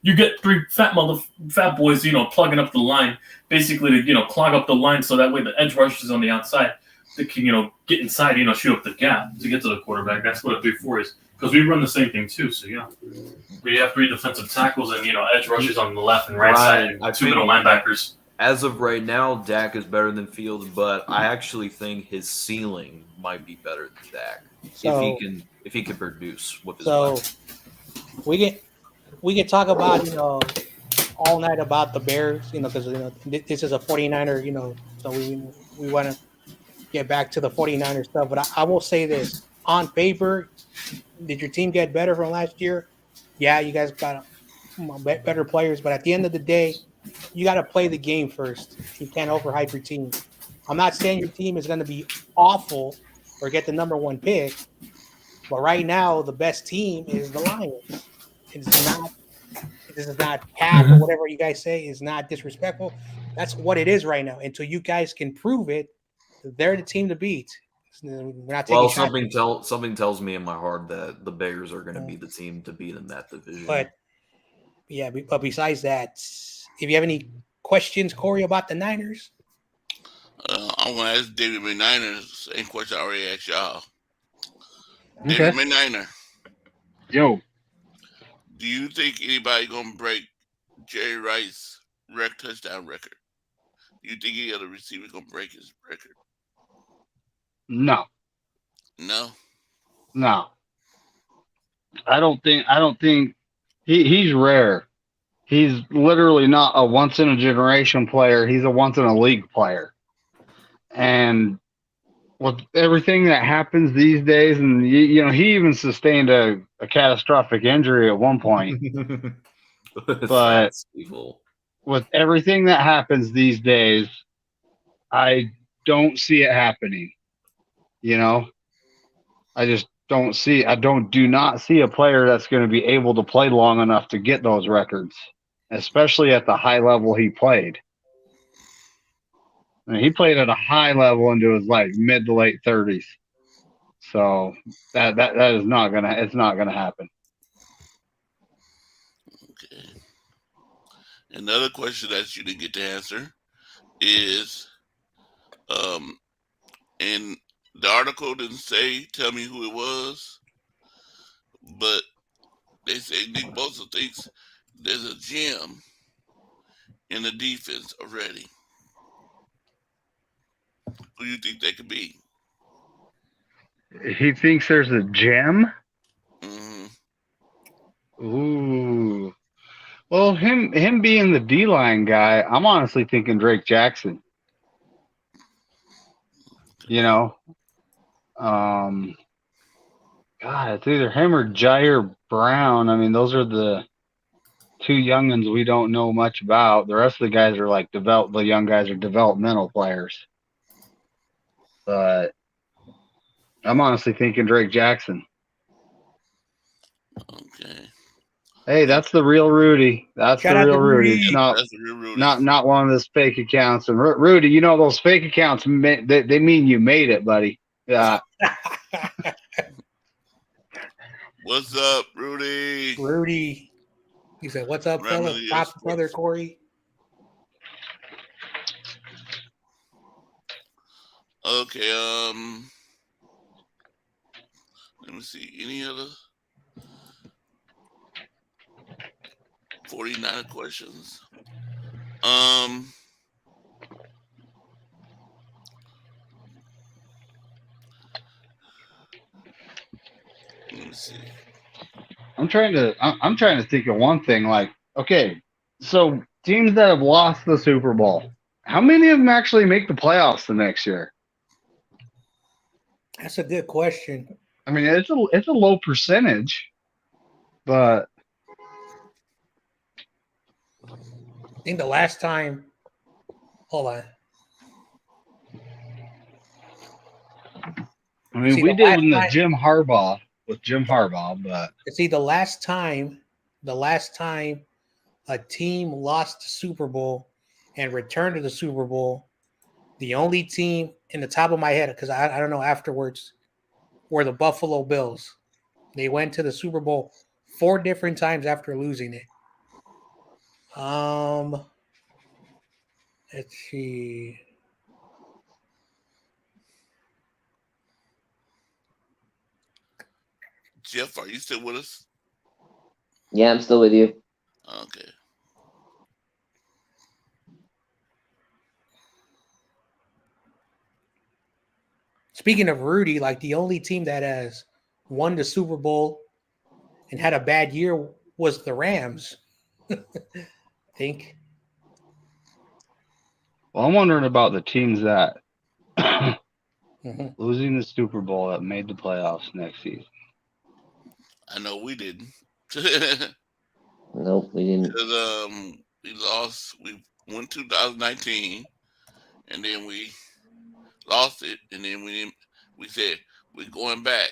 you get three fat boys, plugging up the line, basically to clog up the line, so that way the edge rushers on the outside they can get inside, shoot up the gap to get to the quarterback. That's what a 3-4 is, because we run the same thing too. So yeah, we have three defensive tackles and edge rushers on the left and right side, and two middle linebackers. As of right now, Dak is better than Fields, but I actually think his ceiling might be better than Dak if he can produce with his weapons. we can talk about all night about the Bears, because this is a 49er, so we want to get back to the 49er stuff. But I will say this: on paper, did your team get better from last year? Yeah, you guys got better players, but at the end of the day, you got to play the game first. You can't overhype your team. I'm not saying your team is going to be awful or get the number one pick, but right now the best team is the Lions. This is not cap or whatever you guys say is not disrespectful. That's what it is right now. Until you guys can prove it, they're the team to beat. We're not taking something tells me in my heart that the Bears are going to be the team to beat in that division. But besides that, if you have any questions, Corey, about the Niners? I'm going to ask David McNiner the same question I already asked y'all. Okay. David McNiner. Yo. Do you think anybody going to break Jerry Rice's touchdown record? Do you think any other receiver going to break his record? No. No? No. I don't think he's rare. He's literally not a once in a generation player. He's a once in a league player. And with everything that happens these days, and he even sustained a catastrophic injury at one point. But with everything that happens these days, I don't see it happening. I just do not see a player that's going to be able to play long enough to get those records, especially at the high level he played. I mean, he played at a high level into his mid to late 30s. So that is not gonna happen. Okay. Another question that you didn't get to answer is, and the article didn't tell me who it was, but they say Nick Bosa thinks there's a gem in the defense already. Who do you think they could be? He thinks there's a gem? Mm-hmm. Ooh. Well, him being the D-line guy, I'm honestly thinking Drake Jackson. God, it's either him or Jair Brown. I mean, those are the two youngins we don't know much about. The rest of the guys are the young guys are developmental players. But I'm honestly thinking Drake Jackson. Okay. Hey, that's the real Rudy. That's the real Rudy. It's that's the real Rudy. Not one of those fake accounts. And Rudy, those fake accounts, they mean you made it, buddy. Yeah. What's up, Rudy? Rudy. He said, "What's up, brother? Pop, brother Corey." Okay. Let me see. Any other? 49 questions. Um, let me see. I'm trying to think of one thing. Like, okay, so teams that have lost the Super Bowl, how many of them actually make the playoffs the next year? That's a good question. I mean, it's a low percentage, but I think the last time. Hold on. I mean, See, we the did last with time. Jim Harbaugh but See, the last time a team lost the Super Bowl and returned to the Super Bowl, the only team in the top of my head, because I don't know afterwards, were the Buffalo Bills. They went to the Super Bowl 4 different times after losing it. Let's see. Jeff, are you still with us? Yeah, I'm still with you. Okay. Speaking of Rudy, like the only team that has won the Super Bowl and had a bad year was the Rams. I think. well, I'm wondering about the teams that Mm-hmm. losing the Super Bowl that made the playoffs next season. I know we didn't. Because Nope, we didn't. we lost. We went 2019, and then we lost it, and then we didn't. We said we're going back,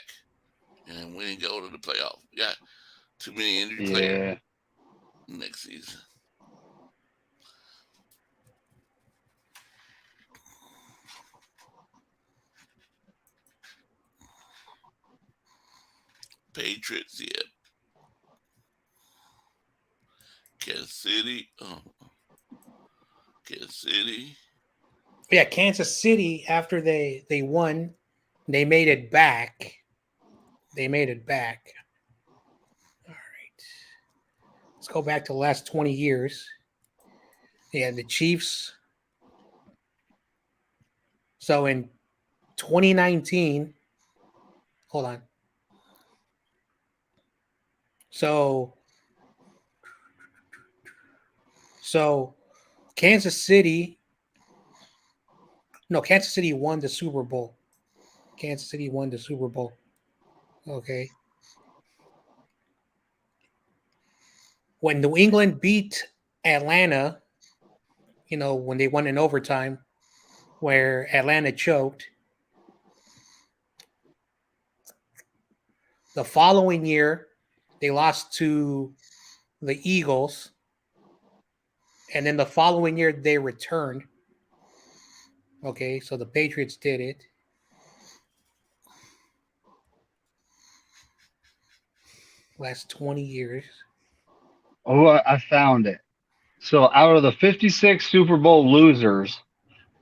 and we didn't go to the playoff. We got too many injured players Yeah. next season. Patriots, yeah. Kansas City, Kansas City. Yeah, Kansas City, after they won, they made it back. They made it back. All right. Let's go back to the last 20 years. Yeah, the Chiefs. So in 2019, hold on. So Kansas City, no, Kansas City won the Super Bowl. Kansas City won the Super Bowl. Okay. When New England beat Atlanta, when they won in overtime, where Atlanta choked, the following year, they lost to the Eagles. And then the following year, they returned. Okay, so the Patriots did it. Last 20 years. Oh, I found it. So out of the 56 Super Bowl losers,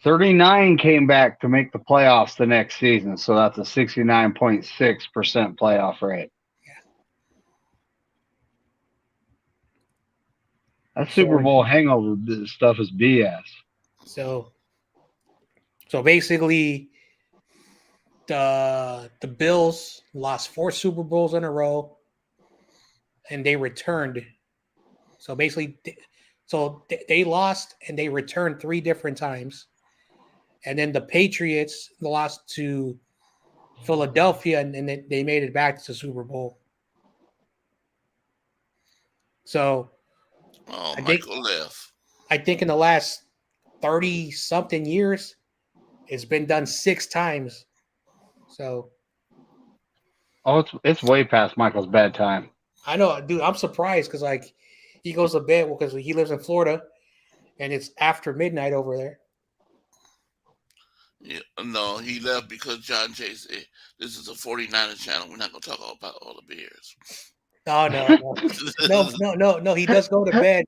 39 came back to make the playoffs the next season. So that's a 69.6% playoff rate. That Super Bowl hangover stuff is BS. So basically, the Bills lost 4 Super Bowls in a row, and they returned. So basically, they lost and they returned 3 different times, and then the Patriots lost to Philadelphia, and then they made it back to the Super Bowl. So Oh, I think Michael left. in the last 30 something years, it's been done 6 times. So it's way past Michael's bedtime. I know, dude. I'm surprised because he goes to bed because he lives in Florida, and it's after midnight over there. Yeah, no, he left because John Jay said, "This is a 49er channel. We're not going to talk about all the Bears." Oh no. He does go to bed.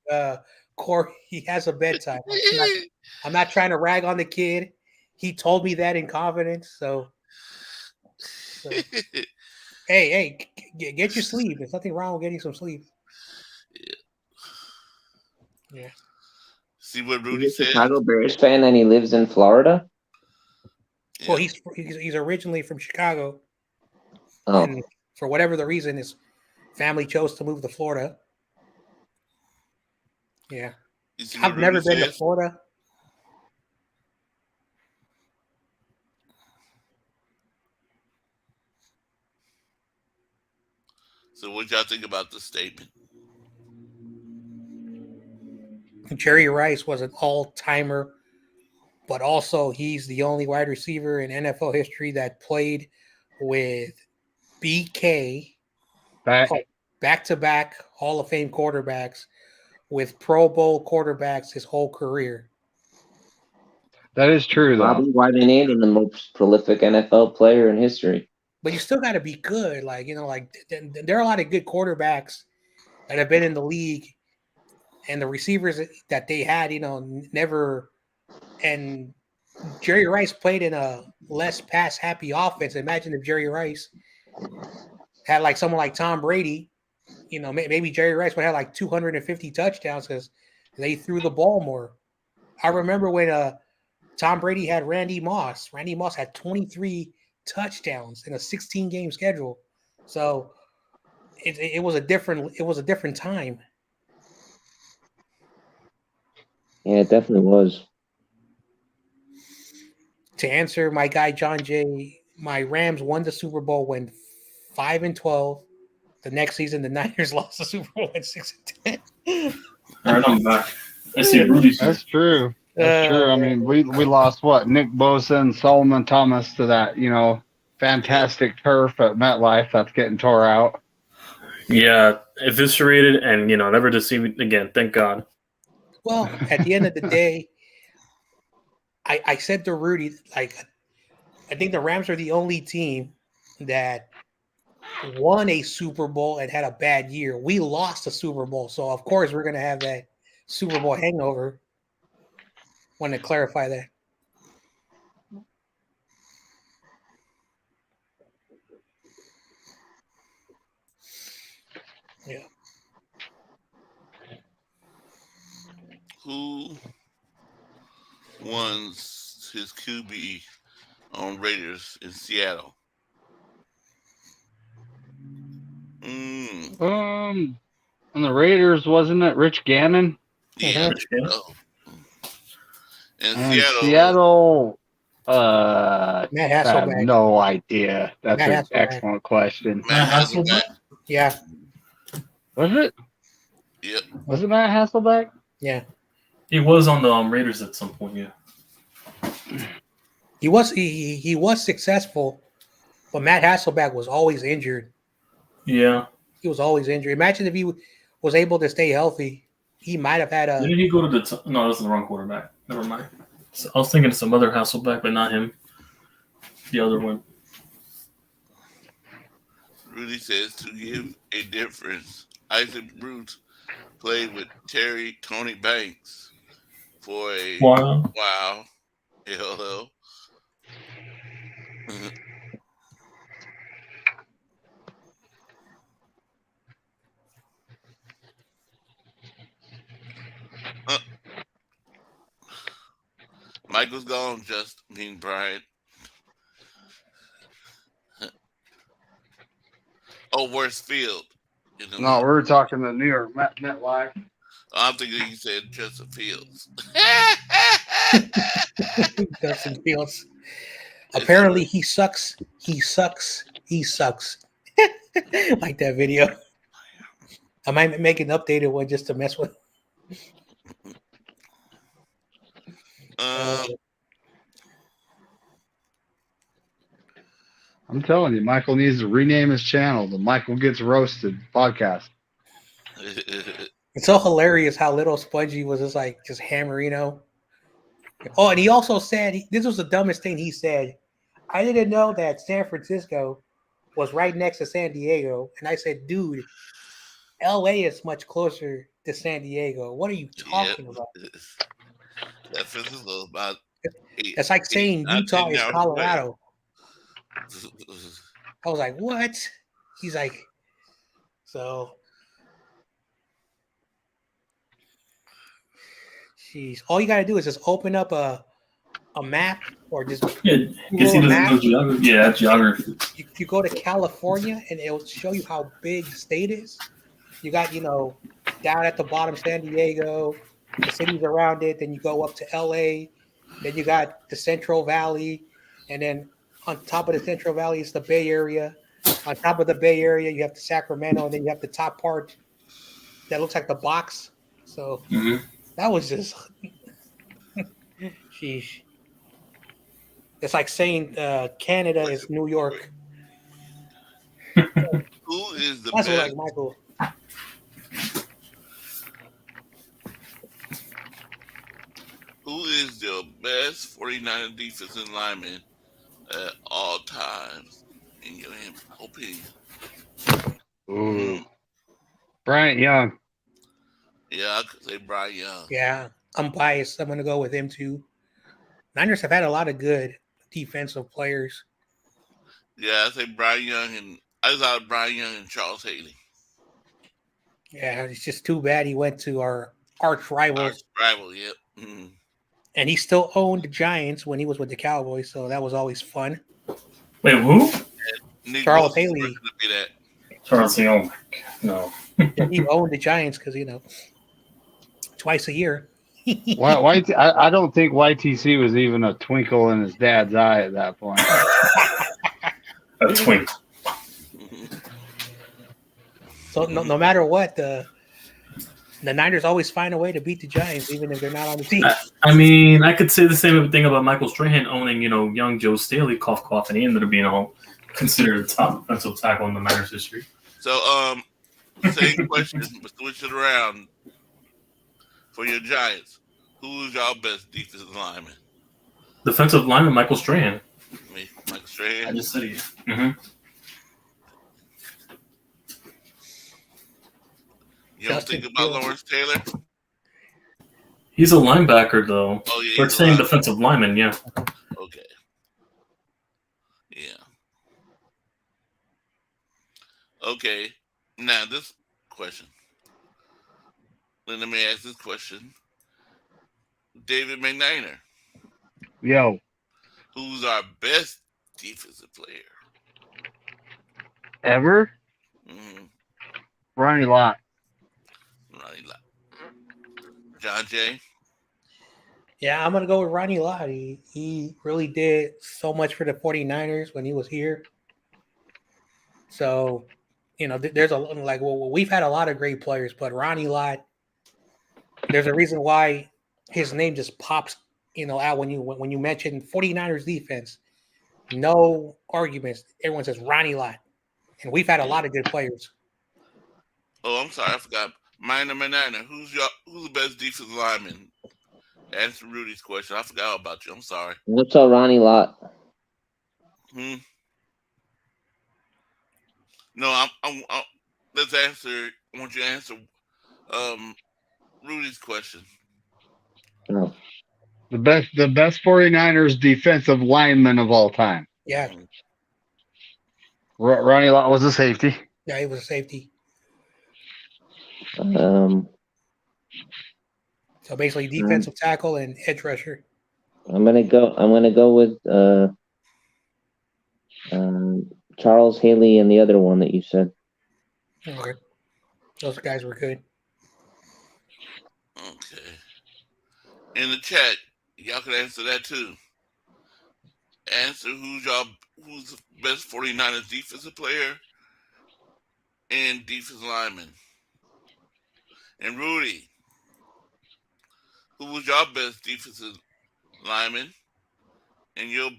Corey, he has a bedtime. I'm not trying to rag on the kid. He told me that in confidence. So hey, get your sleep. There's nothing wrong with getting some sleep. Yeah. Yeah. See what Rudy He's a said? Chicago Bears fan and he lives in Florida. Well, Yeah. he's originally from Chicago, Oh, and for whatever the reason, his family chose to move to Florida. Yeah, You see what I've Rudy never been to says? Florida. So what y'all think about the statement? Jerry Rice was an all-timer, but also he's the only wide receiver in NFL history that played with BK, That back-to-back Hall of Fame quarterbacks, with Pro Bowl quarterbacks his whole career. that is true though. probably why they named him the most prolific NFL player in history. But you still got to be good. Like, there are a lot of good quarterbacks that have been in the league, and the receivers that they had, never. And Jerry Rice played in a less pass happy offense. Imagine if Jerry Rice had like someone like Tom Brady. Maybe Jerry Rice would have like 250 touchdowns because they threw the ball more. I remember when Tom Brady had Randy Moss. Randy Moss had 23 touchdowns in a 16-game schedule. So it was a different time. Yeah, it definitely was. To answer my guy John Jay, my Rams won the Super Bowl when 5-12. The next season, the Niners lost the Super Bowl at 6-10. All right, I'm back. I see Rudy's here. That's true. That's true. I mean, we lost what Nick Bosa and Solomon Thomas to that fantastic turf at MetLife that's getting tore out. Yeah, eviscerated and never to see it again. Thank God. Well, at the end of the day, I said to Rudy, like, I think the Rams are the only team that won a Super Bowl and had a bad year. We lost the Super Bowl, so of course we're gonna have that Super Bowl hangover. Want to clarify that. Yeah. Who won his QB on Raiders in Seattle? And the Raiders, wasn't it Rich Gannon? Yeah. Yeah. Oh. In And Seattle, Seattle, Matt I have Hasselbeck. no idea. That's Matt an Hasselbeck. excellent question. Matt Hasselbeck? Hasselbeck. Yeah. Was it? Yep. Was it Matt Hasselbeck? Yeah. He was on the Raiders at some point. Yeah. He was successful, but Matt Hasselbeck was always injured. Yeah. He was always injured. Imagine if he was able to stay healthy. He might have had a. Didn't he go to the? No, that's the wrong quarterback. Never mind. So I was thinking of some other Hasselbeck, but not him. The other one. Rudy says to give a difference. Isaac Bruce played with Tony Banks for a Wow. wow. Hello. Michael's gone, just being Brian. Oh, worst field. No, we were talking the New York MetLife. I'm thinking he said Justin Fields. Justin Fields. Apparently, he sucks. He sucks. He sucks. Like that video. I might make an updated one just to mess with. I'm telling you, Michael needs to rename his channel the Michael Gets Roasted podcast. It's so hilarious how little Spongy was just hammering. Oh, and he also said this was the dumbest thing he said. I didn't know that San Francisco was right next to San Diego, and I said, "Dude, L.A. is much closer to San Diego. What are you talking about?" San Francisco is about It's like saying Utah is Colorado. I was like, "What?" He's like, so. Jeez. All you gotta do is just open up a map or just Yeah, guess he Google a doesn't map. know geography. Yeah, geography. You go to California and it'll show you how big the state is. You got, down at the bottom, San Diego, the cities around it. Then you go up to LA. Then you got the Central Valley. And then on top of the Central Valley is the Bay Area. On top of the Bay Area, you have the Sacramento. And then you have the top part that looks like the box. So hmm that was just, sheesh. It's like saying Canada is New York. Who is the That's what, best? like, Michael. Who is the best 49er defensive lineman at all times in your opinion? Ooh. Bryant Young. Yeah, I could say Brian Young. Yeah, I'm biased. I'm going to go with him too. Niners have had a lot of good defensive players. Yeah, I say Brian Young, and I thought Brian Young and Charles Haley. Yeah, it's just too bad he went to our arch rivals. Rival, yep. Mm-hmm. And he still owned the Giants when he was with the Cowboys, so that was always fun. Wait, who? Nick Charles Bosa's Haley. going to be that. Charles Lee. Oh my God, no. Yeah, he owned the Giants because, twice a year. I don't think YTC was even a twinkle in his dad's eye at that point. A twink. So no matter what, the Niners always find a way to beat the Giants, even if they're not on the team. I mean, I could say the same thing about Michael Strahan owning, young Joe Staley, cough, and he ended up being considered a top defensive tackle in the Niners history. So, same question, but switch it around for your Giants. Who's y'all best defensive lineman? Defensive lineman Michael Strahan. Me, Mike Strahan. I just said it. Mm-hmm. You don't think about Lawrence Taylor? He's a linebacker, though. Oh, yeah. We're saying defensive lineman, yeah. Okay. Yeah. Okay. Now, this question. Let me ask this question. David McNair. Yo. Who's our best defensive player? Ever? Mm-hmm. Ronnie Lott. Ronnie Lott. John Jay. Yeah, I'm going to go with Ronnie Lott. He really did so much for the 49ers when he was here. So, there's we've had a lot of great players, but Ronnie Lott, there's a reason why his name just pops, out when you mention 49ers defense. No arguments. Everyone says Ronnie Lott. And we've had a lot of good players. Oh, I'm sorry, I forgot. Minor Manana. Who's the best defensive lineman? Answer Rudy's question. I forgot about you. I'm sorry. What's up, Ronnie Lott? No, I'm let's answer. I want you to answer Rudy's question. No. The best 49ers defensive lineman of all time. Yeah. Ronnie Lott was a safety. Yeah, he was a safety. So basically defensive tackle and edge rusher. I'm gonna go with Charles Haley and the other one that you said. Okay. Those guys were good. Okay. In the chat, y'all can answer that too. Answer who's the best 49ers defensive player and defensive lineman. And Rudy, who was your best defensive lineman and your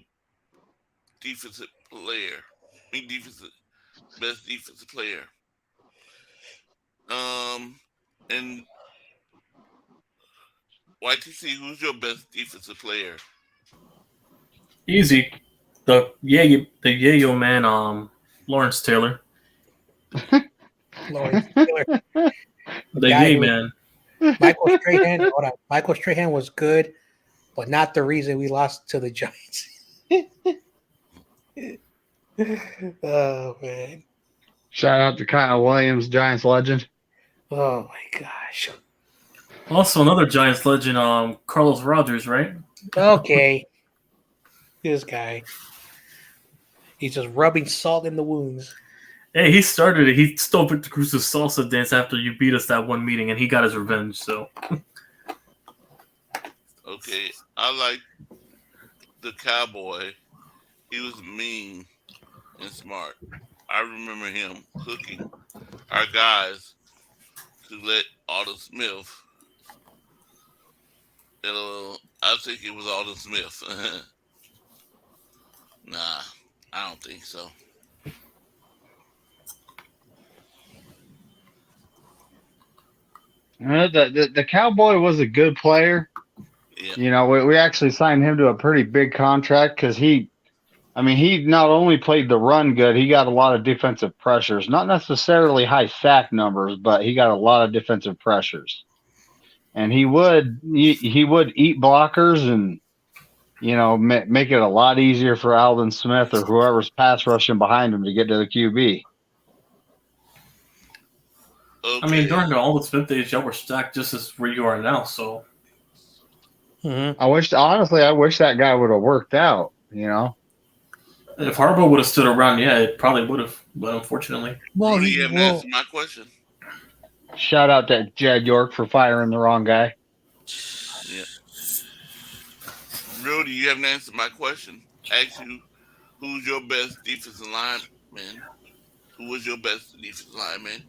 defensive player? Best defensive player. And YTC, who's your best defensive player? Easy. The Yayo man, Lawrence Taylor. Lawrence Taylor. The Yay man. Michael Strahan was good, but not the reason we lost to the Giants. Oh, man. Shout out to Kyle Williams, Giants legend. Oh, my gosh. Also, another Giants legend, Carlos Rogers, right? Okay, this guy. He's just rubbing salt in the wounds. Hey, he started it. He stole Victor Cruz's salsa dance after you beat us that one meeting, and he got his revenge. So, Okay, I like the cowboy. He was mean and smart. I remember him cooking our guys to let Alden Smith. I think it was Alden Smith. Nah, I don't think so. The Cowboy was a good player. Yeah. We actually signed him to a pretty big contract because he not only played the run good, he got a lot of defensive pressures. Not necessarily high sack numbers, but he got a lot of defensive pressures. And he would eat blockers and make it a lot easier for Alden Smith or whoever's pass rushing behind him to get to the QB. I mean, Okay. during the Aldous Smith days, y'all were stacked just as where you are now. So, Mm-hmm. I wish that guy would have worked out. if Harbaugh would have stood around, yeah, it probably would have. But unfortunately, Well, Rudy, you haven't answered my question. Shout out to Jed York for firing the wrong guy. Yeah. Rudy, you haven't answered my question. Ask you, who's your best defensive lineman? Who was your best defensive lineman?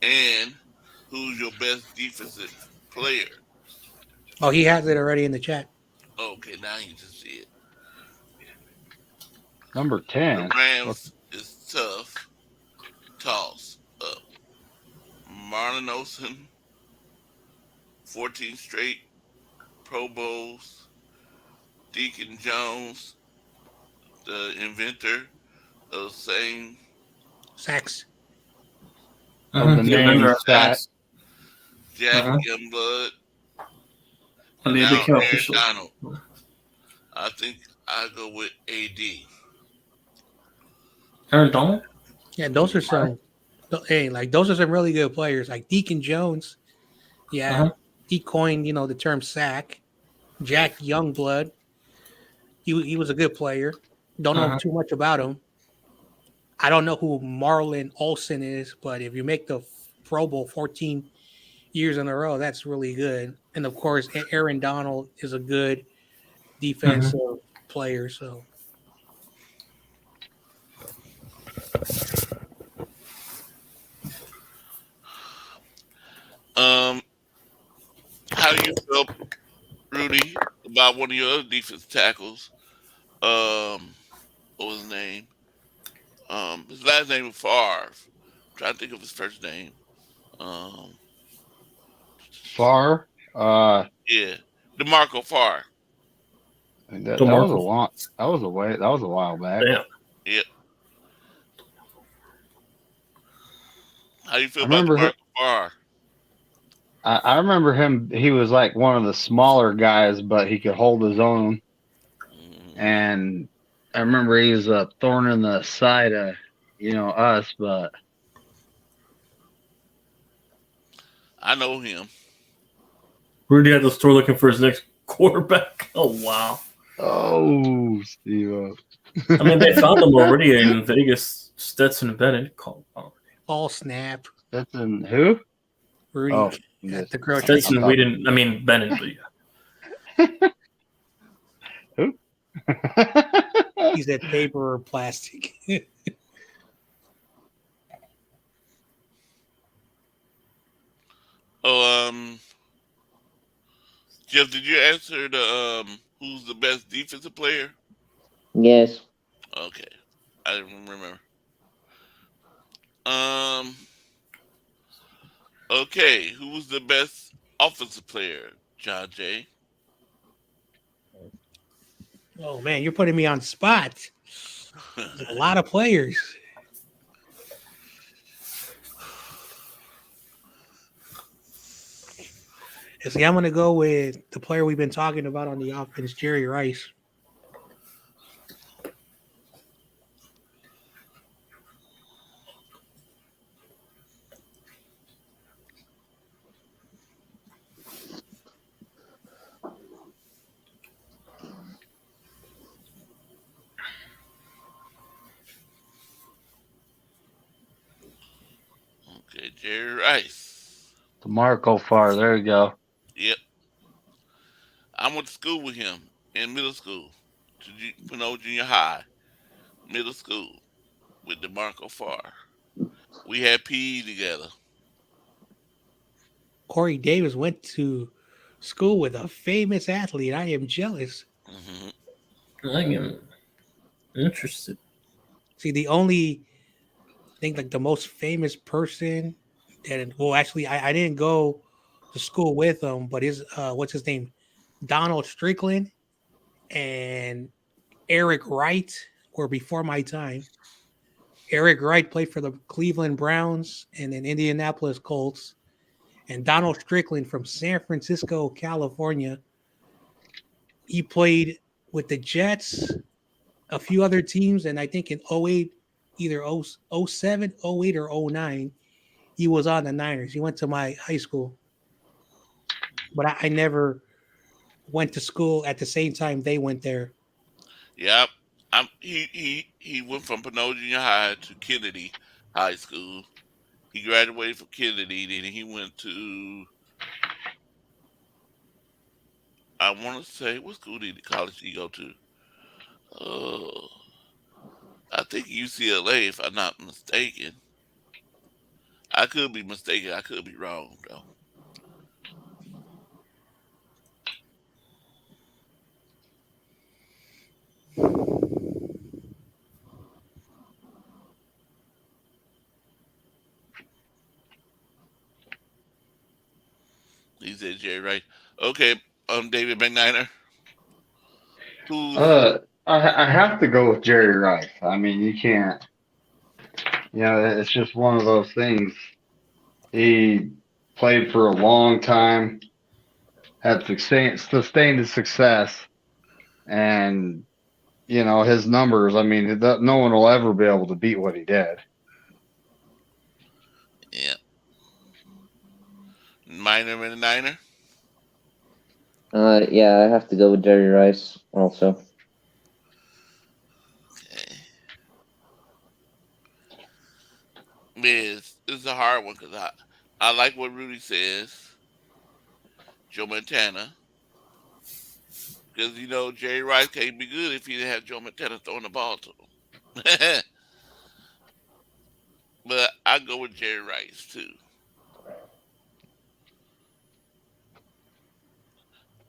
And who's your best defensive player? oh, he has it already in the chat. Okay, now you just see it. Number The 10. Rams is tough. Toss up. Marlon Olsen, 14 straight Pro Bowls. Deacon Jones, the inventor of saying Sacks. Of the the name inventor of stat. sacks. Jack Uh-huh. Youngblood, And they now became Aaron official. Donald. I think I go with AD. Aaron Donald? Yeah, those are some. Hey, like those are some really good players. Like Deacon Jones. Yeah, Uh-huh. he coined the term sack. Jack Youngblood. He was a good player. Don't know Uh-huh. too much about him. I don't know who Marlon Olsen is, but if you make the Pro Bowl 14 years in a row, that's really good. And of course, Aaron Donald is a good Mm-hmm. defensive player. So Um, how do you feel, Rudy, about one of your other defense tackles? What was his name? His last name was Favre. Trying to think of his first name. Um, Far. yeah, DeMarco Favre. That was a DeMarco. long. That was a while back. Damn. Yep. How do you feel I about remember. DeMarco Favre? I remember him. He was like one of the smaller guys, but he could hold his own. Mhm. And I remember he was a thorn in the side of us. But I know him. Rudy at the store looking for his next quarterback. Oh, wow. oh, Steve. I mean, they found him already in Vegas. Stetson Bennett. all snap. That's in who? Rudy Oh, at this, the grocery Stetson, store. we didn't. I mean, Bennett, but yeah. who? He said paper or plastic. Oh, Jeff, did you answer the who's the best defensive player? Yes. Okay, I didn't remember. Um, okay, who was the best offensive player? John Jay. Oh man, you're putting me on spot. There's a lot of players. See, I'm gonna go with the player we've been talking about on the offense, Jerry Rice. Jerry Rice. DeMarco Farr. There you go. Yep. I went to school with him in middle school, to Pinot Junior High, middle school, with DeMarco Farr. We had PE together. Corey Davis went to school with a famous athlete. I am jealous. Hmm. I am interested. See, the only thing, like the most famous person that, well, actually, I didn't go to school with him, but his, what's his name? Donald Strickland and Eric Wright were before my time. Eric Wright played for the Cleveland Browns and then Indianapolis Colts. And Donald Strickland from San Francisco, California, he played with the Jets, a few other teams, and I think in '08, either '07, '08, or '09, he was on the Niners. He went to my high school, but I never went to school at the same time they went there. Yep. He went from Pinot Junior High to Kennedy High School. He graduated from Kennedy, then he went to, I want to say, what school did college did he go to? Uh, I think UCLA, if I'm not mistaken. I could be mistaken. I could be wrong though. He said Jerry Rice. Okay, David McNiner. Who's I have to go with Jerry Rice. I mean, you can't. You know, it's just one of those things. He played for a long time, had sustained his success, and you know his numbers. I mean, no one will ever be able to beat what he did. yeah, Minor McNiner? Yeah, I have to go with Jerry Rice also. Okay. Man, it's a hard one because I like what Rudy says. Joe Montana. Because, Jerry Rice can't be good if he didn't have Joe Montana throwing the ball to him. But I go with Jerry Rice, too.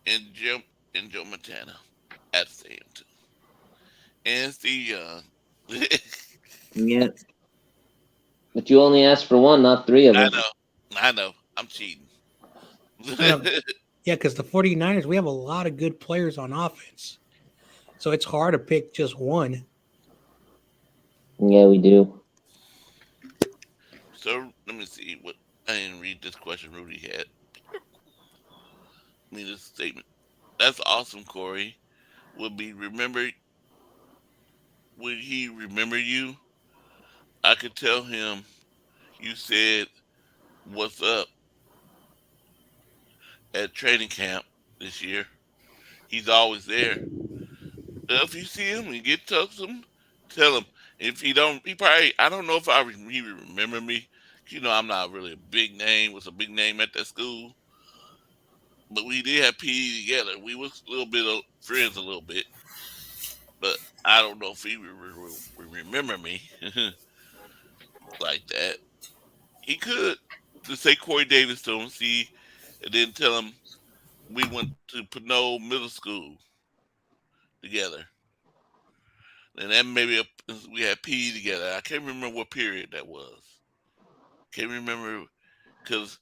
And Joe Montana at the same time. And Steve Young. Yeah, but you only asked for one, not three of I them. know. I know. I'm cheating. No, no. Yeah, because the 49ers, we have a lot of good players on offense. So it's hard to pick just one. Yeah, we do. So let me see what I didn't read this question Rudy had. I mean this statement. That's awesome, Corey. Would be remember would he remember you? I could tell him you said what's up at training camp this year. He's always there. If you see him and get to him, tell him. If he don't, he probably I don't know if he would remember me. I'm not really a big name. Was a big name at that school, but we did have PE together. We was a little bit of friends, a little bit, but I don't know if he would remember me like that. He could to say Corey Davis to him, see, and then tell him we went to Pinot Middle School together. And then maybe we had PE together. I can't remember what period that was. Can't remember because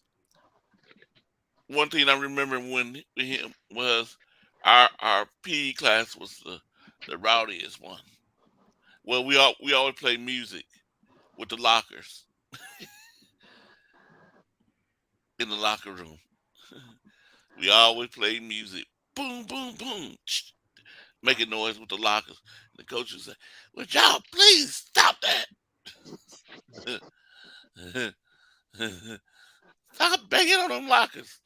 one thing I remember when with him was our PE class was the rowdiest one. Well, we always played music with the lockers in the locker room. We always played music. Boom, boom, boom. Making noise with the lockers. The coach would say, "Would y'all please stop that? Stop banging on them lockers."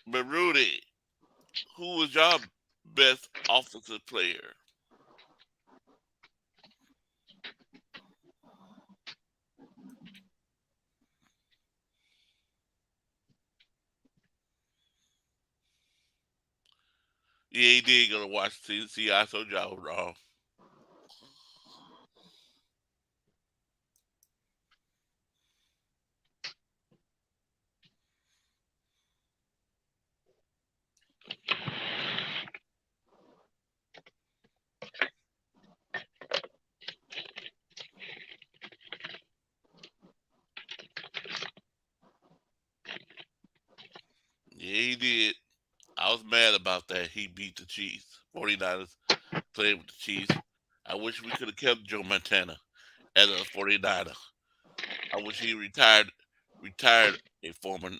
But Rudy, who was your best offensive player? Yeah, he did go to Washington. See, I told you I was wrong. Yeah, he did. I was mad about that. He beat the Chiefs. 49ers played with the Chiefs. I wish we could have kept Joe Montana as a 49er. I wish he retired a former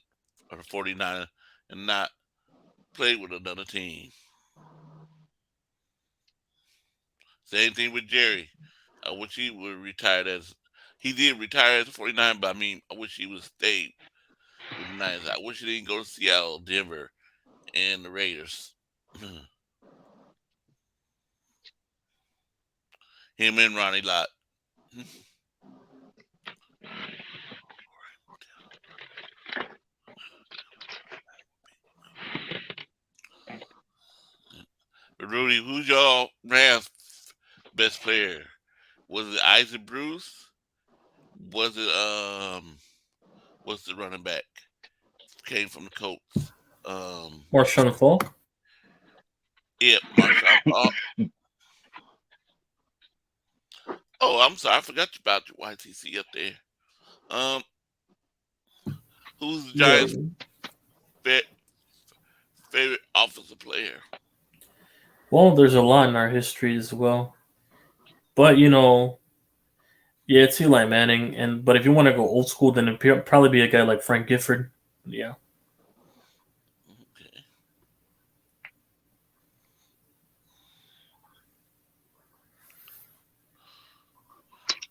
49er and not played with another team. Same thing with Jerry. I wish he would retired as he did retire as a 49, but I mean, I wish he would stay with the Niners. I wish he didn't go to Seattle, Denver, and the Raiders. Him and Ronnie Lott. Rudy, who's y'all Rams best player? Was it Isaac Bruce? Was it what's the running back? Came from the Colts. Marshawn Falk. Yeah, Marshawn Falk. Oh, I'm sorry, I forgot about your YTC up there. Um, who's the Yeah. Giants' fa- favorite offensive player? Well, there's a lot in our history as well, but yeah, it's Eli Manning. But if you want to go old school, then it'd probably be a guy like Frank Gifford. Yeah. Okay.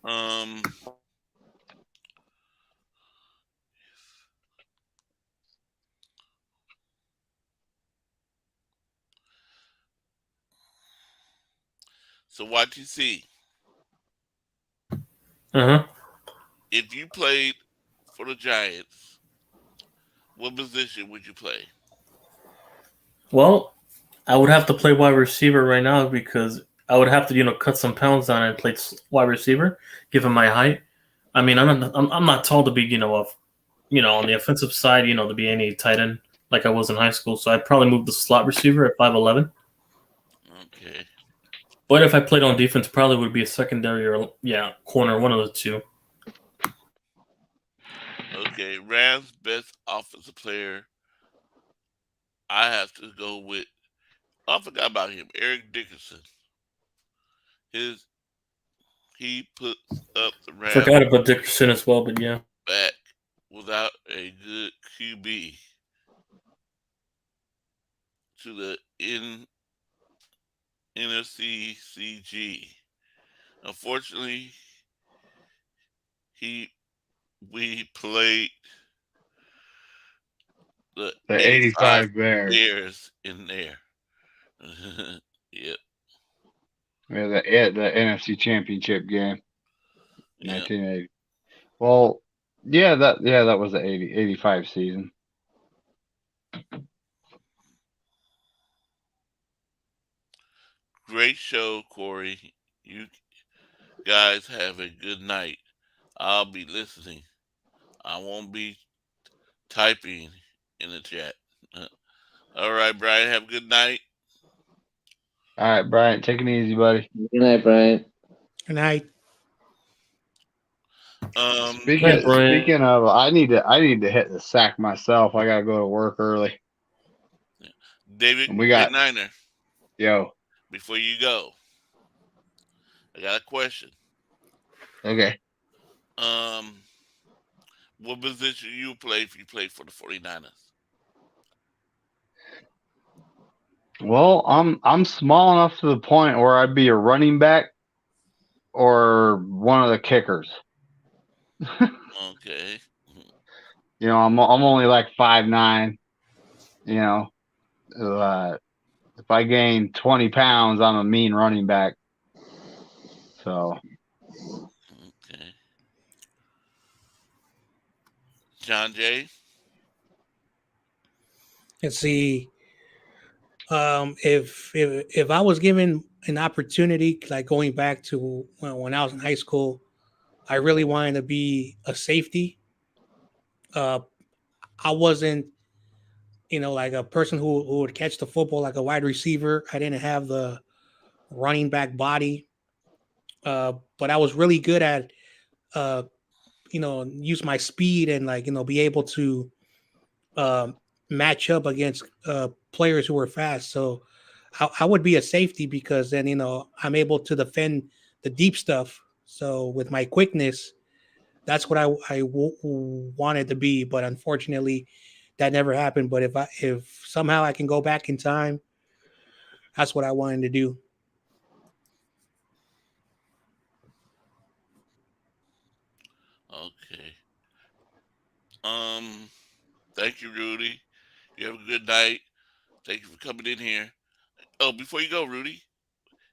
Um, so YTC, Uh huh. if you played for the Giants, what position would you play? Well, I would have to play wide receiver right now because I would have to cut some pounds on and play wide receiver, given my height. I mean, I'm not tall to be on the offensive side, to be any tight end like I was in high school. So I'd probably move the slot receiver at 5'11". Okay. But if I played on defense, probably would be a secondary or corner, one of the two. Okay. Rams' best offensive player, I have to go with. I forgot about him. Eric Dickerson. His he puts up the Rams Forgot about Dickerson as well, but yeah. back without a good QB to the NFC CG. Unfortunately, he we played the The 85 '85 Bears. Bears in there. Yep, Yeah, the NFC Championship game, yep. 1980. Well, that was the 85 season. Great show, Corey. You guys have a good night. I'll be listening. I won't be typing in the chat. All right, Brian. Have a good night. All right, Brian, take it easy, buddy. Good night, Brian. Good night. Hi, Speaking Brian. speaking of, I need to hit the sack myself. I gotta go to work early. David And we K. got Niner. yo. Before you go, I got a question. Okay. Um, what position you play if you play for the 49ers? Well, I'm small enough to the point where I'd be a running back or one of the kickers. Okay. I'm only like 5'9". You know, if I gain 20 pounds, I'm a mean running back. So Okay. John Jay. Let's see. If I was given an opportunity, like going back to when I was in high school, I really wanted to be a safety. Uh, I wasn't, like a person who would catch the football like a wide receiver. I didn't have the running back body, but I was really good at, uh, use my speed and like be able to um, match up against players who were fast. So I would be a safety because then I'm able to defend the deep stuff. So with my quickness, that's what wanted to be, but unfortunately, that never happened. But if somehow I can go back in time, that's what I wanted to do. Okay. Um. Thank you, Rudy. You have a good night. Thank you for coming in here. Oh, before you go, Rudy,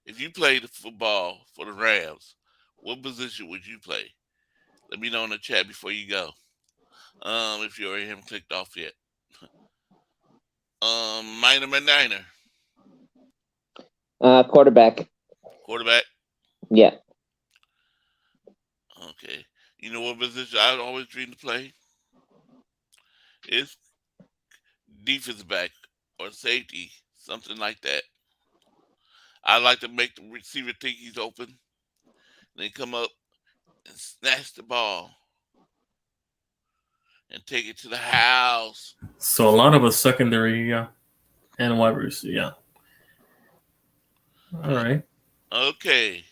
if you played football for the Rams, what position would you play? Let me know in the chat before you go. If you already haven't clicked off yet. Miner Niner, Quarterback. quarterback. Yeah. Okay. You know what position I always dream to play? It's defensive back or safety, something like that. I like to make the receiver think he's open, then come up and snatch the ball and take it to the house. So a lot of a secondary, yeah, and wide receiver, yeah. All right. Okay.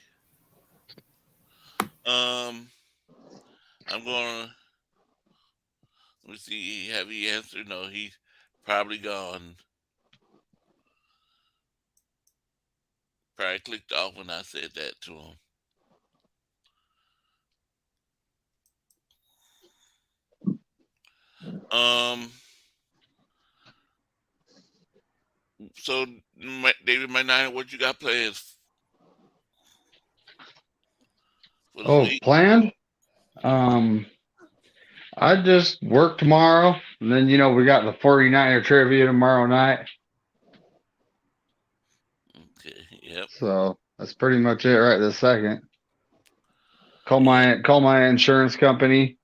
Um, I'm gonna let me see. Have he answered? No, he's probably gone. Probably clicked off when I said that to him. Um, so David Niner, what you got plans for this Oh, week? planned? Hmm. Um, I just work tomorrow, and then we got the 49er trivia tomorrow night. Okay. Yep. So that's pretty much it right this second. Call my insurance company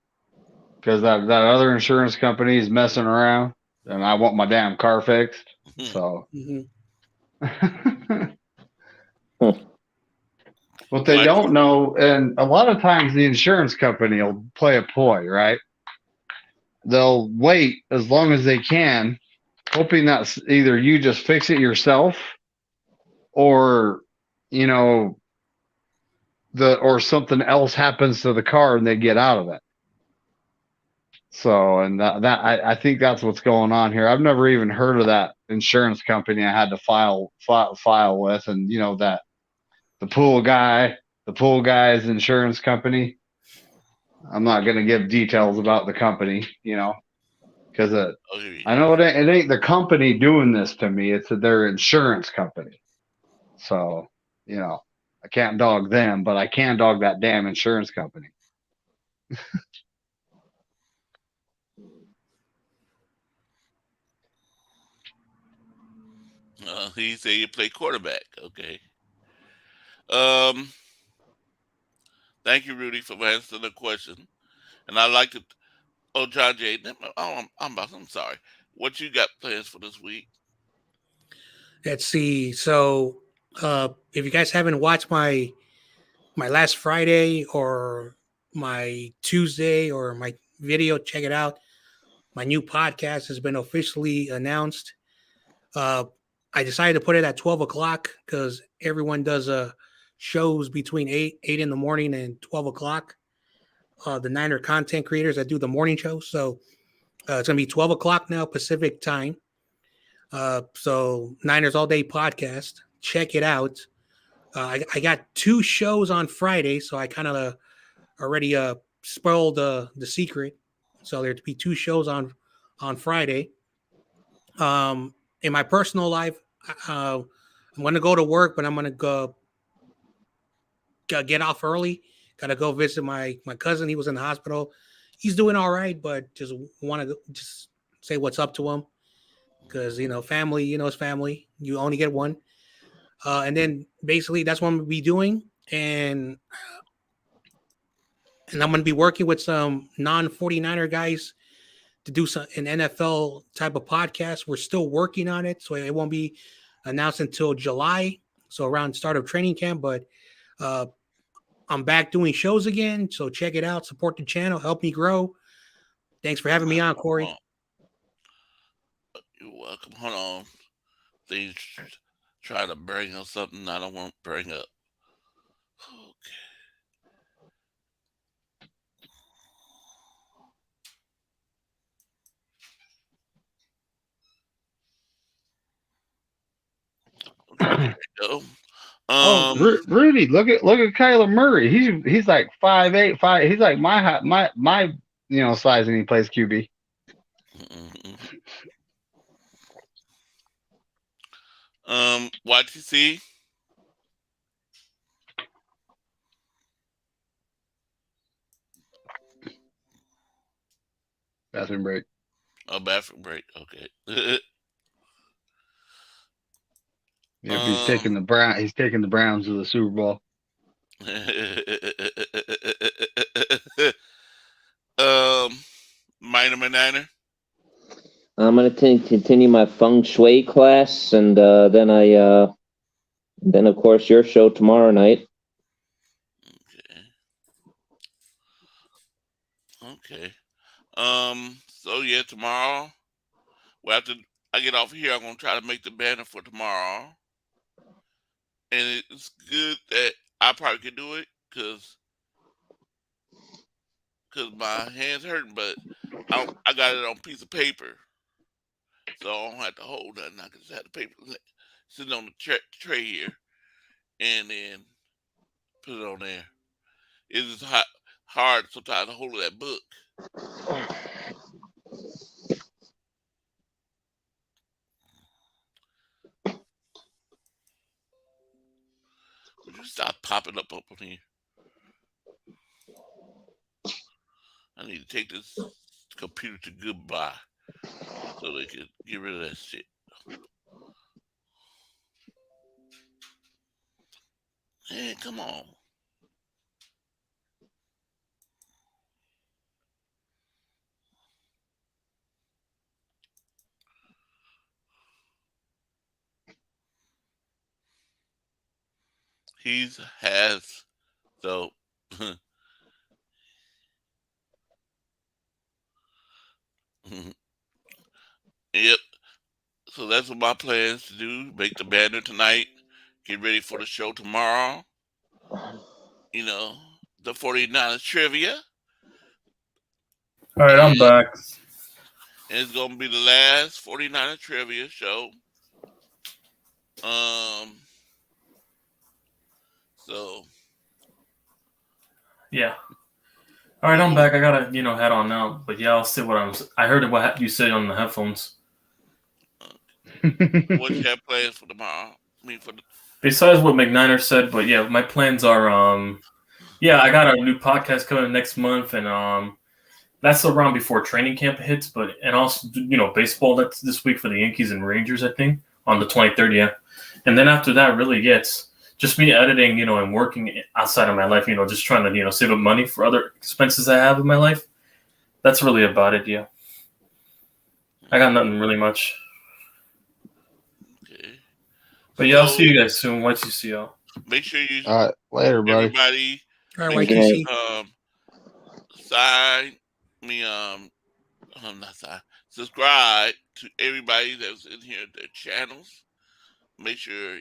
because that other insurance company is messing around, and I want my damn car fixed. Yep. So Mm-hmm. Hmm. what they Like. don't know, and a lot of times the insurance company will play a ploy, right? They'll wait as long as they can, hoping that either you just fix it yourself or you know or something else happens to the car and they get out of it. So, and I think that's what's going on here. I've never even heard of that insurance company I had to file with, and that the pool guy's insurance company. I'm not going to give details about the company, because Okay. I know it ain't the company doing this to me. It's their insurance company. So, I can't dog them, but I can dog that damn insurance company. He said you play quarterback. Okay. Um. Thank you, Rudy, for answering the question. And I like to. Oh, John Jay. I'm sorry. What you got plans for this week? Let's see. So, if you guys haven't watched my last Friday or my Tuesday or my video, check it out. My new podcast has been officially announced. Uh, I decided to put it at 12 o'clock because everyone does shows between eight in the morning and 12 o'clock. The Niner content creators that do the morning show. So it's gonna be 12 o'clock now Pacific time. So Niners All Day podcast. Check it out. I got two shows on Friday, so I kind of already spoiled the secret. So there'd be two shows on Friday. In my personal life, I'm gonna go to work, but I'm gonna go get off early. Gotta go visit my cousin. He was in the hospital. He's doing all right, but just want to just say what's up to him because family, it's family. You only get one, and then basically that's what I'm gonna be doing, and I'm gonna be working with some non 49er guys to do some an NFL type of podcast. We're still working on it, so it won't be announced until July, so around start of training camp. But uh, I'm back doing shows again, so check it out. Support the channel, help me grow. Thanks for having me on, Corey. You're welcome. Hold on. They try to bring up something I don't want to bring up. Okay. Okay, there we go. Oh, Rudy, look at Kyler Murray. He's like 5'8", 5. He's like my size, and he plays QB. What you see? Bathroom break. Oh, bathroom break. Okay. Yep, he's taking the Browns to the Super Bowl. Minor Niner. I'm gonna continue my feng shui class, and then of course your show tomorrow night. Okay. So yeah, tomorrow. Well, after I get off here, I'm gonna try to make the banner for tomorrow, and it's good that I probably can do it because my hands hurting, but I got it on a piece of paper, so I don't have to hold nothing. I can just have the paper sitting on the tray here, and then put it on there. It's just hard sometimes to hold that book. Would you stop popping up on here? I need to take this computer to goodbye so they can get rid of that shit. Hey, come on. He has so yep. So that's what my plans to do. Make the banner tonight. Get ready for the show tomorrow. The 49ers trivia. All right, I'm back. And it's gonna be the last 49er trivia show. So yeah. All right, I'm back. I gotta head on now. But yeah, I'll see what I heard what you said on the headphones. What you have plans for tomorrow? Besides what McNiner said, but yeah, my plans are I got a new podcast coming next month, and that's around before training camp hits. But and also baseball, that's this week for the Yankees and Rangers, I think, on the 23rd. Yeah, and then after that, really, it's just me editing, and working outside of my life. Just trying to save up money for other expenses I have in my life. That's really about it. Yeah, I got nothing really much. Okay. But yeah, I'll see you guys soon. Once you see y'all. Make sure you later, buddy. Everybody all right, YTC. Sign me not sign. Subscribe to everybody that's in here, their channels. Make sure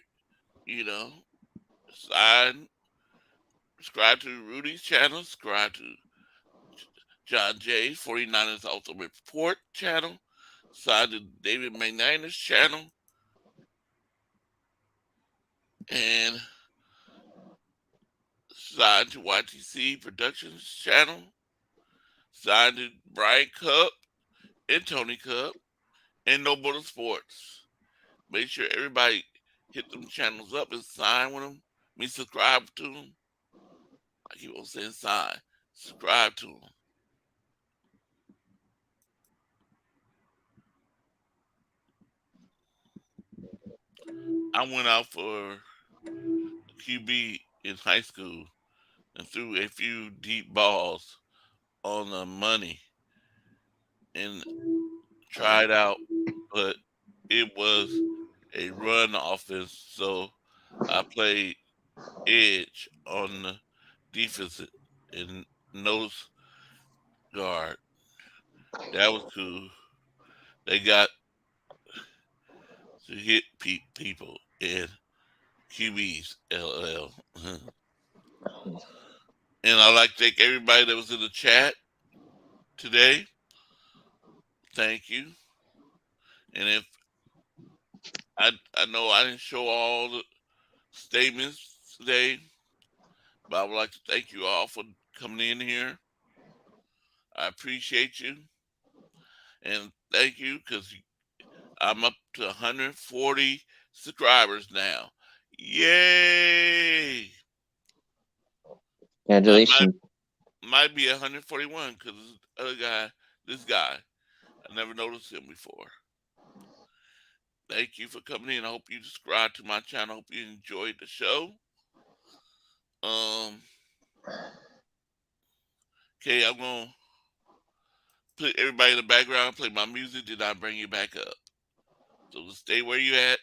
sign. Subscribe to Rudy's channel. Subscribe to John J 49ers also report channel. Sign to David McNiner's channel. And sign to YTC Productions channel. Sign to Brian Cup and Tony Cup and No Border Sports. Make sure everybody hit them channels up and sign with them. Subscribe to them. I keep on saying sign. Subscribe to them. I went out for QB in high school and threw a few deep balls on the money and tried out, but it was a run offense, so I played edge on the defensive and nose guard. That was cool. They got to hit people and QBs, LL. And I'd like to thank everybody that was in the chat today. Thank you. And if I know I didn't show all the statements today, but I would like to thank you all for coming in here. I appreciate you. And thank you because I'm up to 140 subscribers now. Yay! I Congratulations. might be 141 because this guy, I never noticed him before. Thank you for coming in. I hope you subscribe to my channel. I hope you enjoyed the show. Okay, I'm gonna put everybody in the background, play my music, then I bring you back up. So stay where you at.